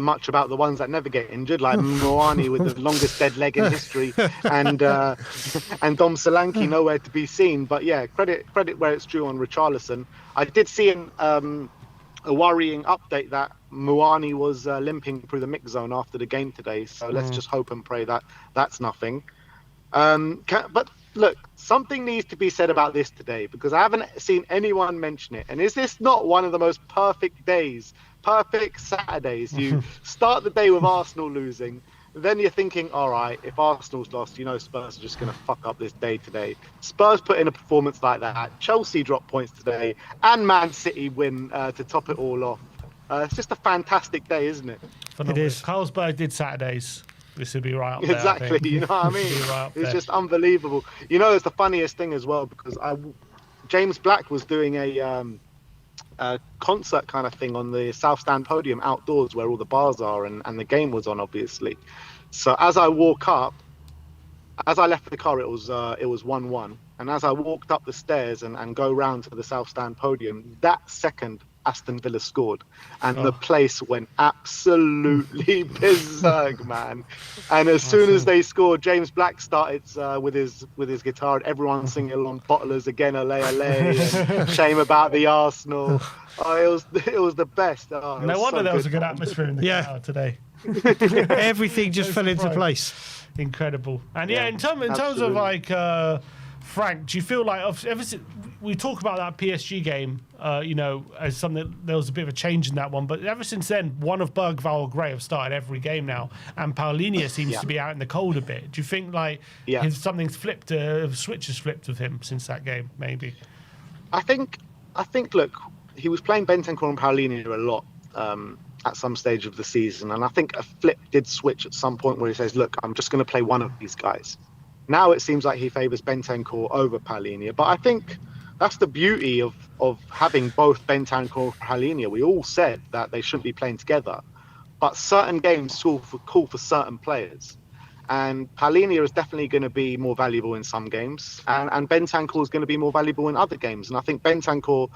much about the ones that never get injured, like Moani with the longest dead leg in history, and Dom Solanke nowhere to be seen. But yeah, credit where it's due on Richarlison. I did see a worrying update that Moani was limping through the mix zone after the game today. So let's just hope and pray that that's nothing. But look, something needs to be said about this today, because I haven't seen anyone mention it. And is this not one of the most perfect days, perfect Saturdays? You start the day with Arsenal losing, then you're thinking, all right, if Arsenal's lost, you know Spurs are just going to fuck up this day today. Spurs put in a performance like that. Chelsea drop points today, and Man City win to top it all off. It's just a fantastic day, isn't it? It is. Carlsberg did Saturdays. This would be right up there. Exactly, you know what I mean? It's just unbelievable. You know, it's the funniest thing as well, because James Black was doing a concert kind of thing on the South Stand podium outdoors where all the bars are, and the game was on, obviously. So as I left the car, it was 1-1. And as I walked up the stairs and go round to the South Stand podium, that second Aston Villa scored, and the place went absolutely berserk, man. And as soon as they scored, James Black started with his guitar, and everyone singing along, "Bottlers again, ole ole," and "Shame about the Arsenal." Oh, it was the best. Oh, no wonder there was a good atmosphere in the crowd today. Everything just fell into place. Incredible. And in terms of like Frank, do you feel like ever since we talk about that PSG game, as something, there was a bit of a change in that one, but ever since then, one of Bergvall or Gray have started every game now, and Paulinho seems to be out in the cold a bit. Do you think something's flipped, a switch has flipped with him since that game? Maybe. I think. Look, he was playing Bentancur and Paulinho a lot at some stage of the season, and I think a flip did switch at some point where he says, "Look, I'm just going to play one of these guys." Now it seems like he favours Bentancur over Palhinha. But I think that's the beauty of having both Bentancur and Palhinha. We all said that they shouldn't be playing together, but certain games call for certain players. And Palhinha is definitely going to be more valuable in some games, and Bentancur is going to be more valuable in other games. And I think Bentancur,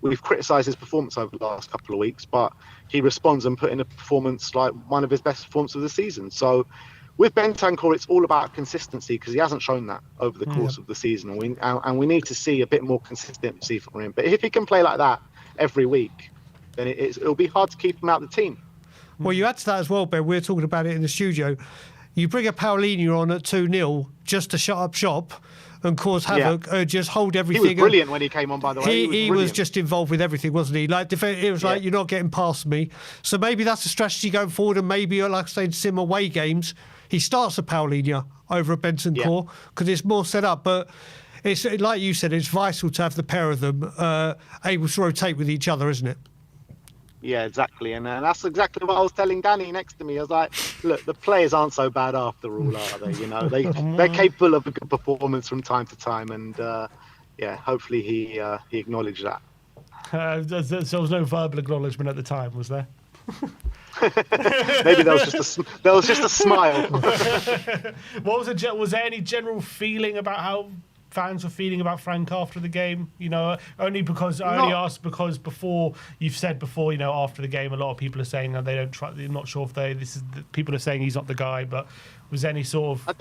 we've criticised his performance over the last couple of weeks, but he responds and put in a performance like one of his best performances of the season. So with Bentancur, it's all about consistency because he hasn't shown that over the course of the season. And we need to see a bit more consistency from him. But if he can play like that every week, then it'll be hard to keep him out of the team. Well, you add to that as well, Ben. We were talking about it in the studio. You bring a Palhinha on at 2-0 just to shut up shop and cause havoc, just hold everything. He was brilliant when he came on, by the way. He was just involved with everything, wasn't he? Like, it was like, you're not getting past me. So maybe that's a strategy going forward, and maybe, like I said, sim away games, he starts a Palhinha over a Bentancur because it's more set up. But it's like you said, it's vital to have the pair of them able to rotate with each other, isn't it? Yeah, exactly. And that's exactly what I was telling Danny next to me. I was like, look, the players aren't so bad after all, are they? They're capable of a good performance from time to time. And, hopefully he acknowledged that. There was no verbal acknowledgement at the time, was there? Maybe there was just a smile. Was there any general feeling about how fans were feeling about Frank after the game? Only asked because you've said before, after the game, a lot of people are saying that they don't try. They're not sure if people are saying he's not the guy. But was there any sort of? I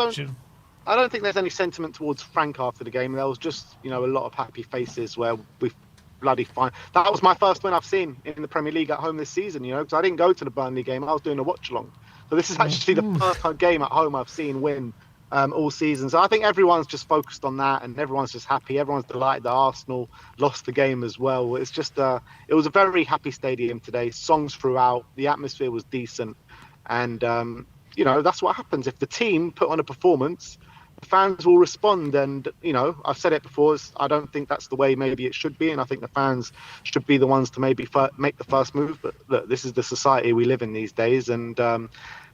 don't think there's any sentiment towards Frank after the game. There was just a lot of happy faces where we've bloody fine. That was my first win I've seen in the Premier League at home this season. Because I didn't go to the Burnley game. I was doing a watch along. So this is actually the first game at home I've seen win all season. So I think everyone's just focused on that, and everyone's just happy. Everyone's delighted that Arsenal lost the game as well. It's just it was a very happy stadium today. Songs throughout. The atmosphere was decent, and that's what happens if the team put on a performance. The fans will respond, and I've said it before. I don't think that's the way maybe it should be, and I think the fans should be the ones to maybe make the first move. But look, this is the society we live in these days, and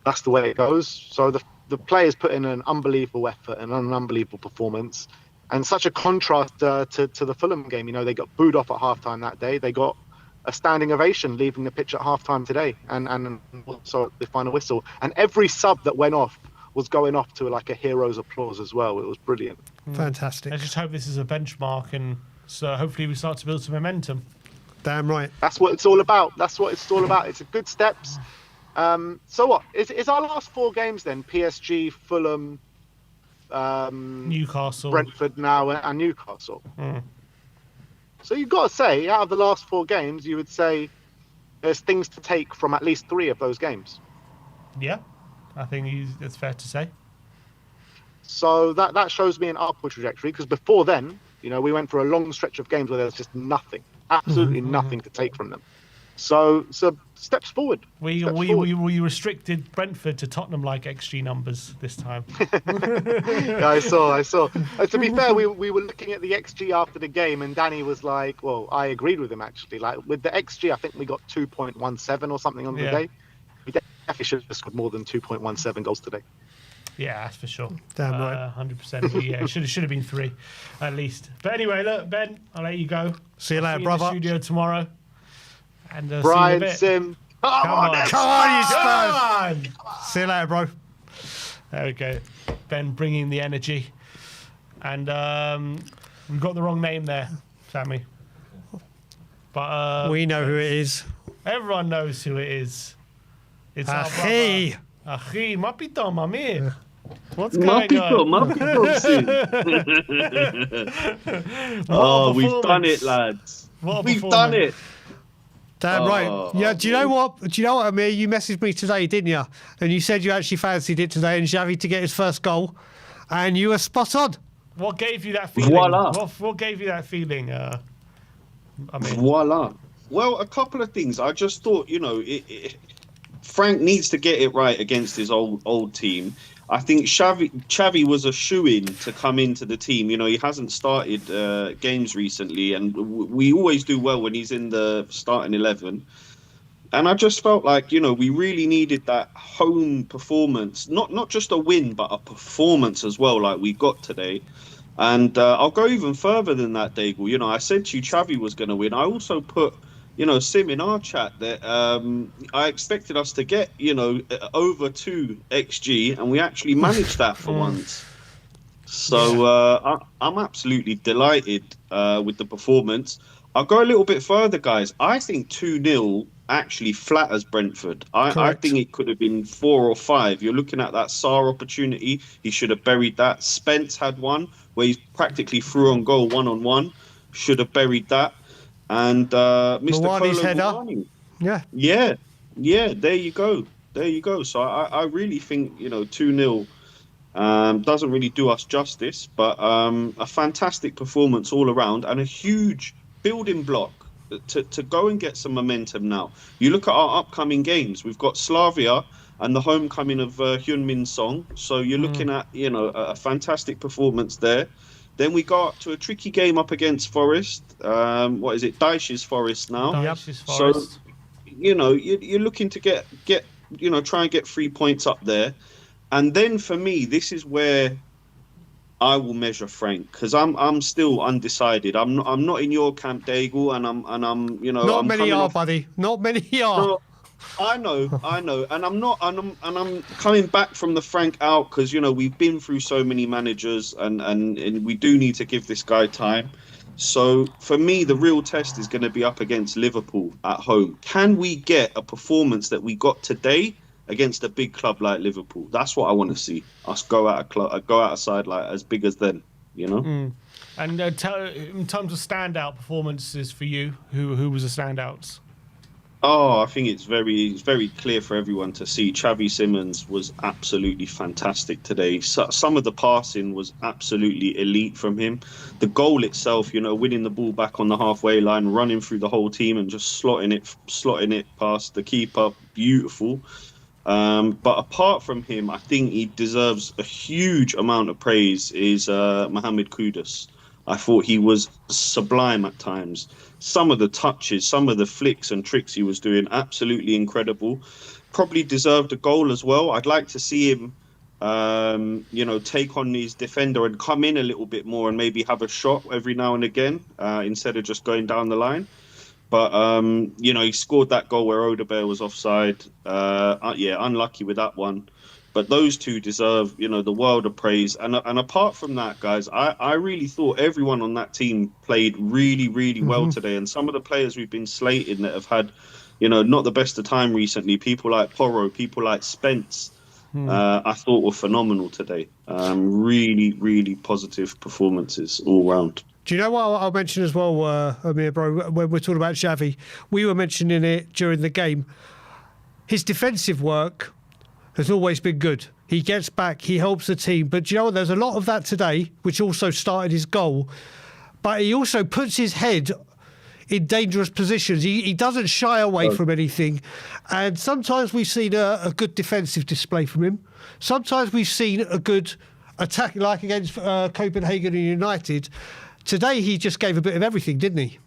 that's the way it goes. So the players put in an unbelievable effort and an unbelievable performance, and such a contrast to the Fulham game. They got booed off at halftime that day. They got a standing ovation leaving the pitch at halftime today, and also the final whistle. And every sub that went off was going off to like a hero's applause as well. It was brilliant. Fantastic. I just hope this is a benchmark, and so hopefully we start to build some momentum. Damn right. That's what it's all about. It's a good steps. So what is our last 4 games then? PSG, Fulham, Newcastle, Brentford now, and Newcastle. So you've got to say, out of the last 4 games, you would say there's things to take from at least 3 of those games. Yeah, I think it's fair to say. So that shows me an upward trajectory, because before then, we went for a long stretch of games where there was just nothing, absolutely nothing to take from them. So steps forward. We restricted Brentford to Tottenham-like XG numbers this time. Yeah, I saw. To be fair, we were looking at the XG after the game, and Danny was like, well, I agreed with him, actually. Like, with the XG, I think we got 2.17 or something on the day. We definitely should have scored more than 2.17 goals today. Yeah, that's for sure. Damn right. 100%. Yeah, it should have been 3, at least. But anyway, look, Ben, I'll let you go. See you later, brother. In the studio tomorrow. And Brian Sim. Come on, you Spurs. See you later, bro. There we go. Ben bringing the energy. And we've got the wrong name there, Sammy. But we know who it is. Everyone knows who it is. It's our Achi. brother. Achi, mapito, mami. What's going on? Oh, we've done it, lads. We've done it. Damn right. Yeah. Do you know what, Amir? You messaged me today, didn't you? And you said you actually fancied it today, and Javi to get his first goal, and you were spot on. What gave you that feeling? Voila. What gave you that feeling? Voila. Well, a couple of things. I just thought, Frank needs to get it right against his old team. I think Xavi was a shoo-in to come into the team. He hasn't started games recently, and we always do well when he's in the starting 11. And I just felt like, we really needed that home performance, not just a win, but a performance as well, like we got today. And I'll go even further than that, Daigle. I said to you Xavi was going to win. I also put, Sim in our chat that I expected us to get, over 2 XG, and we actually managed that for once. So I'm absolutely delighted with the performance. I'll go a little bit further, guys. I think 2-0 actually flatters Brentford. I think it could have been 4 or 5. You're looking at that Sarr opportunity. He should have buried that. Spence had one where he practically threw on goal 1-on-1. Should have buried that. And Mr. Mawani's Kolo header. Muani. Yeah. Yeah, there you go. So I really think, 2-0 doesn't really do us justice, but a fantastic performance all around and a huge building block to go and get some momentum now. You look at our upcoming games. We've got Slavia and the homecoming of Hyun-Min Song. So you're looking at, a fantastic performance there. Then we go up to a tricky game up against Forest. What is it? Dyche's Forest now. Dyche's Forest. So, you're looking to get try and get 3 points up there. And then for me, this is where I will measure Frank, because I'm still undecided. I'm not in your camp, Daigle, and I'm Not many are, buddy. Not many are. No, I know, and I'm coming back from the Frank out because we've been through so many managers, and we do need to give this guy time. So for me, the real test is going to be up against Liverpool at home. Can we get a performance that we got today against a big club like Liverpool? That's what I want to see. Us go out a side like as big as them, And in terms of standout performances for you, who was the standouts? Oh, I think it's very clear for everyone to see. Javi Simmons was absolutely fantastic today. Some of the passing was absolutely elite from him. The goal itself, winning the ball back on the halfway line, running through the whole team and just slotting it past the keeper, beautiful. But apart from him, I think he deserves a huge amount of praise is Mohamed Kudus. I thought he was sublime at times. Some of the touches, some of the flicks and tricks he was doing, absolutely incredible. Probably deserved a goal as well. I'd like to see him, take on his defender and come in a little bit more and maybe have a shot every now and again instead of just going down the line. But, he scored that goal where Odebear was offside. Unlucky with that one. But those two deserve, the world of praise. And apart from that, guys, I really thought everyone on that team played really, really well today. And some of the players we've been slating that have had, not the best of time recently, people like Porro, people like Spence, I thought were phenomenal today. Really, really positive performances all round. Do you know what I'll mention as well, Amir, bro, when we're talking about Xavi? We were mentioning it during the game. His defensive work has always been good. He gets back, he helps the team. But do you know what? There's a lot of that today, which also started his goal. But he also puts his head in dangerous positions. He doesn't shy away from anything. And sometimes we've seen a good defensive display from him. Sometimes we've seen a good attack, like against Copenhagen and United. Today, he just gave a bit of everything, didn't he?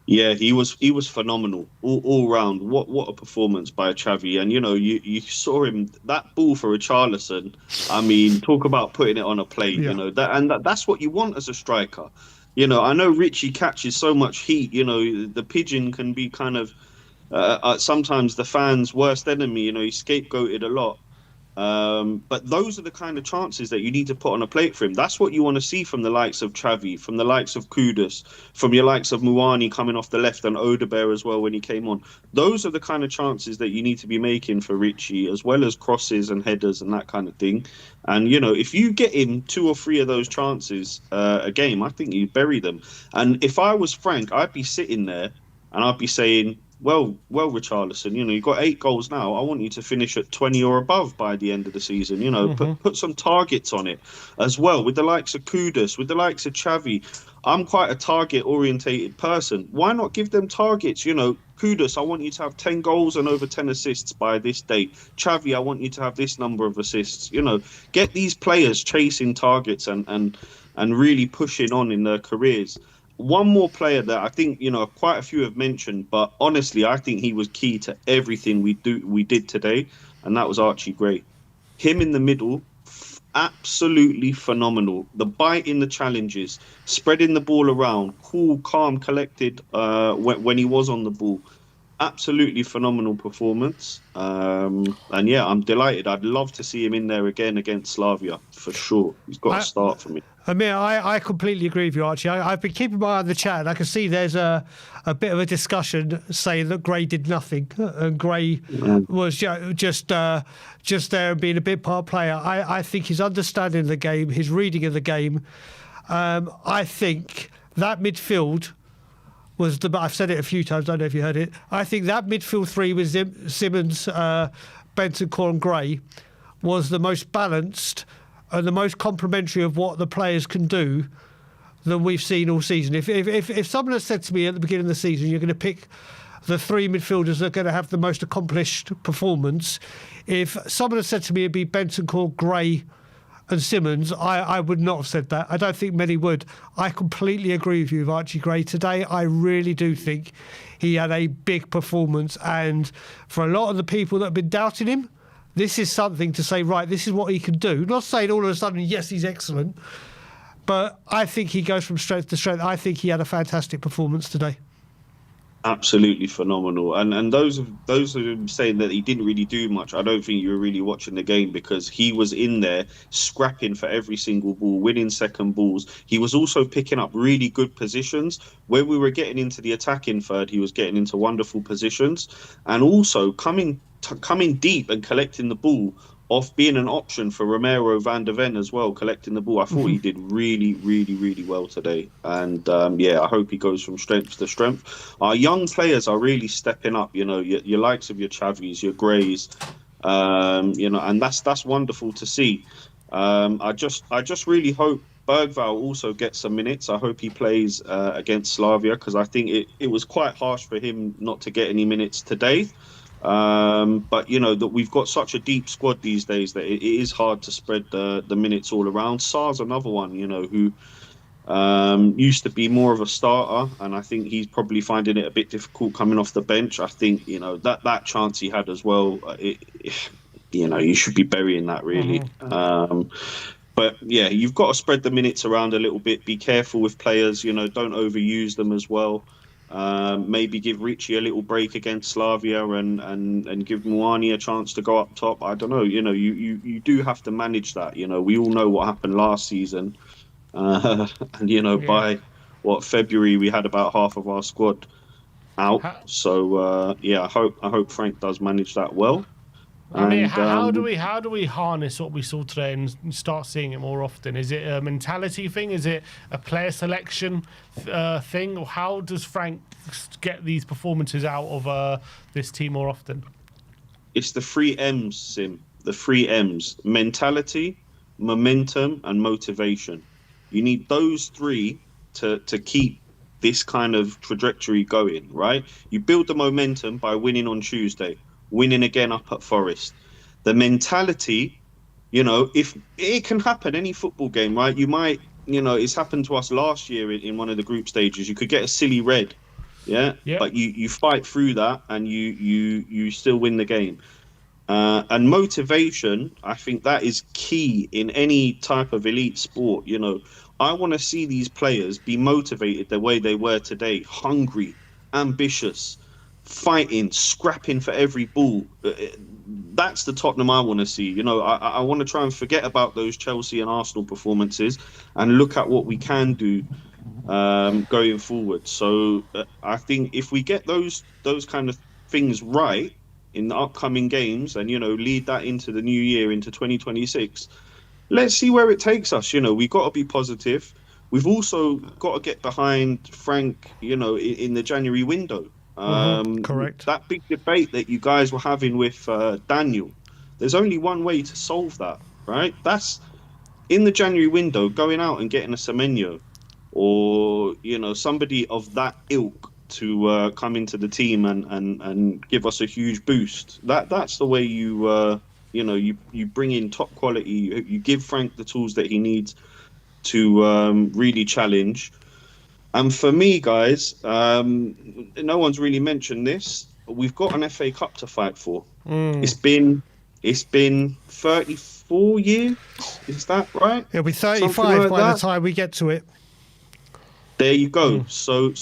Yeah, he was phenomenal all round. What a performance by Xavi. And, you saw him, that ball for Richarlison. I mean, talk about putting it on a plate, that's what you want as a striker. I know Richie catches so much heat, the pigeon can be kind of sometimes the fans' worst enemy, he's scapegoated a lot. But those are the kind of chances that you need to put on a plate for him. That's what you want to see from the likes of Xavi, from the likes of Kudus, from your likes of Muani coming off the left and Odebear as well when he came on. Those are the kind of chances that you need to be making for Richie, as well as crosses and headers and that kind of thing. And, if you get him 2 or 3 of those chances a game, I think you bury them. And if I was Frank, I'd be sitting there and I'd be saying, Well, Richarlison, you've got 8 goals now. I want you to finish at 20 or above by the end of the season. Put some targets on it as well. With the likes of Kudus, with the likes of Xavi, I'm quite a target-orientated person. Why not give them targets? Kudus, I want you to have 10 goals and over 10 assists by this date. Xavi, I want you to have this number of assists. Get these players chasing targets and really pushing on in their careers. one more player that I think, quite a few have mentioned, but honestly, I think he was key to everything we did today, and that was Archie Gray. Him in the middle, absolutely phenomenal. The bite in the challenges, spreading the ball around, cool, calm, collected when he was on the ball. Absolutely phenomenal performance. And yeah, I'm delighted. I'd love to see him in there again against Slavia, for sure. He's got to start for me. I mean, I completely agree with you, Archie. I've been keeping my eye on the chat, and I can see there's a bit of a discussion saying that Gray did nothing, and Gray was just there and being a bit part player. I think his understanding of the game, his reading of the game, I think that midfield was I've said it a few times, I don't know if you heard it. I think that midfield three with Simmons, Bentancur and Gray was the most balanced and the most complementary of what the players can do than we've seen all season. If someone had said to me at the beginning of the season, you're going to pick the three midfielders that are going to have the most accomplished performance, if someone had said to me it'd be Bentancur, Gray and Simmons, I would not have said that. I don't think many would. I completely agree with you with Archie Gray today. I really do think he had a big performance, and for a lot of the people that have been doubting him, this is something to say, right, this is what he can do. Not saying all of a sudden, yes, he's excellent, but I think he goes from strength to strength. I think he had a fantastic performance today. Absolutely phenomenal. And those who are saying that he didn't really do much, I don't think you were really watching the game, because he was in there scrapping for every single ball, winning second balls. He was also picking up really good positions. Where we were getting into the attacking third, he was getting into wonderful positions, and also coming deep and collecting the ball off being an option for Romero van der Ven as well, collecting the ball. I thought he did really, really, really well today. And yeah, I hope he goes from strength to strength. Our young players are really stepping up, your likes of your Chavis, your Greys, and that's wonderful to see. I just really hope Bergvall also gets some minutes. I hope he plays against Slavia, because I think it was quite harsh for him not to get any minutes today. But that we've got such a deep squad these days that it is hard to spread the minutes all around. Sar's another one, who used to be more of a starter, and I think he's probably finding it a bit difficult coming off the bench. I think that chance he had as well. You should be burying that really. But yeah, you've got to spread the minutes around a little bit. Be careful with players. Don't overuse them as well. Maybe give Richie a little break against Slavia and give Muani a chance to go up top. I don't know. You do have to manage that. We all know what happened last season. By February we had about half of our squad out. So yeah, I hope Frank does manage that well. I mean, how do we harness what we saw today and start seeing it more often? Is it a mentality thing? Is it a player selection thing? Or how does Frank get these performances out of this team more often? It's the 3 M's, Sim. The 3 M's: mentality, momentum, and motivation. You need those three to keep this kind of trajectory going, right? You build the momentum by winning on Tuesday, winning again up at Forest. The mentality, if it can happen any football game, right? You might, it's happened to us last year in one of the group stages. You could get a silly red, yeah. But you fight through that and you still win the game. And motivation, I think that is key in any type of elite sport. I want to see these players be motivated the way they were today, hungry, ambitious, fighting, scrapping for every ball. That's the Tottenham I want to see. I want to try and forget about those Chelsea and Arsenal performances and look at what we can do going forward. So I think if we get those kind of things right in the upcoming games and lead that into the new year, into 2026, let's see where it takes us. We've got to be positive. We've also got to get behind Frank, in the January window. Correct. That big debate that you guys were having with Daniel, there's only one way to solve that, right? That's in the January window, going out and getting a Semenyo or somebody of that ilk to come into the team and give us a huge boost. That's the way you bring in top quality. You give Frank the tools that he needs to really challenge. And for me, guys, no one's really mentioned this. But we've got an FA Cup to fight for. It's been 34 years. Is that right? It'll be 35 Something like by that. the time we get to it. There you go. So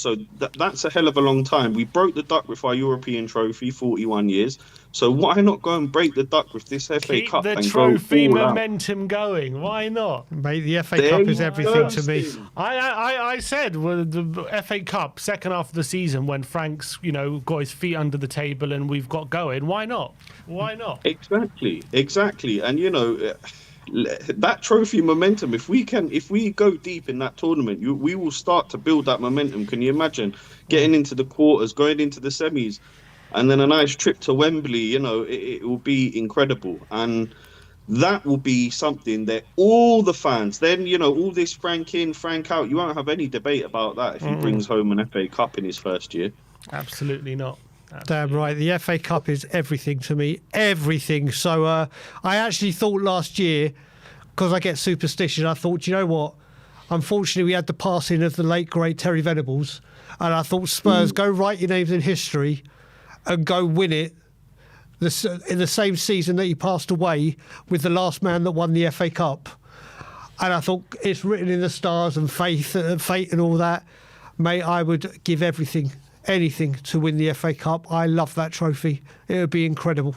that's a hell of a long time. We broke the duck with our European trophy, 41 years. So why not go and break the duck with this FA Keep Cup the and trophy go all out? momentum going. Why not? Mate, the FA There Cup is you everything go. to me. I said well, the FA Cup second half of the season when Frank's got his feet under the table and we've got going. Why not? Why not? Exactly. And that trophy momentum. If we go deep in that tournament, we will start to build that momentum. Can you imagine getting into the quarters, going into the semis? And then a nice trip to Wembley, it will be incredible. And that will be something that all the fans, then, all this Frank in, Frank out, you won't have any debate about that if he brings home an FA Cup in his first year. Absolutely not. Damn right. The FA Cup is everything to me. Everything. So I actually thought last year, because I get superstitious, I thought, you know what? Unfortunately, we had the passing of the late, great Terry Venables. And I thought, Spurs, go write your names in history and go win it in the same season that he passed away with the last man that won the FA Cup. And I thought, it's written in the stars and fate and all that. Mate, I would give anything to win the FA Cup. I love that trophy. It would be incredible.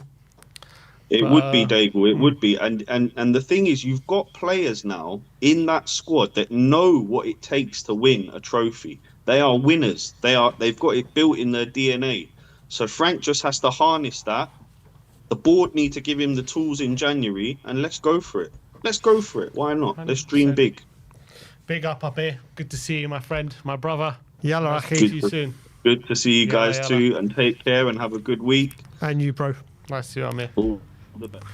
It would be, Dave. It would be. And the thing is, you've got players now in that squad that know what it takes to win a trophy. They are winners. They've got it built in their DNA. So Frank just has to harness that. The board need to give him the tools in January, and let's go for it. Why not? 100%. Let's dream big. Big up here. Good to see you, my friend, my brother. Yalla, See you soon. Good to see you guys too, and take care and have a good week. And you, bro. Nice to see you, Amir. All the best.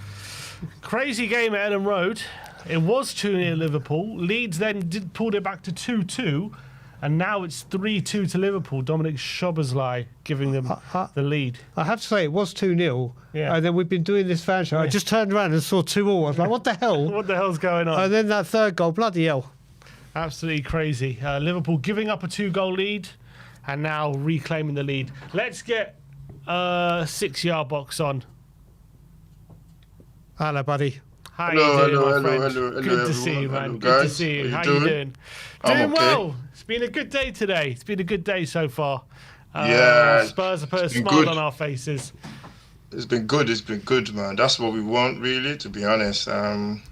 Crazy game at Ellen Road. It was 2-0 Liverpool. Leeds then pulled it back to 2-2. And now it's 3-2 to Liverpool. Dominic Szoboszlai giving them the lead. I have to say, it was 2-0. Yeah. And then we've been doing this fan show. I just turned around and saw 2-2. I was like, what the hell? What the hell's going on? And then that third goal, bloody hell. Absolutely crazy. Liverpool giving up a 2-goal lead and now reclaiming the lead. Let's get 6-yard box on. Hello, buddy. How you doing, my friend? Good to see you, man. Good to see you. How you doing? Doing well. It's been a good day today. It's been a good day so far. Spurs have put a smile on our faces. It's been good. It's been good, man. That's what we want, really, to be honest.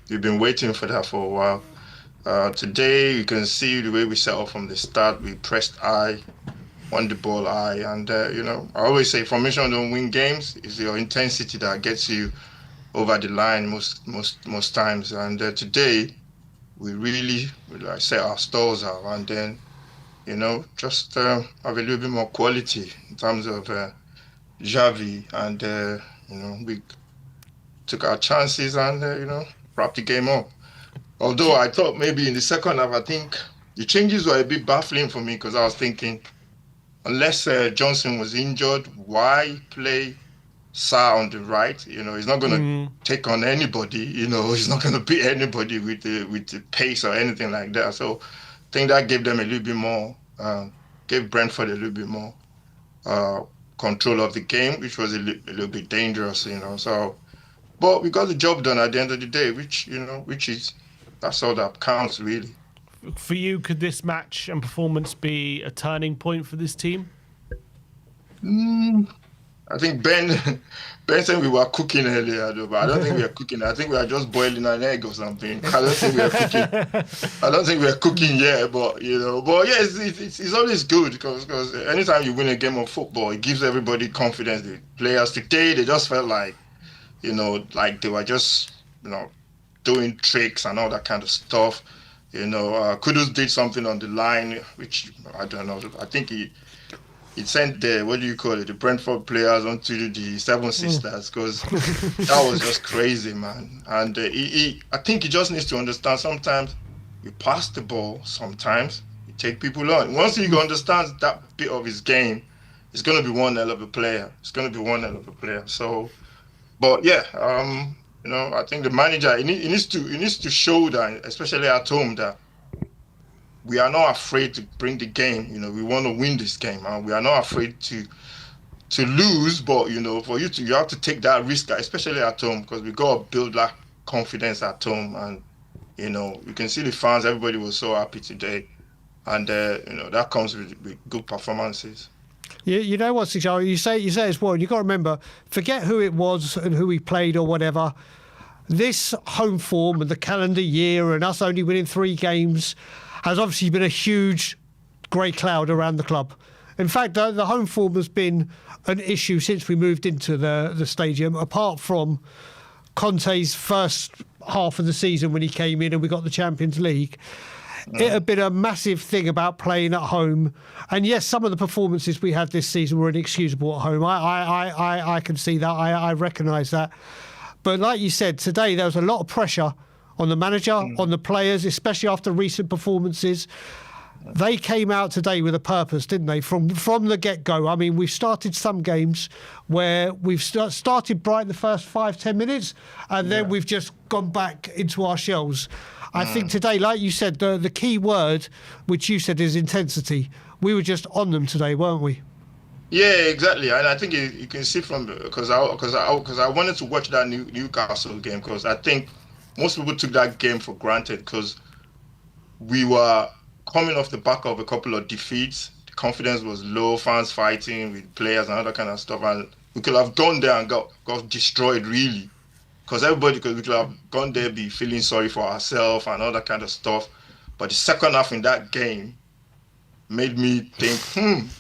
We've been waiting for that for a while. Today, you can see the way we set up from the start. We pressed high, won the ball high. And, I always say formation don't win games. It's your intensity that gets you over the line most times. And today, we really set our stalls out and then, just have a little bit more quality in terms of Javi. And, we took our chances and, wrapped the game up. Although I thought maybe in the second half, I think the changes were a bit baffling for me because I was thinking, unless Johnson was injured, why play Sarr on the right? He's not going to take on anybody. He's not going to beat anybody with the pace or anything like that. So I think that gave them a little bit more, gave Brentford a little bit more control of the game, which was a little bit dangerous, So, but we got the job done at the end of the day, which is, that's all that counts, really. For you, could this match and performance be a turning point for this team? I think Ben said we were cooking earlier, though, but I don't think we are cooking. I think we are just boiling an egg or something. I don't think we are cooking. I don't think we are cooking yet, but But yeah, it's always good because anytime you win a game of football, it gives everybody confidence. The players today, they just felt like, like they were just, doing tricks and all that kind of stuff. Kudus did something on the line, which I don't know. I think he sent the Brentford players onto the Seven Sisters because that was just crazy, man. And I think he just needs to understand sometimes you pass the ball, sometimes you take people on. Once he understands that bit of his game, it's going to be one hell of a player. So, but yeah, I think the manager he needs to show that, especially at home, that we are not afraid to bring the game. We want to win this game, and we are not afraid to lose. But for you have to take that risk, especially at home, because we got to build that confidence at home. And you can see the fans; everybody was so happy today, and that comes with good performances. You know what, Joe? You say as well. You got to remember, forget who it was and who we played or whatever. This home form and the calendar year and us only winning 3 games has obviously been a huge grey cloud around the club. In fact, the home form has been an issue since we moved into the stadium, apart from Conte's first half of the season when he came in and we got the Champions League. It had been a massive thing about playing at home. And yes, some of the performances we had this season were inexcusable at home. I can see that. I recognise that. But like you said, today there was a lot of pressure on the manager, on the players, especially after recent performances. They came out today with a purpose, didn't they? From the get-go. I mean, we've started some games where we've started bright the first 5-10 minutes, and then we've just gone back into our shells. I think today, like you said, the key word, which you said, is intensity. We were just on them today, weren't we? Yeah, exactly, and I think you can see from because I wanted to watch that Newcastle game, because I think most people took that game for granted because we were coming off the back of a couple of defeats. The confidence was low, fans fighting with players and all that kind of stuff, and we could have gone there and got destroyed really, because we could have gone there be feeling sorry for ourselves and all that kind of stuff. But the second half in that game made me think,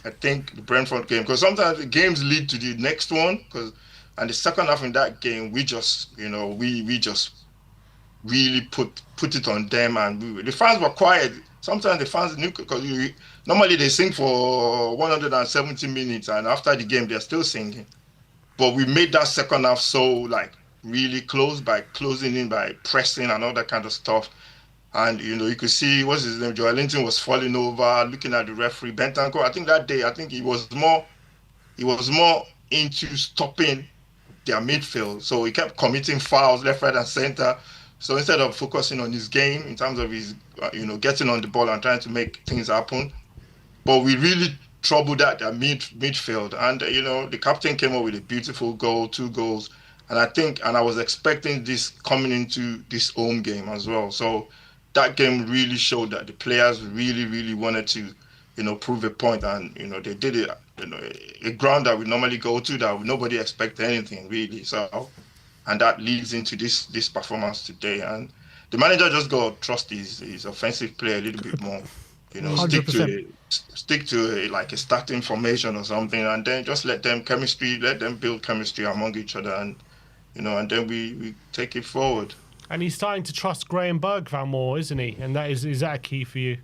I think the Brentford game, because sometimes the games lead to the next one, and the second half in that game, we just, we just really put it on them, and the fans were quiet. Sometimes the fans knew, because normally they sing for 170 minutes, and after the game they're still singing. But we made that second half so really close by closing in, by pressing and all that kind of stuff. And you could see, what's his name, Joelinton was falling over, looking at the referee. Bentancur, I think that day, he was more into stopping their midfield. So he kept committing fouls left, right, and center. So instead of focusing on his game in terms of his, getting on the ball and trying to make things happen, but we really troubled that midfield. And the captain came up with a beautiful goal, 2 goals, and I was expecting this coming into this home game as well. So that game really showed that the players really, really wanted to, prove a point, and they did it. A ground that we normally go to that nobody expected anything really. So, and that leads into this performance today. And the manager just got to trust his offensive play a little bit more. 100%. stick to a starting formation or something, and then just let them build chemistry among each other, and and then we take it forward. And he's starting to trust Graham Bergvall more, isn't he? And is that a key for you?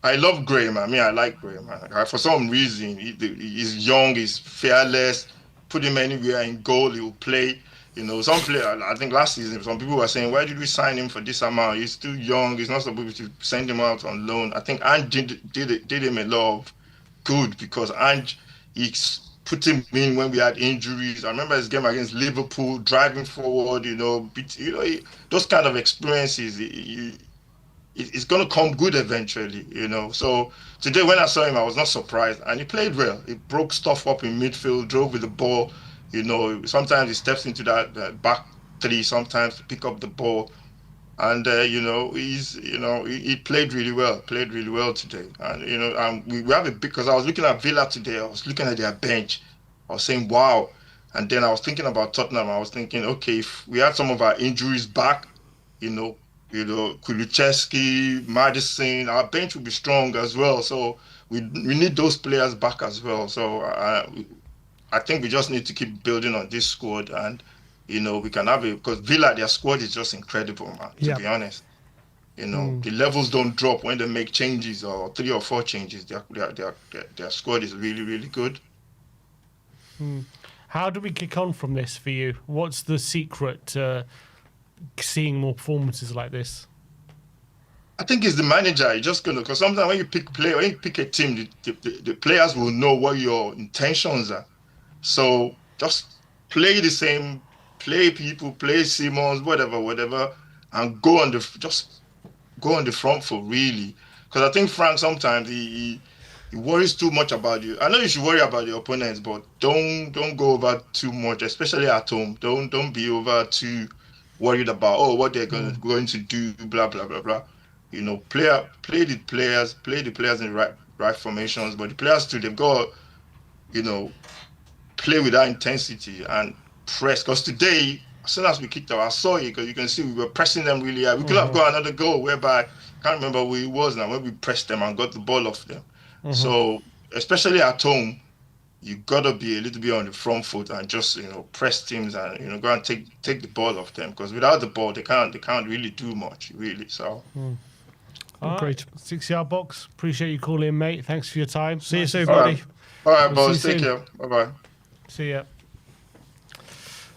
I love Graham. I like Graham. For some reason, he's young, he's fearless. Put him anywhere in goal, he will play. Some player, I think last season, some people were saying, why did we sign him for this amount? He's too young. He's not supposed to send him out on loan. I think Ange did him a lot of good, because Ange, he put him in when we had injuries. I remember his game against Liverpool, driving forward, those kind of experiences, it's going to come good eventually, So today when I saw him, I was not surprised. And he played well. He broke stuff up in midfield, drove with the ball. Sometimes he steps into that back 3 sometimes to pick up the ball. And, he played really well today. And, we have a big, because I was looking at Villa today, I was looking at their bench. I was saying, wow. And then I was thinking about Tottenham. I was thinking, okay, if we had some of our injuries back, Kulusevski, Maddison, our bench will be strong as well. So we need those players back as well. So I think we just need to keep building on this squad, and we can have it, because Villa, their squad is just incredible, man. To be honest, the levels don't drop when they make changes, or 3 or 4 changes. Their squad is really, really good. How do we kick on from this for you? What's the secret to seeing more performances like this? I think it's the manager. You're just gonna, because sometimes when you pick a team, the players will know what your intentions are. So just play the same, play people, play Simmons, whatever, and go on the front foot really. Because I think Frank sometimes he worries too much about you. I know you should worry about your opponents, but don't go over too much, especially at home. Don't be over too worried about what they're going to do, blah blah blah blah. You know, play the players in the right formations, but the players too, they've got, you know, play with that intensity and press. Because today, as soon as we kicked out, I saw it, because you can see we were pressing them really hard. We could have got another goal, whereby I can't remember who it was now, when we pressed them and got the ball off them. So especially at home, you gotta be a little bit on the front foot and just, you know, press teams and, you know, go and take the ball off them, because without the ball they can't really do much, really. So Great. 6-yard box. Appreciate you calling in, mate. Thanks for your time. See you soon, buddy. All right, boys. Take care. Bye-bye. See ya.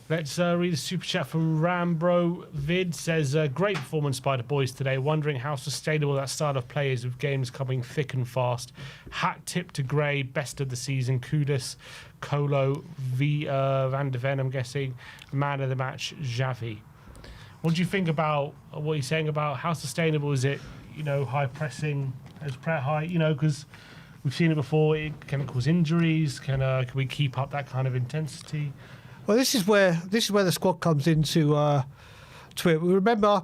Let's read a super chat from Rambro Vid. Says, great performance by the boys today. Wondering how sustainable that start of play is with games coming thick and fast. Hat tip to Gray, best of the season. Kudus, Colo, Van de Ven, I'm guessing. Man of the match, Javi. What do you think about what he's saying about how sustainable is it? You know, high pressing, as high, you know, because we've seen it before. It can cause injuries. Can we keep up that kind of intensity? Well, this is where the squad comes into to it. Remember,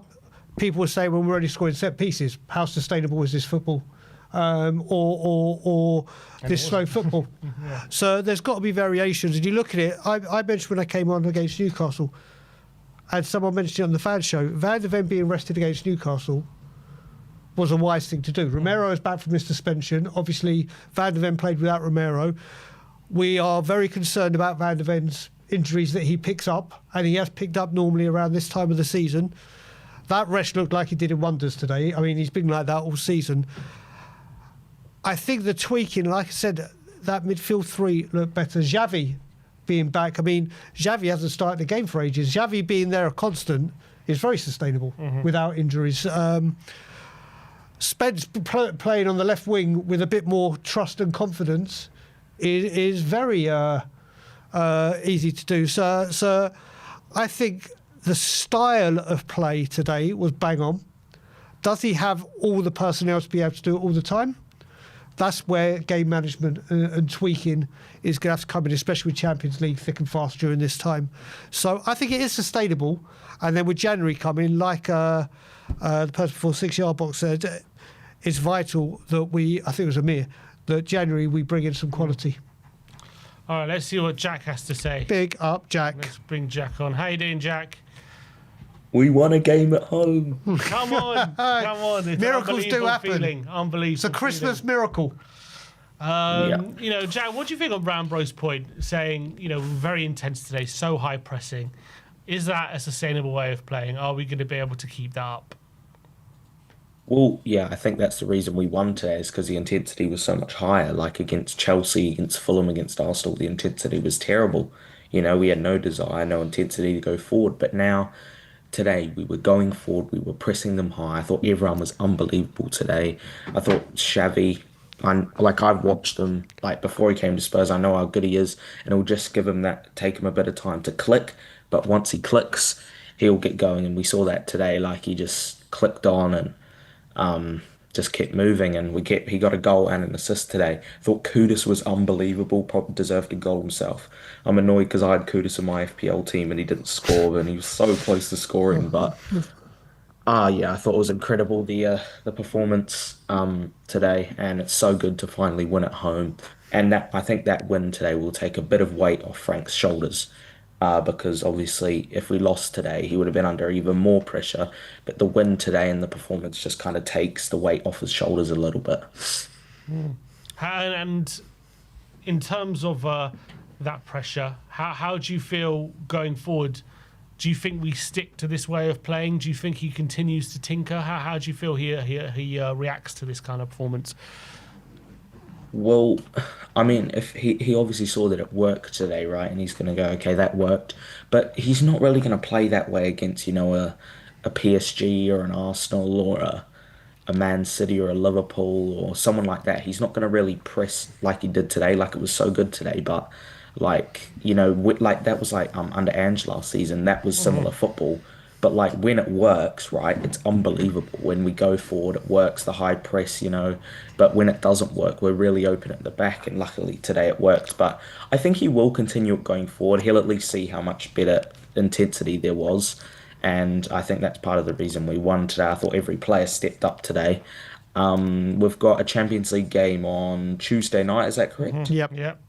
people were saying when we're only scoring set pieces, how sustainable is this football, or this slow football? Yeah. So there's got to be variations. And you look at it. I mentioned when I came on against Newcastle, and someone mentioned it on the fan show, Van de Ven being rested against Newcastle was a wise thing to do. Romero is back from his suspension. Obviously, Van de Ven played without Romero. We are very concerned about Van de Ven's injuries that he picks up, and he has picked up normally around this time of the season. That rest looked like he did in wonders today. I mean, he's been like that all season. I think the tweaking, like I said, that midfield three looked better. Javi being back, I mean, Javi hasn't started the game for ages. Javi being there a constant is very sustainable without injuries. Spence playing on the left wing with a bit more trust and confidence is very easy to do. So I think the style of play today was bang on. Does he have all the personnel to be able to do it all the time? That's where game management and tweaking is going to have to come in, especially with Champions League thick and fast during this time. So I think it is sustainable. And then with January coming, like the person before 6-yard box said, it's vital that I think it was Amir, that January we bring in some quality. All right, let's see what Jack has to say. Big up, Jack. Let's bring Jack on. How you doing, Jack? We won a game at home. Come on, come on. It's Miracles do happen. Feeling. Unbelievable. It's a Christmas miracle. You know, Jack, what do you think of Rambro's point, saying, you know, very intense today, so high pressing? Is that a sustainable way of playing? Are we going to be able to keep that up? Well, yeah, I think that's the reason we won today, is because the intensity was so much higher. Like against Chelsea, against Fulham, against Arsenal, the intensity was terrible. You know, we had no desire, no intensity to go forward. But now, today, we were going forward, we were pressing them high. I thought everyone was unbelievable today. I thought Xavi, I've watched him, like before he came to Spurs, I know how good he is, and it'll just take him a bit of time to click. But once he clicks, he'll get going. And we saw that today, like he just clicked on and just kept moving, and he got a goal and an assist today. Thought Kudus was unbelievable, probably deserved a goal himself. I'm annoyed because I had Kudus in my FPL team and he didn't score, and he was so close to scoring. But yeah, I thought it was incredible, the performance today, and it's so good to finally win at home. And I think that win today will take a bit of weight off Frank's shoulders. Because obviously if we lost today, he would have been under even more pressure. But the win today and the performance just kind of takes the weight off his shoulders a little bit. And in terms of that pressure, how do you feel going forward? Do you think we stick to this way of playing? Do you think he continues to tinker? How do you feel he reacts to this kind of performance? Well, I mean, if he obviously saw that it worked today, right? And he's going to go, okay, that worked. But he's not really going to play that way against, you know, a PSG or an Arsenal or a Man City or a Liverpool or someone like that. He's not going to really press like he did today, like it was so good today. But, like, you know, like that was like under Ange last season. That was similar football. But like when it works, right, it's unbelievable. When we go forward, it works, the high press, But when it doesn't work, we're really open at the back. And luckily today it worked. But I think he will continue it going forward. He'll at least see how much better intensity there was. And I think that's part of the reason we won today. I thought every player stepped up today. We've got a Champions League game on Tuesday night, is that correct? Yep.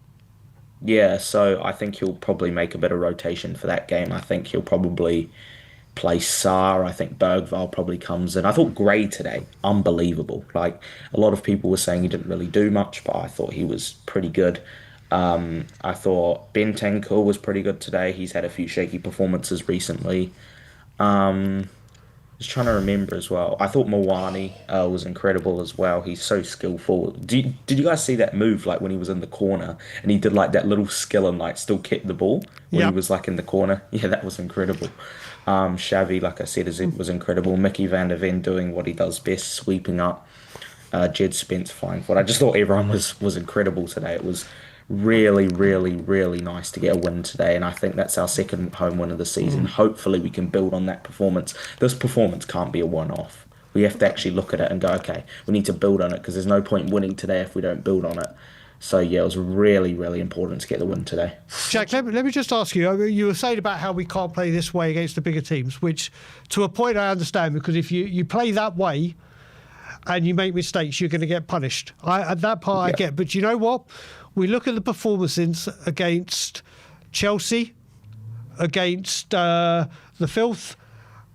Yeah, so I think he'll probably make a bit of rotation for that game. I think he'll probably play Saar. I think Bergvall probably comes in. I thought Gray today, unbelievable. Like, a lot of people were saying he didn't really do much, but I thought he was pretty good. I thought Bentancur was pretty good today. He's had a few shaky performances recently. Just trying to remember as well. I thought Mawani was incredible as well. He's so skillful. Did you guys see that move, like when he was in the corner and he did like that little skill and like still kept the ball when he was like in the corner? Yeah, that was incredible. Xavi, like I said, was incredible. Mickey van der Ven doing what he does best, sweeping up. Jed Spence flying forward. I just thought everyone was incredible today. It was really, really, really nice to get a win today, and I think that's our second home win of the season. Hopefully we can build on that performance. This performance can't be a one-off. We have to actually look at it and go, okay, we need to build on it, because there's no point winning today if we don't build on it. So yeah, it was really, really important to get the win today. Jack, let me just ask you, you were saying about how we can't play this way against the bigger teams, which to a point I understand, because if you play that way and you make mistakes, you're going to get punished. That part I get, but you know what? We look at the performances against Chelsea, against the Filth,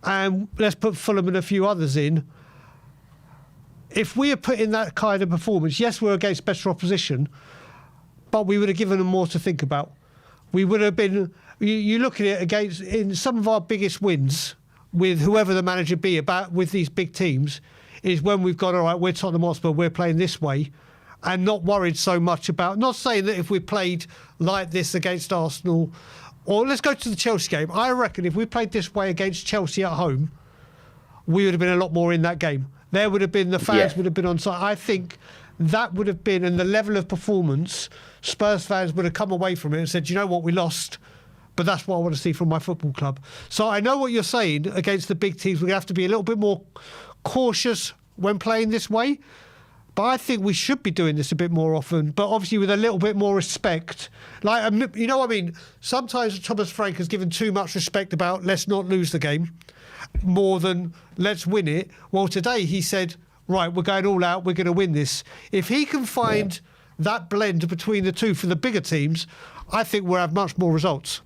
and let's put Fulham and a few others in. If we had put in that kind of performance, yes, we're against better opposition, but we would have given them more to think about. We would have been, you look at it against, in some of our biggest wins, with whoever the manager be, about with these big teams, is when we've got, all right, we're Tottenham Hotspur, we're playing this way, and not worried so much about, not saying that if we played like this against Arsenal, or let's go to the Chelsea game. I reckon if we played this way against Chelsea at home, we would have been a lot more in that game. There would have been, the fans would have been on side. I think that would have been, and the level of performance, Spurs fans would have come away from it and said, you know what, we lost, but that's what I want to see from my football club. So I know what you're saying against the big teams. We have to be a little bit more cautious when playing this way. But I think we should be doing this a bit more often, but obviously with a little bit more respect. Like, you know what I mean? Sometimes Thomas Frank has given too much respect about let's not lose the game more than let's win it. Well, today he said, right, we're going all out, we're going to win this. If he can find that blend between the two for the bigger teams, I think we'll have much more results.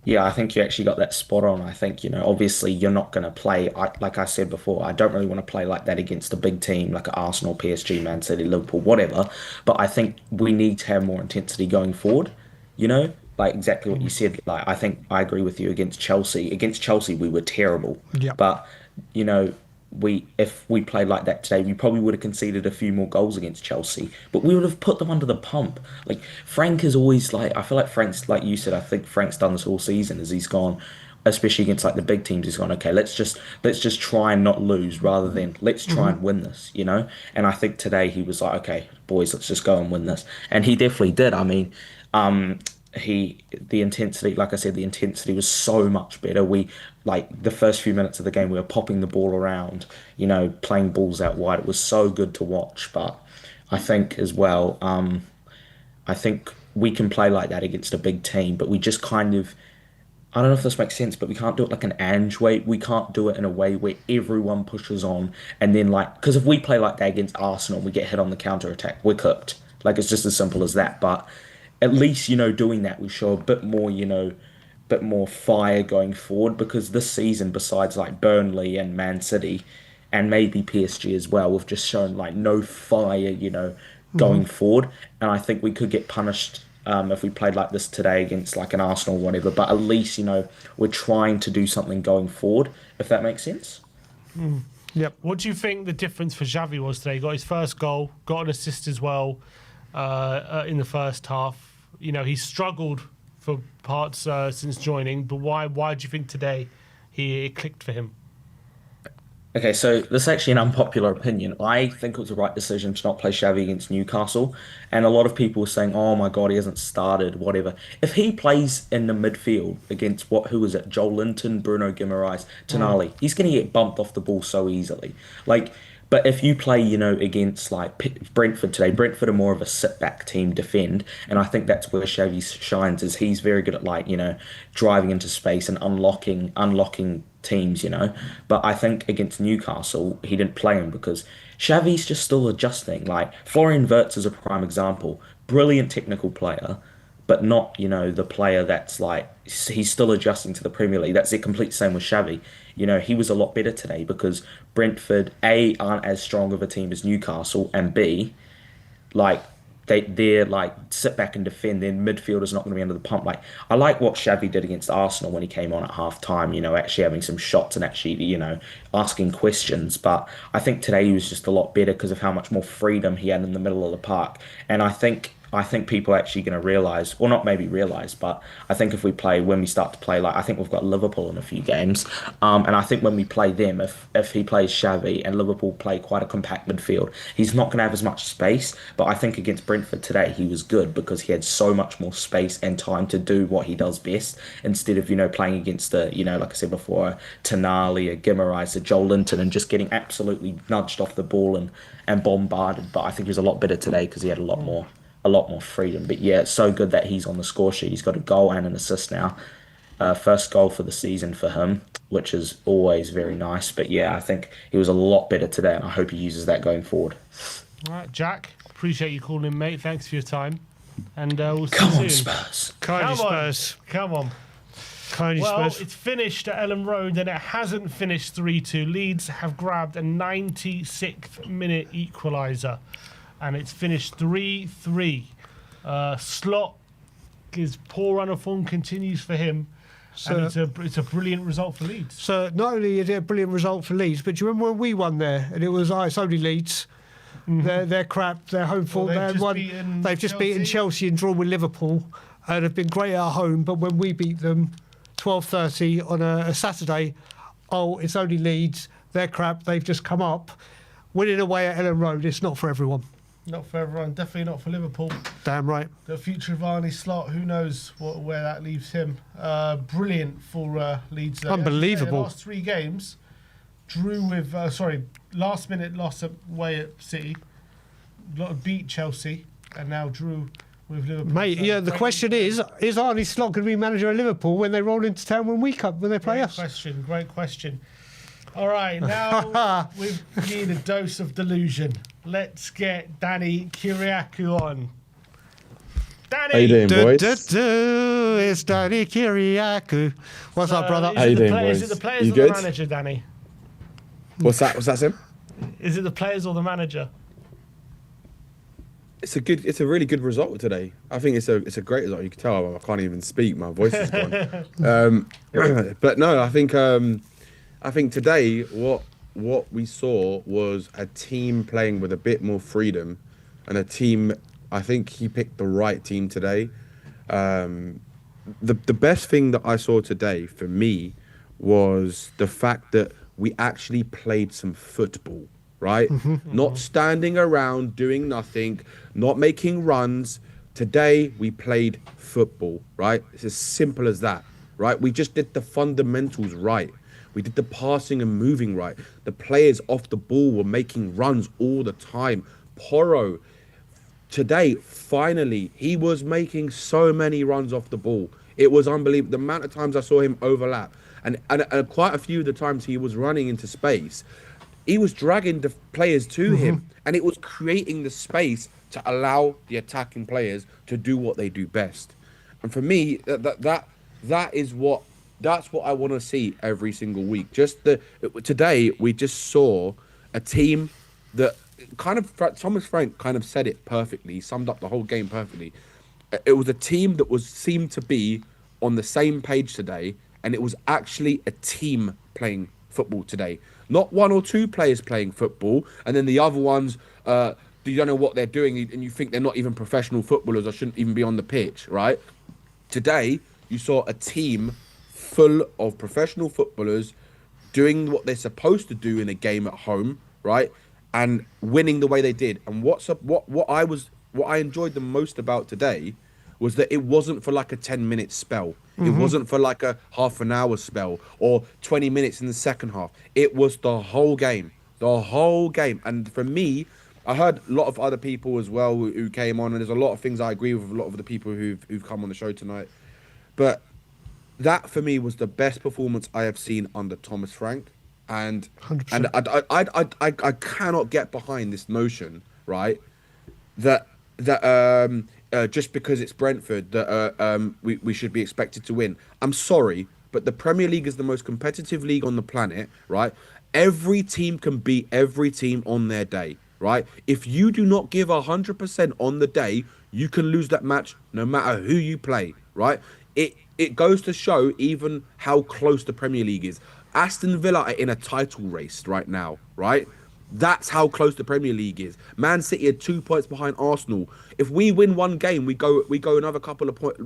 Yeah, I think you actually got that spot on. I think, obviously you're not going to play, like I said before, I don't really want to play like that against a big team like Arsenal, PSG, Man City, Liverpool, whatever. But I think we need to have more intensity going forward, like exactly what you said. Like, I think I agree with you against Chelsea. Against Chelsea, we were terrible. Yeah. But, if we played like that today, we probably would have conceded a few more goals against Chelsea, but we would have put them under the pump. Like, Frank is always like, I feel like Frank's, like you said, I think Frank's done this all season, as he's gone, especially against like the big teams, he's gone, okay, let's just try and not lose rather than let's try and win this, And I think today he was like, okay, boys, let's just go and win this. And he definitely did. I mean, the intensity, like I said, the intensity was so much better. We, like, the first few minutes of the game, we were popping the ball around, playing balls out wide. It was so good to watch. But I think as well, I think we can play like that against a big team, but we just kind of, I don't know if this makes sense, but we can't do it like an Ange way. We can't do it in a way where everyone pushes on and then, like, because if we play like that against Arsenal, we get hit on the counter attack, we're cooked. Like, it's just as simple as that. But at least, doing that, we show a bit more fire going forward, because this season, besides like Burnley and Man City and maybe PSG as well, we've just shown like no fire, going forward. And I think we could get punished if we played like this today against like an Arsenal or whatever. But at least, we're trying to do something going forward, if that makes sense. Yep. What do you think the difference for Xavi was today? He got his first goal, got an assist as well in the first half. He struggled for parts since joining, but why do you think today it clicked for him? Okay, so this is actually an unpopular opinion. I think it was the right decision to not play Xavi against Newcastle, and a lot of people were saying, "Oh my God, he hasn't started, whatever." If he plays in the midfield against who is it? Joel Linton, Bruno Guimaraes, Tonali, he's going to get bumped off the ball so easily. Like, but if you play, against like Brentford today, Brentford are more of a sit back team, defend, and I think that's where Xavi shines. Is he's very good at like driving into space and unlocking teams. But I think against Newcastle, he didn't play him because Xavi's just still adjusting. Like Florian Wirtz is a prime example. Brilliant technical player, but not, the player that's like, he's still adjusting to the Premier League. That's the complete same with Xavi. He was a lot better today because Brentford, A, aren't as strong of a team as Newcastle, and B, like they're like sit back and defend. Their midfield is not going to be under the pump. Like I like what Xavi did against Arsenal when he came on at half time. Actually having some shots and actually asking questions. But I think today he was just a lot better because of how much more freedom he had in the middle of the park. And I think people are actually going to realise, or not maybe realise, but I think when we start to play, like I think we've got Liverpool in a few games, and I think when we play them, if he plays Xavi and Liverpool play quite a compact midfield, he's not going to have as much space. But I think against Brentford today, he was good because he had so much more space and time to do what he does best instead of playing against like I said before, Tonali, a Guimaraes, a Joel Linton, and just getting absolutely nudged off the ball and bombarded. But I think he was a lot better today because he had a lot more freedom. But yeah, it's so good that he's on the score sheet. He's got a goal and an assist now. First goal for the season for him, which is always very nice. But yeah, I think he was a lot better today, and I hope he uses that going forward. All right, Jack, appreciate you calling in, mate. Thanks for your time. And we'll see Come you on, soon. Spurs. Kindly Spurs. Come on. Well, it's finished at Ellen Road, and it hasn't finished 3-2. Leeds have grabbed a 96th minute equaliser, and it's finished 3-3. Slot, his poor run of form continues for him, and it's a brilliant result for Leeds. So not only is it a brilliant result for Leeds, but do you remember when we won there? And it was, it's only Leeds. Mm-hmm. They're crap. They're home form. They've just beaten Chelsea and drawn with Liverpool, and have been great at home. But when we beat them 12:30 on a Saturday, it's only Leeds. They're crap. They've just come up. Winning away at Ellen Road, it's not for everyone. Not for everyone. Definitely not for Liverpool. Damn right. The future of Arne Slot, who knows where that leaves him. Brilliant for Leeds. Though. Unbelievable. The last 3 games, drew with, last minute loss away at City, beat Chelsea, and now drew with Liverpool. Mate, yeah, the question is Arne Slot going to be manager of Liverpool when they roll into town when they play us? Great question. All right, now we need a dose of delusion. Let's get Danny Kiriaku on. Danny! How you doing, boys? It's Danny Kiriaku. What's up, brother? How you doing, boys? Is it the players you or good? the manager, Danny? What's that, Sim? Is it the players or the manager? It's a really good result today. I think it's a great result. You can tell I can't even speak. My voice is gone. But no, I think today what we saw was a team playing with a bit more freedom, and a team. I think he picked the right team today. The best thing that I saw today for me was the fact that we actually played some football, right? Not standing around doing nothing, not making runs. Today we played football, right? It's as simple as that, right? We just did the fundamentals right. We did the passing and moving right. The players off the ball were making runs all the time. Porro, today, finally, he was making so many runs off the ball. It was unbelievable. The amount of times I saw him overlap. And quite a few of the times he was running into space, he was dragging the players to him. And it was creating the space to allow the attacking players to do what they do best. And for me, that's what I want to see every single week. Today, we just saw a team that Thomas Frank kind of said it perfectly, summed up the whole game perfectly. It was a team that seemed to be on the same page today, and it was actually a team playing football today. Not 1 or 2 players playing football, and then the other ones, you don't know what they're doing, and you think they're not even professional footballers or shouldn't even be on the pitch, right? Today, you saw a team full of professional footballers doing what they're supposed to do in a game at home, right, and winning the way they did. And what I enjoyed the most about today was that it wasn't for like a 10-minute spell. It wasn't for like a half an hour spell or 20 minutes in the second half. It was the whole game. The whole game. And for me, I heard a lot of other people as well who came on, and there's a lot of things I agree with a lot of the people who've come on the show tonight. But that for me was the best performance I have seen under Thomas Frank. And 100%. I cannot get behind this notion, right, that just because it's Brentford that we should be expected to win. I'm sorry, but the Premier League is the most competitive league on the planet, right? Every team can beat every team on their day, right? If you do not give 100% on the day, you can lose that match no matter who you play, right? It goes to show even how close the Premier League is. Aston Villa are in a title race right now, right? That's how close the Premier League is. Man City are 2 points behind Arsenal. If we win one game, we go another couple of points.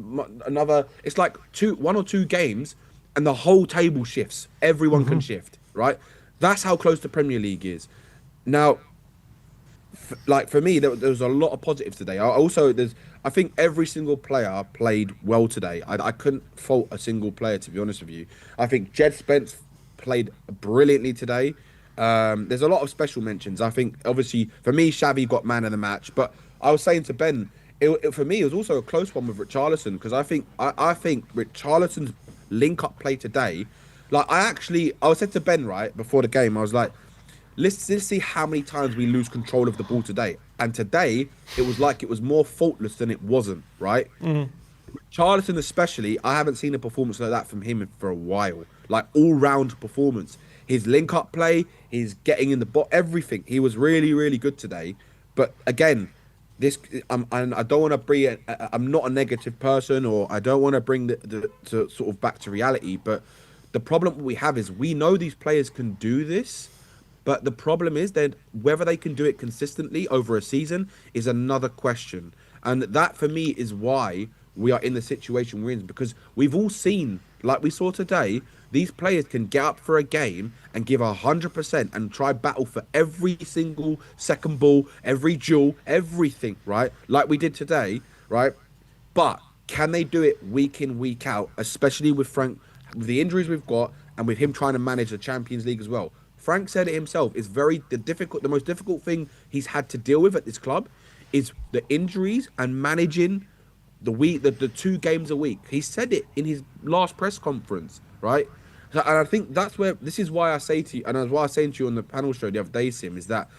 It's like 1 or 2 games, and the whole table shifts. Everyone can shift, right? That's how close the Premier League is. Now, for me, there was a lot of positives today. I think every single player played well today. I couldn't fault a single player, to be honest with you. I think Jed Spence played brilliantly today. There's a lot of special mentions. I think, obviously, for me, Xavi got man of the match. But I was saying to Ben, for me, it was also a close one with Richarlison, because I think Richarlison's link-up play today, I said to Ben, right, before the game, I was like, let's see how many times we lose control of the ball today. And today, it was more faultless than it wasn't, right? Richarlison especially, I haven't seen a performance like that from him for a while. Like, all-round performance. His link-up play, his getting in the box, everything. He was really, really good today. But again, I don't want to bring. I'm not a negative person, or I don't want to bring the sort of back to reality. But the problem we have is we know these players can do this, but the problem is that whether they can do it consistently over a season is another question. And that for me is why we are in the situation we're in, because we've all seen, like we saw today, these players can get up for a game and give 100% and try battle for every single second ball, every duel, everything, right? Like we did today, right? But can they do it week in, week out, especially with Frank, with the injuries we've got and with him trying to manage the Champions League as well? Frank said it himself. It's the most difficult thing he's had to deal with at this club is the injuries and managing the 2 games a week. He said it in his last press conference, right? And I think this is why I say to you, and that's why I was saying to you on the panel show the other day, Sim, is that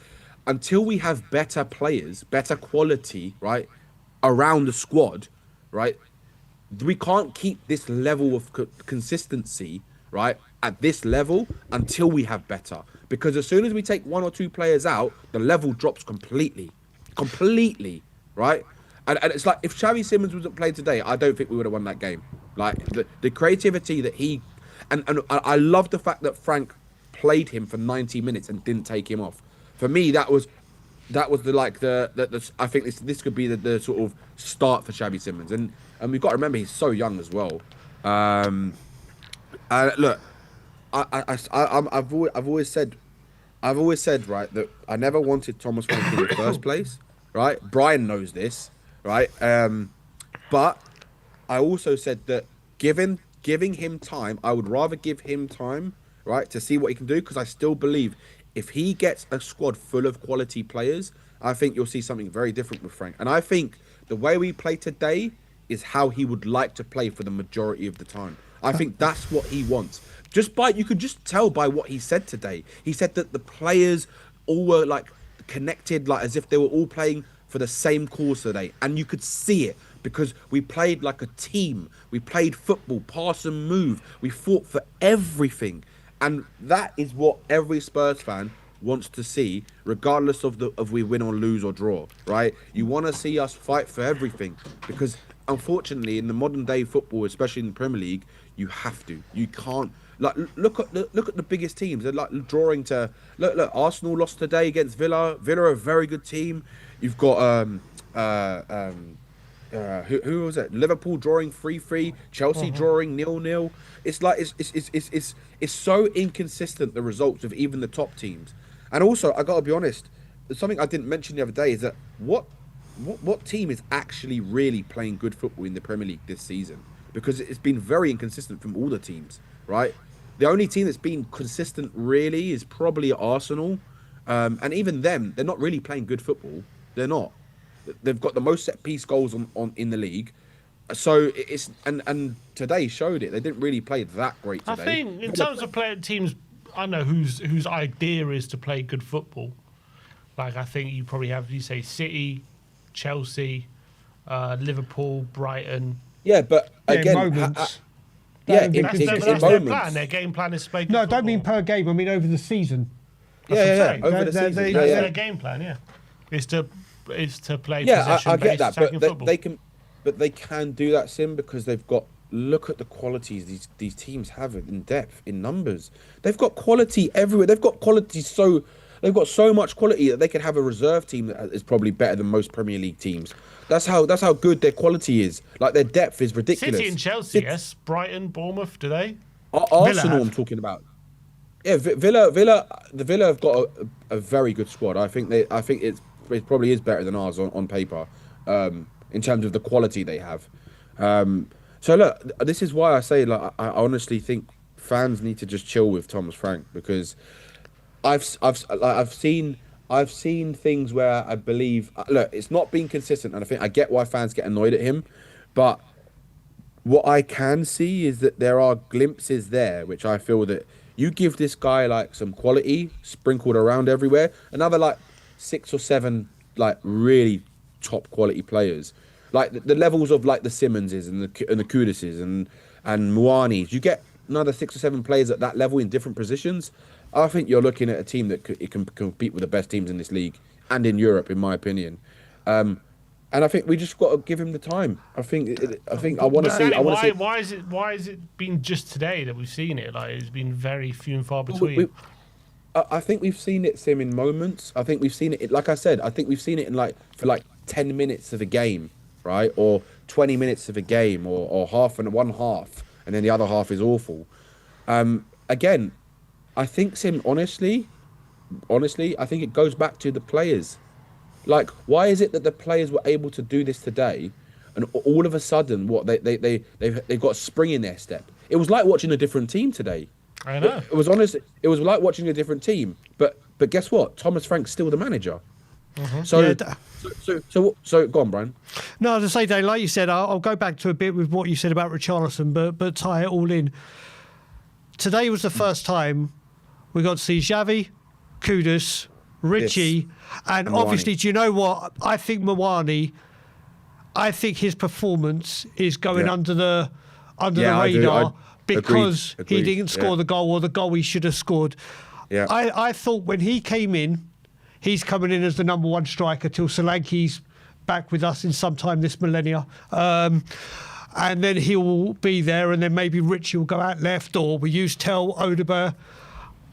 until we have better players, better quality, right, around the squad, right, we can't keep this level of consistency, right, at this level until we have better. Because as soon as we take 1 or 2 players out, the level drops completely, right? And it's like, if Javi Simmons wasn't played today, I don't think we would have won that game. Like, the creativity that he... And I love the fact that Frank played him for 90 minutes and didn't take him off. For me, that was the I think this could be the sort of start for Xavi Simmons. And we've got to remember, he's so young as well. Look, I've always said, right, that I never wanted Thomas Frank in the first place, right? Brian knows this, right? But I also said that giving him time, I would rather give him time, right, to see what he can do, because I still believe if he gets a squad full of quality players, I think you'll see something very different with Frank. And I think the way we play today is how he would like to play for the majority of the time. I think that's what he wants. You could just tell by what he said today. He said that the players all were like connected, like as if they were all playing for the same cause today. And you could see it, because we played like a team. We played football, pass and move. We fought for everything. And that is what every Spurs fan wants to see, regardless of we win or lose or draw, right? You want to see us fight for everything, because unfortunately in the modern day football, especially in the Premier League, you have to. You can't, like, look at the biggest teams. They're like drawing to look. Arsenal lost today against Villa. Villa are a very good team. You've got who was it? Liverpool drawing 3-3, Chelsea drawing 0-0. It's like it's so inconsistent, the results of even the top teams. And also, I gotta be honest, something I didn't mention the other day is that what team is actually really playing good football in the Premier League this season? Because it's been very inconsistent from all the teams, right? The only team that's been consistent really is probably Arsenal, and even them, they're not really playing good football. They're not. They've got the most set piece goals on in the league. So it's and today showed it. They didn't really play that great today. I think in terms of playing teams, I know whose idea is to play good football. Like I think you probably have, you say City, Chelsea, Liverpool, Brighton. Yeah, but again, moments. in That's their moments. plan. Their game plan is to play good No, I football. don't mean per game. I mean over the season. That's Over the season. That's their game plan. Yeah, is to play I get that, attacking but football. they can do that, Sim, because they've got. Look at the qualities these teams have in depth, in numbers. They've got quality everywhere. They've got quality they've got so much quality that they could have a reserve team that is probably better than most Premier League teams. That's how good their quality is. Like their depth is ridiculous. City and Chelsea, yes. Brighton, Bournemouth, do they? Arsenal, I'm talking about. Yeah, Villa have got a very good squad. I think it probably is better than ours on paper, in terms of the quality they have. So look, this is why I say, like, I honestly think fans need to just chill with Thomas Frank, because I've seen things where I believe, look, it's not been consistent, and I think I get why fans get annoyed at him, but what I can see is that there are glimpses there which I feel that you give this guy like some quality sprinkled around everywhere, another like 6 or 7 like really top quality players, like the levels of like the Simmonses and the Kuduses and Muanis. You get another 6 or 7 players at that level in different positions. I think you're looking at a team that can compete with the best teams in this league and in Europe, in my opinion. And I think we just got to give him the time. I want to see. Why is it been just today that we've seen it? Like it's been very few and far between. I think we've seen it, Sim, in moments. I think we've seen it. Like I said, I think we've seen it in for 10 minutes of a game, right, or 20 minutes of a game, or one half, and then the other half is awful. Again, I think, Sim, honestly, I think it goes back to the players. Like, why is it that the players were able to do this today, and all of a sudden, they've got a spring in their step? It was like watching a different team today. I know. It was honest. It was like watching a different team. But guess what? Thomas Frank's still the manager. Mm-hmm. So go on, Brian. No, as I say, Dave, like you said, I'll go back to a bit with what you said about Richarlison, but tie it all in. Today was the first time we got to see Javi, Kudus, Richie, and obviously, do you know what? I think Mawani, his performance is going under the radar because he didn't score the goal, or the goal he should have scored. Yeah. I thought when he came in, he's coming in as the number 1 striker till Solanke's back with us in sometime this millennia. And then he'll be there, and then maybe Richie will go out left, or we use Odegaard.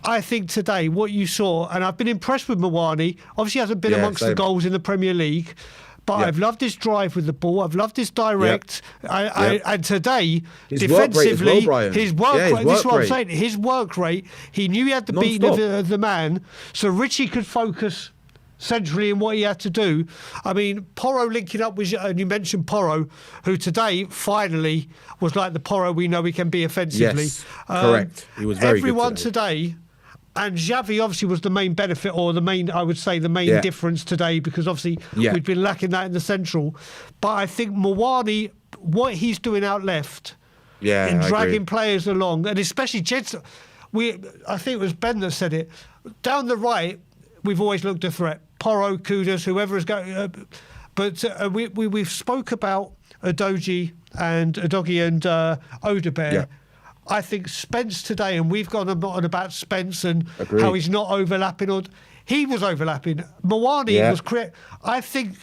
I think today what you saw, and I've been impressed with Mawani. Obviously, he hasn't been amongst the goals in the Premier League, but I've loved his drive with the ball. I've loved his direct. And today, his defensively, his work rate. This is what I'm saying. His work rate. He knew he had to beat the man, so Richie could focus centrally in what he had to do. I mean, Porro linking up with, and you mentioned Porro, who today finally was like the Porro we know he can be offensively. Yes, correct. He was very everyone good today. And Javi obviously was the main benefit, or the main difference today, because obviously we'd been lacking that in the central. But I think Mawani, what he's doing out left, in dragging players along, and especially Jed, I think it was Ben that said it, down the right, we've always looked a threat. Porro, Kudus, whoever is going. But we've spoke about Udogie and Odegaard. Yeah. I think Spence today, and we've gone on about Spence and how he's not overlapping. He was overlapping. Mawani was correct. I think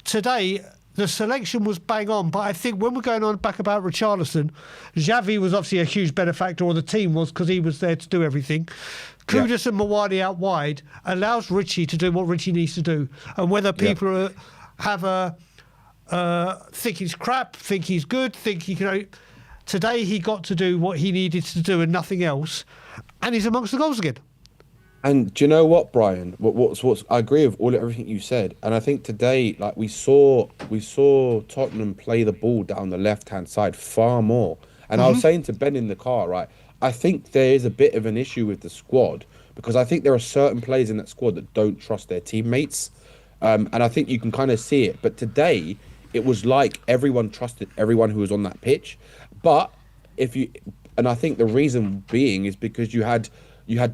today the selection was bang on, but I think when we're going on back about Richarlison, Javi was obviously a huge benefactor, or the team was, because he was there to do everything. Kudus and Mawani out wide allows Richie to do what Richie needs to do. And whether people have a think he's crap, think he's good, think he can. Today he got to do what he needed to do and nothing else, and he's amongst the goals again. And do you know what, Brian? What's I agree with everything you said, and I think today, like we saw Tottenham play the ball down the left-hand side far more. And I was saying to Ben in the car, right? I think there is a bit of an issue with the squad because I think there are certain players in that squad that don't trust their teammates, and I think you can kind of see it. But today, it was like everyone trusted everyone who was on that pitch. But and I think the reason being is because you had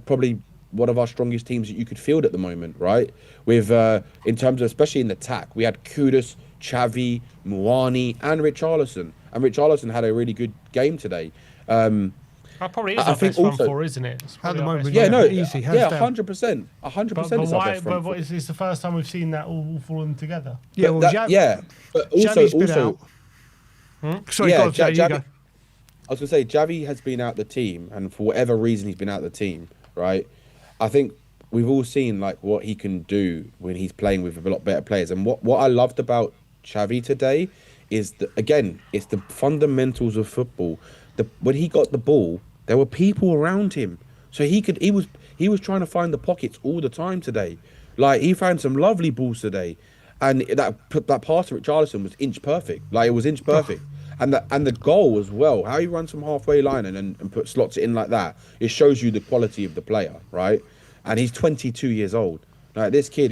probably one of our strongest teams that you could field at the moment, right? With in terms of, especially in the attack, we had Kudus, Xavi, Muani, and Richarlison. And Richarlison had a really good game today. That probably is our best front four, isn't it? At the moment, easy. 100%. 100% is our best front four. It's the first time we've seen that all falling together. Yeah, but also, Sorry, God, you go. I was going to say, Javi has been out the team, and for whatever reason he's been out the team, right? I think we've all seen like what he can do when he's playing with a lot better players. And what I loved about Xavi today is that, again, it's the fundamentals of football. When he got the ball, there were people around him, so he was trying to find the pockets all the time today. Like he found some lovely balls today, and that pass to Richarlison was inch perfect. Like it was inch perfect. And the goal as well, how he runs from halfway line and slots it in like that, it shows you the quality of the player, right? And he's 22 years old. Like this kid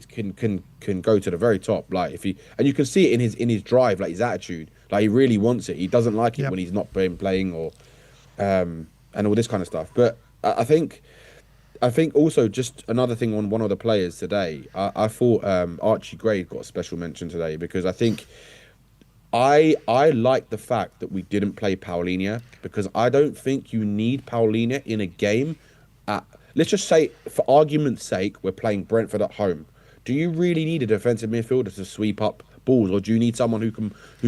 can go to the very top. Like and you can see it in his drive, like his attitude. Like he really wants it. He doesn't like it when he's not playing or and all this kind of stuff. But I think also just another thing on one of the players today. I thought Archie Gray got a special mention today because I think. I like the fact that we didn't play Paulinho because I don't think you need Paulinho in a game. Let's just say, for argument's sake, we're playing Brentford at home. Do you really need a defensive midfielder to sweep up balls, or do you need someone who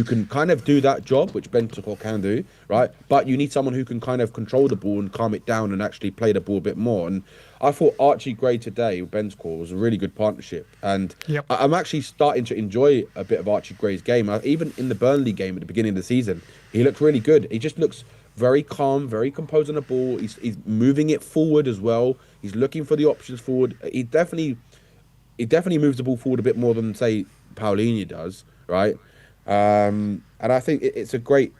can kind of do that job, which Bentancur can do, right? But you need someone who can kind of control the ball and calm it down and actually play the ball a bit more. And I thought Archie Gray today with Bentancur was a really good partnership. And I'm actually starting to enjoy a bit of Archie Gray's game. Even in the Burnley game at the beginning of the season, he looked really good. He just looks very calm, very composed on the ball. He's moving it forward as well. He's looking for the options forward. He definitely moves the ball forward a bit more than, say, Paulinho does, right? And I think it's a great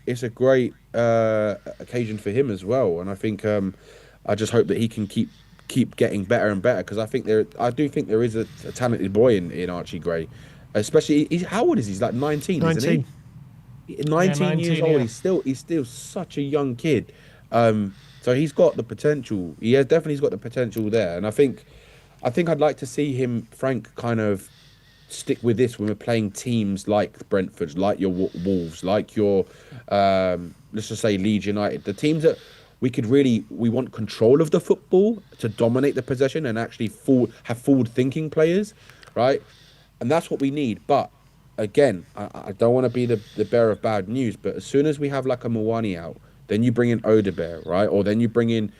occasion for him as well. And I think I just hope that he can keep getting better and better because I do think there is a talented boy in Archie Gray, especially how old is he? He's like 19, isn't he? 19 years old. Yeah. He's still such a young kid. So he's got the potential. He has definitely got the potential there. And I think I'd like to see him, Frank, kind of stick with this when we're playing teams like Brentford, like your Wolves, like your let's just say Leeds United, the teams that we want control of the football to dominate the possession and actually have forward-thinking players, right? And that's what we need. But again, I don't want to be the bearer of bad news, but as soon as we have like a Muani out, then you bring in Odebear, right? Or then you bring in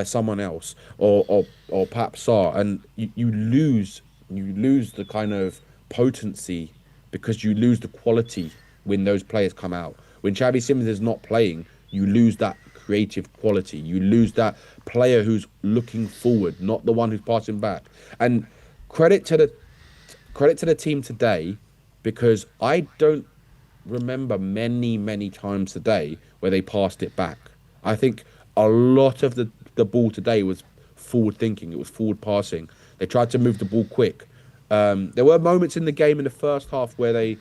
someone else, or perhaps Sarr, and you lose the kind of potency because you lose the quality when those players come out. When Javi Simmons is not playing, you lose that creative quality. You lose that player who's looking forward, not the one who's passing back. And credit to the team today, because I don't remember many times today where they passed it back. I think a lot of the ball today was forward thinking. It was forward passing. They tried to move the ball quick. There were moments in the game in the first half where they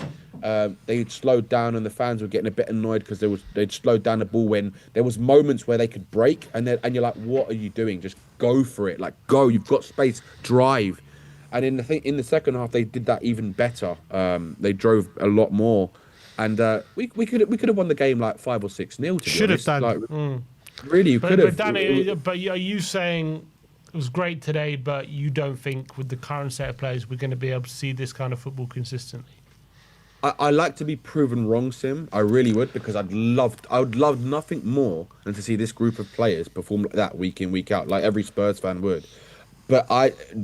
slowed down and the fans were getting a bit annoyed because they'd slowed down the ball when there was moments where they could break and you're like, what are you doing? Just go for it. Like, go. You've got space. Drive. And in the second half they did that even better. They drove a lot more, and we could have won the game like 5 or 6-0. Should have done. Like, really, could have. But Danny, are you saying it was great today, but you don't think with the current set of players we're going to be able to see this kind of football consistently? I like to be proven wrong, Sim. I really would, because I would love nothing more than to see this group of players perform like that week in, week out, like every Spurs fan would. But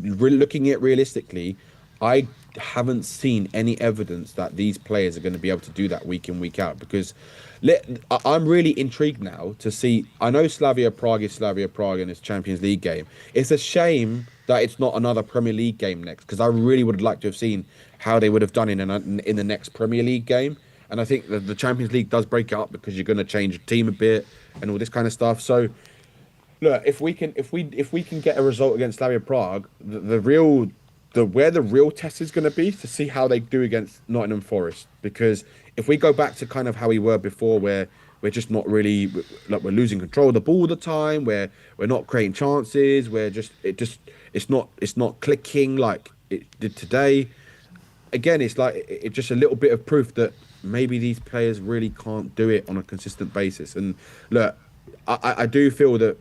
looking at it realistically, I haven't seen any evidence that these players are going to be able to do that week in, week out. Because I'm really intrigued now to see. I know Slavia Prague is Slavia Prague in its Champions League game. It's a shame that it's not another Premier League game next, because I really would like to have seen how they would have done in the next Premier League game. And I think that the Champions League does break it up because you're going to change your team a bit and all this kind of stuff. So, look, if we can get a result against Slavia Prague, where the real test is going to be to see how they do against Nottingham Forest. Because if we go back to kind of how we were before, where we're just not really, like, we're losing control of the ball all the time, where we're not creating chances, it's not clicking like it did today. Again, it's like it's just a little bit of proof that maybe these players really can't do it on a consistent basis. And look, I do feel that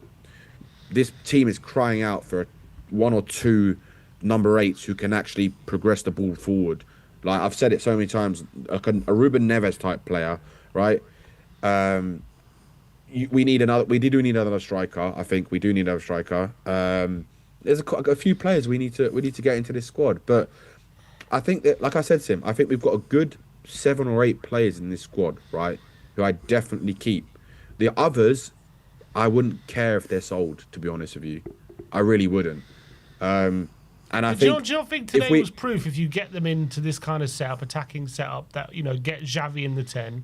this team is crying out for one or two number 8s who can actually progress the ball forward. Like I've said it so many times, like a Ruben Neves type player, right? We do need another striker. I think we do need another striker. There's a few players we need to get into this squad, but I think that, like I said, Sim, I think we've got a good 7 or 8 players in this squad, right? Who I definitely keep. The others, I wouldn't care if they're sold, to be honest with you. I really wouldn't. And I think, do you not think today was proof, if you get them into this kind of setup, attacking setup, that, get Javi in the 10,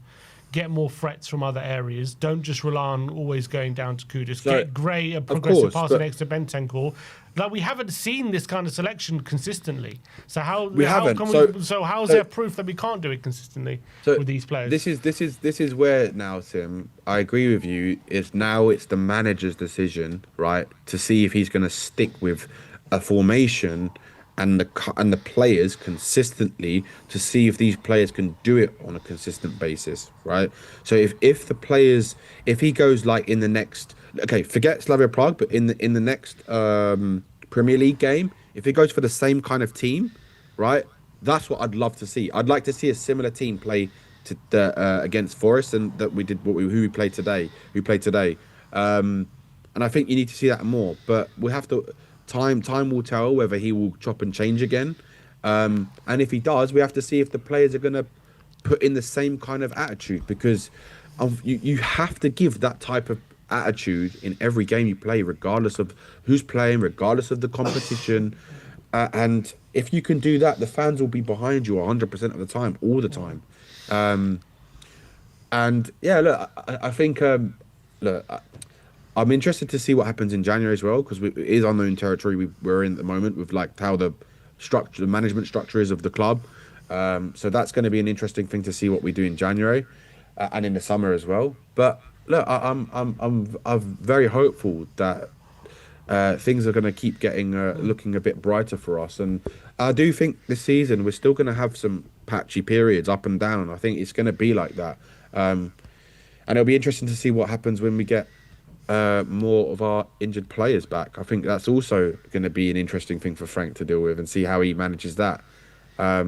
get more threats from other areas, don't just rely on always going down to Kudus, get Gray a progressive passer next to Bentancur. Like, we haven't seen this kind of selection consistently. So how is there proof that we can't do it consistently with these players? This is where now, Tim, I agree with you. It's the manager's decision, right, to see if he's going to stick with a formation and the players consistently, to see if these players can do it on a consistent basis, right? So if he goes like in the next, okay, forget Slavia Prague, but in the next Premier League game, if he goes for the same kind of team, right, that's what I'd love to see. I'd like to see a similar team play against Forest and that we did who we played today. And I think you need to see that more, but we have to. Time will tell whether he will chop and change again. And if he does, we have to see if the players are going to put in the same kind of attitude, because you have to give that type of attitude in every game you play, regardless of who's playing, regardless of the competition. And if you can do that, the fans will be behind you 100% of the time, all the time. And yeah, look, I think, I'm interested to see what happens in January as well, because it is unknown territory we're in at the moment with like how the management structure is of the club. So that's going to be an interesting thing to see what we do in January and in the summer as well. But look, I'm very hopeful that things are going to keep getting looking a bit brighter for us. And I do think this season we're still going to have some patchy periods up and down. I think it's going to be like that. And it'll be interesting to see what happens when we get more of our injured players back. I think that's also going to be an interesting thing for Frank to deal with and see how he manages that. But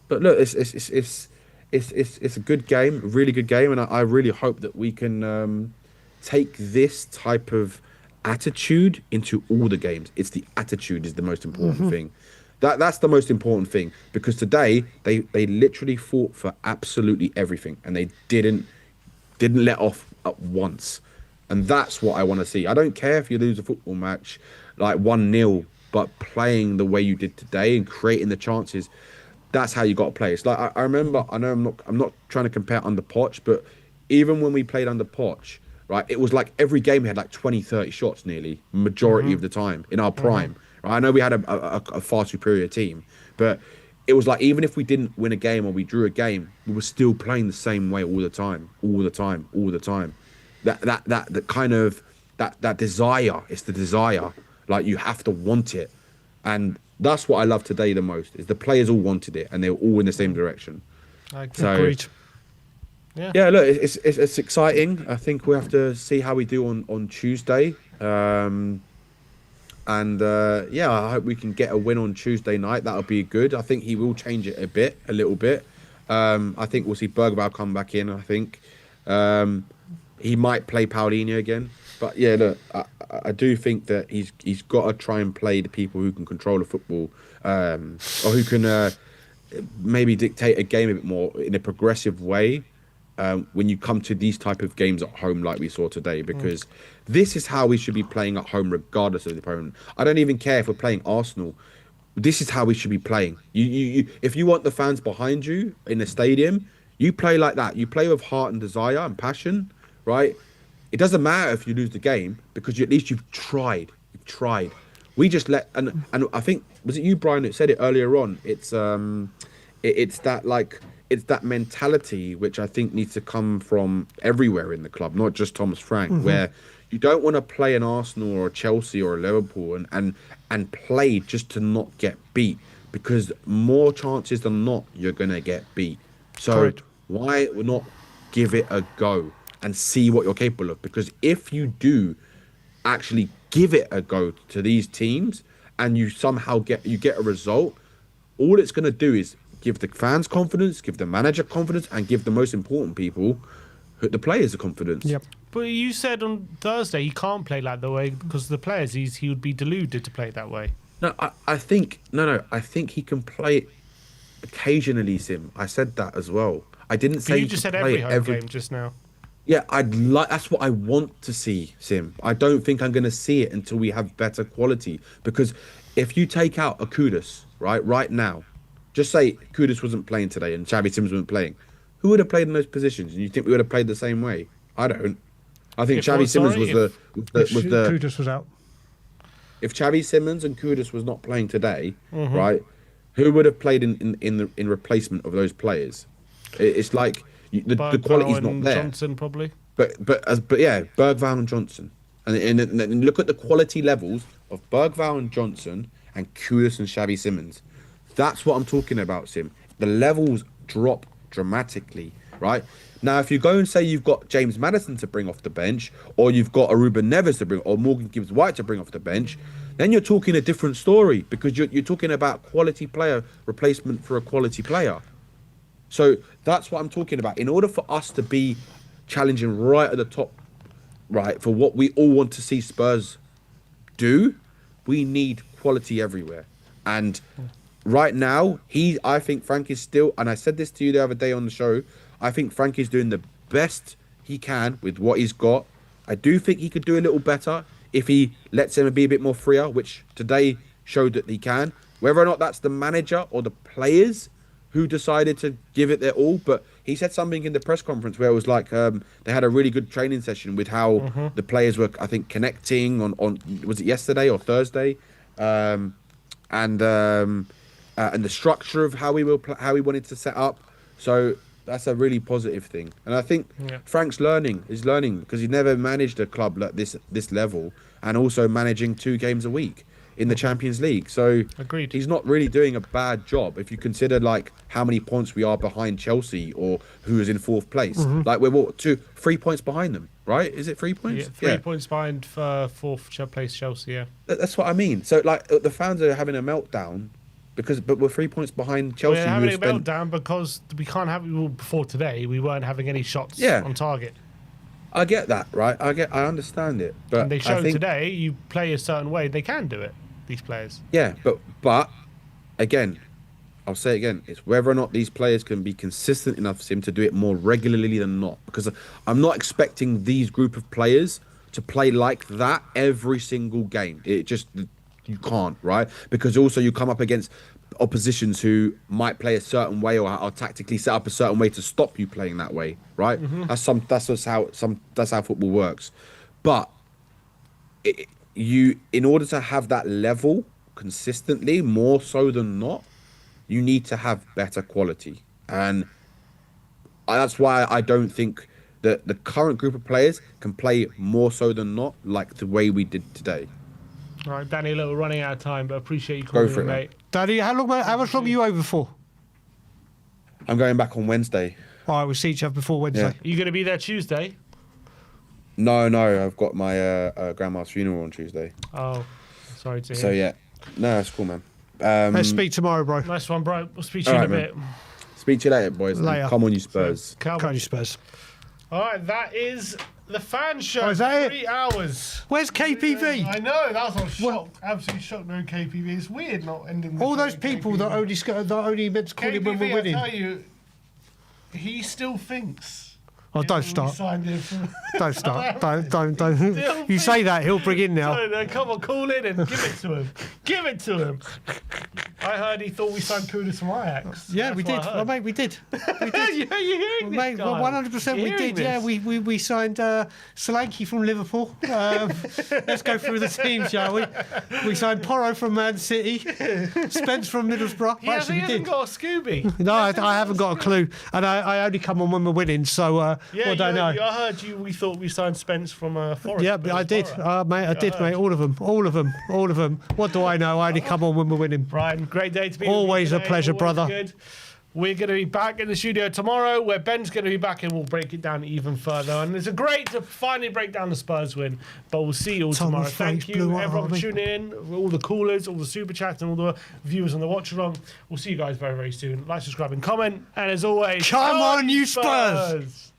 look, it's a good game, a really good game, and I really hope that we can take this type of attitude into all the games. It's the attitude is the most important thing. That's the most important thing, because today they literally fought for absolutely everything and they didn't let off at once. And that's what I want to see. I don't care if you lose a football match like 1-0, but playing the way you did today and creating the chances, that's how you got to play. It's like I remember. I know I'm not trying to compare under Poch, but even when we played under Poch, right, it was like every game we had like 20, 30 shots nearly, majority of the time in our prime. Right? I know we had a far superior team, but it was like even if we didn't win a game or we drew a game, we were still playing the same way all the time. That kind of that desire. It's the desire. Like, you have to want it, and that's what I love today the most. Is the players all wanted it and they were all in the same direction. Agreed. Yeah. Look, it's exciting. I think we have to see how we do on Tuesday. I hope we can get a win on Tuesday night. That'll be good. I think he will change it a little bit. I think we'll see Bergvall come back in. I think. He might play Paulinho again. But yeah, look, I do think that he's got to try and play the people who can control the football, or who can maybe dictate a game a bit more in a progressive way. When you come to these type of games at home, like we saw today, because this is how we should be playing at home, regardless of the opponent. I don't even care if we're playing Arsenal. This is how we should be playing. You if you want the fans behind you in the stadium, you play like that. You play with heart and desire and passion, right? It doesn't matter if you lose the game because at least you've tried. You've tried. We just let and I think was it you, Brian, that said it earlier on? It's that mentality which I think needs to come from everywhere in the club, not just Thomas Frank, where you don't want to play an Arsenal or a Chelsea or a Liverpool and play just to not get beat, because more chances than not you're gonna get beat. So Correct. why not give it a go and see what you're capable of? Because if you do actually give it a go to these teams and you somehow get a result, all it's going to do is give the fans confidence, give the manager confidence, and give the most important people, the players, the confidence. Yep. But you said on Thursday he can't play like the way because of the players. He would be deluded to play that way. No, I think he can play it occasionally, Sim. I said that as well. I didn't say you just said every home game just now. Yeah, that's what I want to see, Sim. I don't think I'm going to see it until we have better quality. Because if you take out a Kudus, right now, just say Kudus wasn't playing today and Javi Simmons wasn't playing, who would have played in those positions? And you think we would have played the same way? I don't. I think Javi Simmons was the Kudus was out. If Javi Simmons and Kudus was not playing today, right, who would have played in replacement of those players? It's like the quality's not there. Johnson probably. But yeah, Bergvall and Johnson, and look at the quality levels of Bergvall and Johnson and Kudus and Xavi Simmons. That's what I'm talking about, Sim. The levels drop dramatically, right? Now, if you go and say you've got James Maddison to bring off the bench, or you've got a Ruben Neves to bring, or Morgan Gibbs-White to bring off the bench, then you're talking a different story, because you're talking about quality player replacement for a quality player. So that's what I'm talking about. In order for us to be challenging right at the top, right, for what we all want to see Spurs do, we need quality everywhere. And right now, I think Frank is still, and I said this to you the other day on the show, I think Frank is doing the best he can with what he's got. I do think he could do a little better if he lets him be a bit more freer, which today showed that he can. Whether or not that's the manager or the players who decided to give it their all, but he said something in the press conference where it was like they had a really good training session with how the players were, I think, connecting on was it yesterday or Thursday, and the structure of how we wanted to set up. So that's a really positive thing, and I think Frank's learning because he never managed a club like this level, and also managing 2 games a week in the Champions League. So agreed. He's not really doing a bad job if you consider like how many points we are behind Chelsea, or who is in 4th place. Like we're 3 points behind them, right? Is it 3 points? Yeah, 3 points behind for 4th place Chelsea. Yeah, that's what I mean. So like the fans are having a meltdown but we're 3 points behind Chelsea. We're having a meltdown because we can't have. Well, before today, we weren't having any shots on target. I get that, right? I understand it, but and they showed today you play a certain way, they can do it. These players. Yeah, but again, I'll say it again, it's whether or not these players can be consistent enough for him to do it more regularly than not. Because I'm not expecting these group of players to play like that every single game. You can't, right? Because also you come up against oppositions who might play a certain way or are tactically set up a certain way to stop you playing that way, right? That's how football works. But in order to have that level consistently, more so than not, you need to have better quality. And that's why I don't think that the current group of players can play more so than not like the way we did today. All right, Danny, a little running out of time, but appreciate you calling me, mate. Danny, how much longer are you over for? I'm going back on Wednesday. All right, we'll see each other before Wednesday. Yeah. Are you going to be there Tuesday? No, I've got my grandma's funeral on Tuesday. Oh, sorry to hear. So yeah, no, that's cool, man. Let's speak tomorrow, bro. Nice one, bro. We'll speak to you in a bit. Speak to you later, boys. Later. Come on, you Spurs. Come on, you Spurs. All right, that is the fan show. Oh, is that 3 hours. Where's KPV? I know, that was shocked. Absolutely shocked. No KPV. It's weird not ending. All those people that only meant to call him when we're winning. I tell you, he still thinks. Oh, don't start. Signed him for... Don't start. Don't. You say that, he'll bring in now. No, come on, call in and give it to him. Give it to him. I heard he thought we signed Kudus from Ajax. Yeah, we did. Oh, mate, we did. We did. Yeah, you're hearing this, mate, guy. 100% we did. This? Yeah, we signed Solanke from Liverpool. Let's go through the team, shall we? We signed Porro from Man City. Spence from Middlesbrough. He hasn't got a Scooby. No, I haven't got a clue. And I only come on when we're winning, so... Yeah, I don't know. I heard you. We thought we signed Spence from Forest. Yeah, I did, mate. I did, mate. All of them. What do I know? I only come on when we're winning. Brian, great day to be. Always with you a today. pleasure, Always brother. Good. We're going to be back in the studio tomorrow, where Ben's going to be back, and we'll break it down even further. And it's great to finally break down the Spurs win. But we'll see you all tomorrow. Thank you, everyone, for tuning in. All the callers, all the super chats, and all the viewers on the watch along. We'll see you guys very, very soon. Like, subscribe, and comment. And as always, come on, you Spurs!